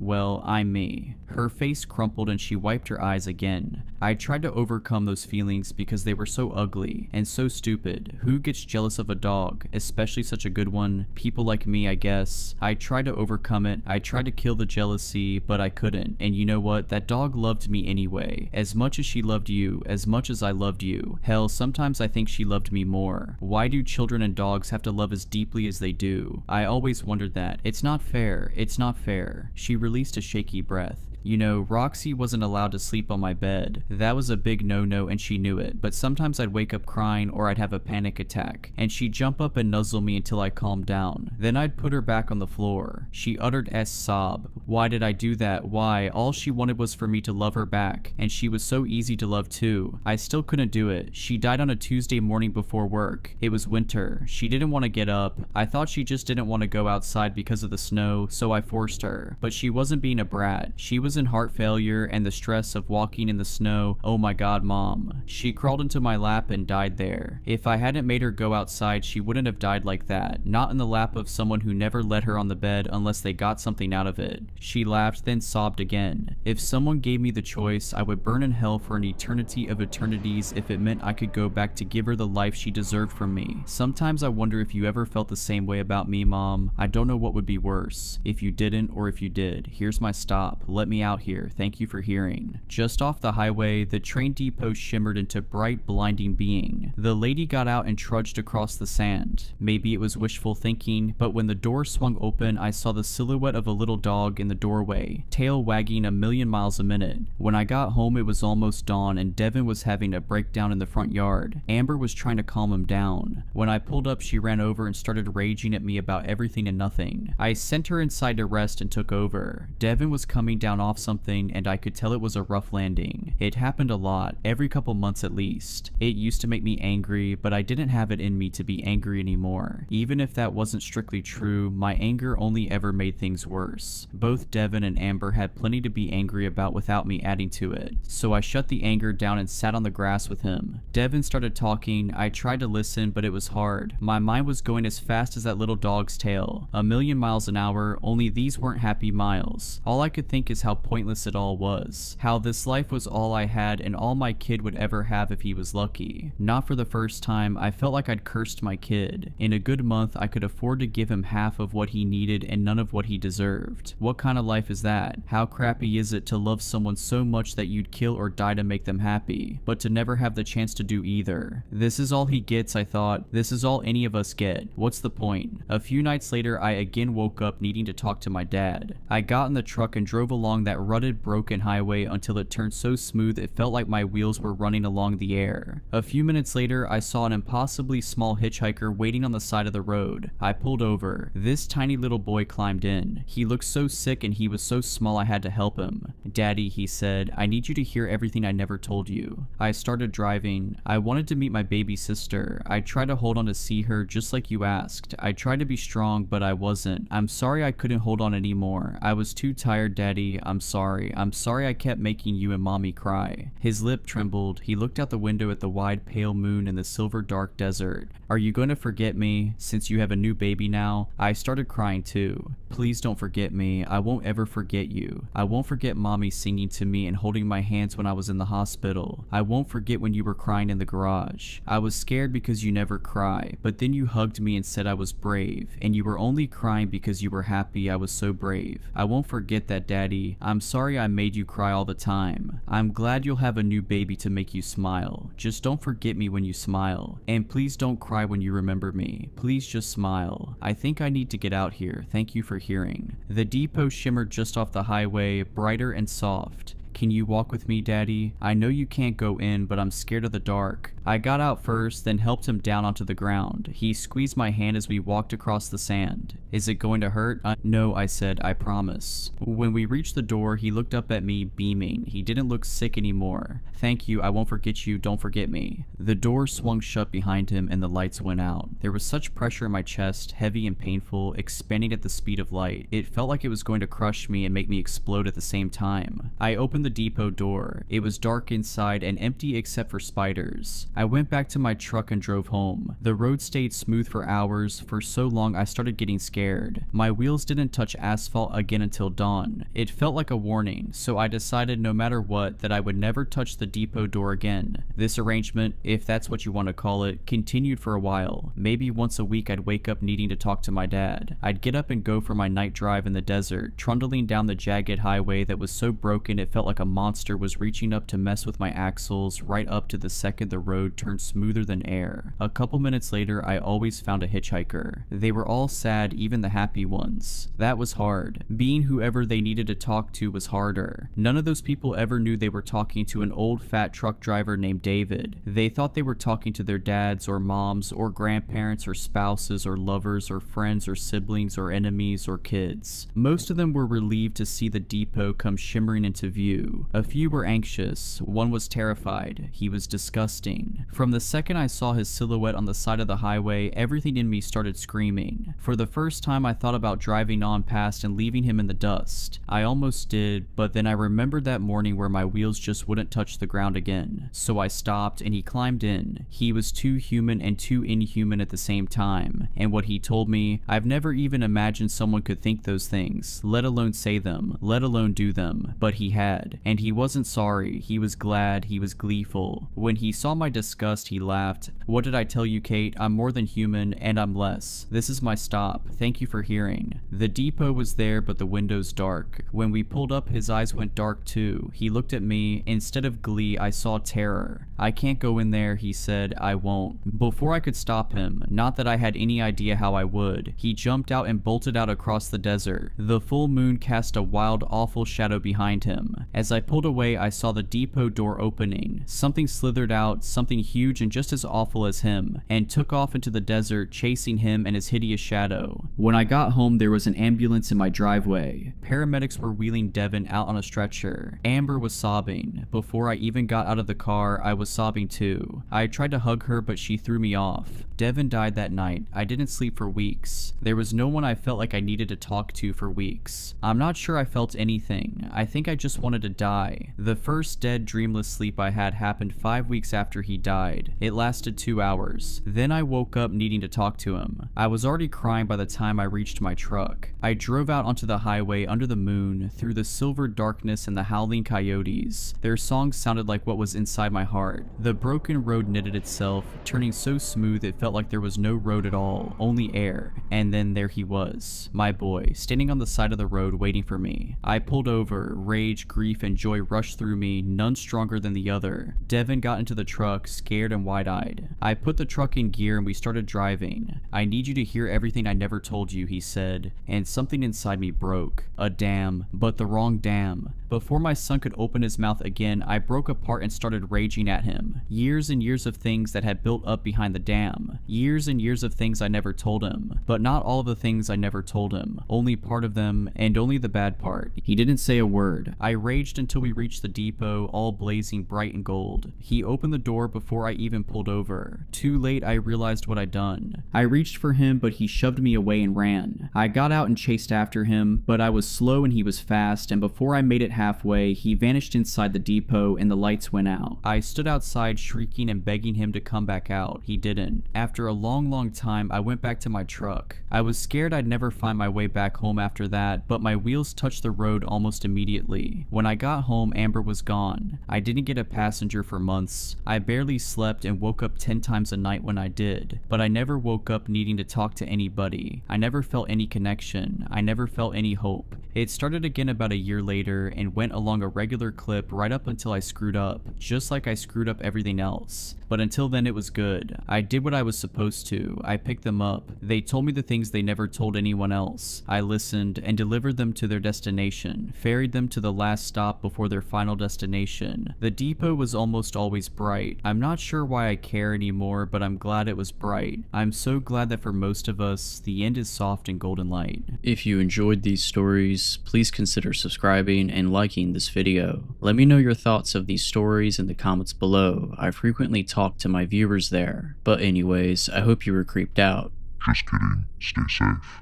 me." Her face crumpled and she wiped her eyes again. I tried to overcome those feelings because they were so ugly and so stupid. Who gets jealous of a dog, especially such a good one? People like me, I guess. I tried to overcome it. I tried to kill the jealousy, but I couldn't. And you know what? That dog loved me anyway. As much as she loved you, as much as I loved you. Hell, sometimes I think she loved me more. Why do children and dogs have to love as deeply as they do? I always wondered that. It's not fair. It's not fair. She released a shaky breath. You know, Roxy wasn't allowed to sleep on my bed. That was a big no-no and she knew it, but sometimes I'd wake up crying or I'd have a panic attack, and she'd jump up and nuzzle me until I calmed down. Then I'd put her back on the floor. She uttered a sob. Why did I do that? Why? All she wanted was for me to love her back, and she was so easy to love too. I still couldn't do it. She died on a Tuesday morning before work. It was winter. She didn't want to get up. I thought she just didn't want to go outside because of the snow, so I forced her. But she wasn't being a brat. She was in heart failure and the stress of walking in the snow. Oh my god, Mom. She crawled into my lap and died there. If I hadn't made her go outside, she wouldn't have died like that. Not in the lap of someone who never let her on the bed unless they got something out of it. She laughed, then sobbed again. If someone gave me the choice, I would burn in hell for an eternity of eternities if it meant I could go back to give her the life she deserved from me. Sometimes I wonder if you ever felt the same way about me, Mom. I don't know what would be worse. If you didn't or if you did. Here's my stop. Let me out here. Thank you for hearing. Just off the highway, the train depot shimmered into bright, blinding being. The lady got out and trudged across the sand. Maybe it was wishful thinking, but when the door swung open, I saw the silhouette of a little dog in the doorway, tail wagging a million miles a minute. When I got home, it was almost dawn and Devin was having a breakdown in the front yard. Amber was trying to calm him down. When I pulled up, she ran over and started raging at me about everything and nothing. I sent her inside to rest and took over. Devin was coming down off something and I could tell it was a rough landing. It happened a lot, every couple months at least. It used to make me angry, but I didn't have it in me to be angry anymore. Even if that wasn't strictly true, my anger only ever made things worse. Both Devin and Amber had plenty to be angry about without me adding to it, so I shut the anger down and sat on the grass with him. Devin started talking. I tried to listen, but it was hard. My mind was going as fast as that little dog's tail, a million miles an hour, only these weren't happy miles. All I could think is how pointless it all was, how this life was all I had and all my kid would ever have if he was lucky. Not for the first time, I felt like I'd cursed my kid. In a good month, I could afford to give him half of what he needed and none of what he deserved. What kind of life is that? How crappy is it to love someone so much that you'd kill or die to make them happy, but to never have the chance to do either? This is all he gets, I thought. This is all any of us get. What's the point? A few nights later, I again woke up needing to talk to my dad. I got in the truck and drove along that rutted, broken highway until it turned so smooth it felt like my wheels were running along the air. A few minutes later, I saw an impossibly small hitchhiker waiting on the side of the road. I pulled over. This tiny little boy climbed in. He looked so sick and he was so small I had to help him. "Daddy," he said, "I need you to hear everything I never told you." I started driving. I wanted to meet my baby sister. I tried to hold on to see her just like you asked. I tried to be strong, but I wasn't. I'm sorry I couldn't hold on anymore. I was too tired, Daddy. I'm sorry. I'm sorry I kept making you and Mommy cry. His lip trembled. He looked out the window at the wide pale moon and the silver dark desert. "Are you going to forget me, since you have a new baby now?" I started crying too. "Please don't forget me. I won't ever forget you. I won't forget Mommy singing to me and holding my hands when I was in the hospital. I won't forget when you were crying in the garage. I was scared because you never cry, but then you hugged me and said I was brave, and you were only crying because you were happy I was so brave. I won't forget that, Daddy. I'm sorry I made you cry all the time. I'm glad you'll have a new baby to make you smile. Just don't forget me when you smile. And please don't cry when you remember me. Please just smile. I think I need to get out here. Thank you for hearing." The depot shimmered just off the highway, brighter and soft. "Can you walk with me, Daddy? I know you can't go in, but I'm scared of the dark." I got out first, then helped him down onto the ground. He squeezed my hand as we walked across the sand. "Is it going to hurt?" "No," I said, "I promise." When we reached the door, he looked up at me, beaming. He didn't look sick anymore. "Thank you, I won't forget you, don't forget me." The door swung shut behind him and the lights went out. There was such pressure in my chest, heavy and painful, expanding at the speed of light. It felt like it was going to crush me and make me explode at the same time. I opened the depot door. It was dark inside and empty except for spiders. I went back to my truck and drove home. The road stayed smooth for hours. For so long I started getting scared. My wheels didn't touch asphalt again until dawn. It felt like a warning, so I decided no matter what that I would never touch the depot door again. This arrangement, if that's what you want to call it, continued for a while. Maybe once a week I'd wake up needing to talk to my dad. I'd get up and go for my night drive in the desert, trundling down the jagged highway that was so broken it felt like a monster was reaching up to mess with my axles right up to the second the road turned smoother than air. A couple minutes later, I always found a hitchhiker. They were all sad, even the happy ones. That was hard. Being whoever they needed to talk to was harder. None of those people ever knew they were talking to an old fat truck driver named David. They thought they were talking to their dads or moms or grandparents or spouses or lovers or friends or siblings or enemies or kids. Most of them were relieved to see the depot come shimmering into view. A few were anxious. One was terrified. He was disgusting. From the second I saw his silhouette on the side of the highway, everything in me started screaming. For the first time, I thought about driving on past and leaving him in the dust. I almost did, but then I remembered that morning where my wheels just wouldn't touch the ground again. So I stopped and he climbed in. He was too human and too inhuman at the same time. And what he told me, I've never even imagined someone could think those things, let alone say them, let alone do them. But he had. said. And he wasn't sorry, he was glad, he was gleeful. When he saw my disgust, he laughed. What did I tell you, Kate? I'm more than human, and I'm less. This is my stop. Thank you for hearing. The depot was there, but the windows dark. When we pulled up, his eyes went dark too. He looked at me. Instead of glee, I saw terror. I can't go in there, he said. I won't. Before I could stop him, not that I had any idea how I would, he jumped out and bolted out across the desert. The full moon cast a wild, awful shadow behind him. As I pulled away, I saw the depot door opening. Something slithered out, something huge and just as awful as him, and took off into the desert, chasing him and his hideous shadow. When I got home, there was an ambulance in my driveway. Paramedics were wheeling Devin out on a stretcher. Amber was sobbing. Before I even got out of the car, I was sobbing too. I tried to hug her, but she threw me off. Devin died that night. I didn't sleep for weeks. There was no one I felt like I needed to talk to for weeks. I'm not sure I felt anything. I think I just wanted to die. The first dead, dreamless sleep I had happened 5 weeks after he died. It lasted 2 hours. Then I woke up needing to talk to him. I was already crying by the time I reached my truck. I drove out onto the highway under the moon, through the silver darkness and the howling coyotes. Their songs sounded like what was inside my heart. The broken road knitted itself, turning so smooth it felt like there was no road at all, only air. And then there he was, my boy, standing on the side of the road waiting for me. I pulled over. Rage, grief, and joy rushed through me, none stronger than the other. Devin got into the truck, scared and wide-eyed. I put the truck in gear and we started driving. I need you to hear everything I never told you, he said, and something inside me broke. A dam, but the wrong dam. Before my son could open his mouth again, I broke apart and started raging at him. Years and years of things that had built up behind the dam. Years and years of things I never told him. But not all of the things I never told him. Only part of them, and only the bad part. He didn't say a word. I raged until we reached the depot, all blazing bright and gold. He opened the door before I even pulled over. Too late, I realized what I'd done. I reached for him, but he shoved me away and ran. I got out and chased after him, but I was slow and he was fast, and before I made it halfway, he vanished inside the depot and the lights went out. I stood outside shrieking and begging him to come back out. He didn't. After a long time, I went back to my truck. I was scared I'd never find my way back home after that, but my wheels touched the road almost immediately. When I got home, Amber was gone. I didn't get a passenger for months. I barely slept and woke up 10 times a night when I did, but I never woke up needing to talk to anybody. I never felt any connection. I never felt any hope. It started again about a year later and went along a regular clip right up until I screwed up, just like I screwed up everything else. But until then it was good. I did what I was supposed to. I picked them up. They told me the things they never told anyone else. I listened and delivered them to their destination, ferried them to the last stop before their final destination. The depot was almost always bright. I'm not sure why I care anymore, but I'm glad it was bright. I'm so glad that for most of us, the end is soft and golden light. If you enjoyed these stories, please consider subscribing and liking this video. Let me know your thoughts of these stories in the comments below. I frequently talk to my viewers there. But anyways, I hope you were creeped out. Just kidding. Stay safe.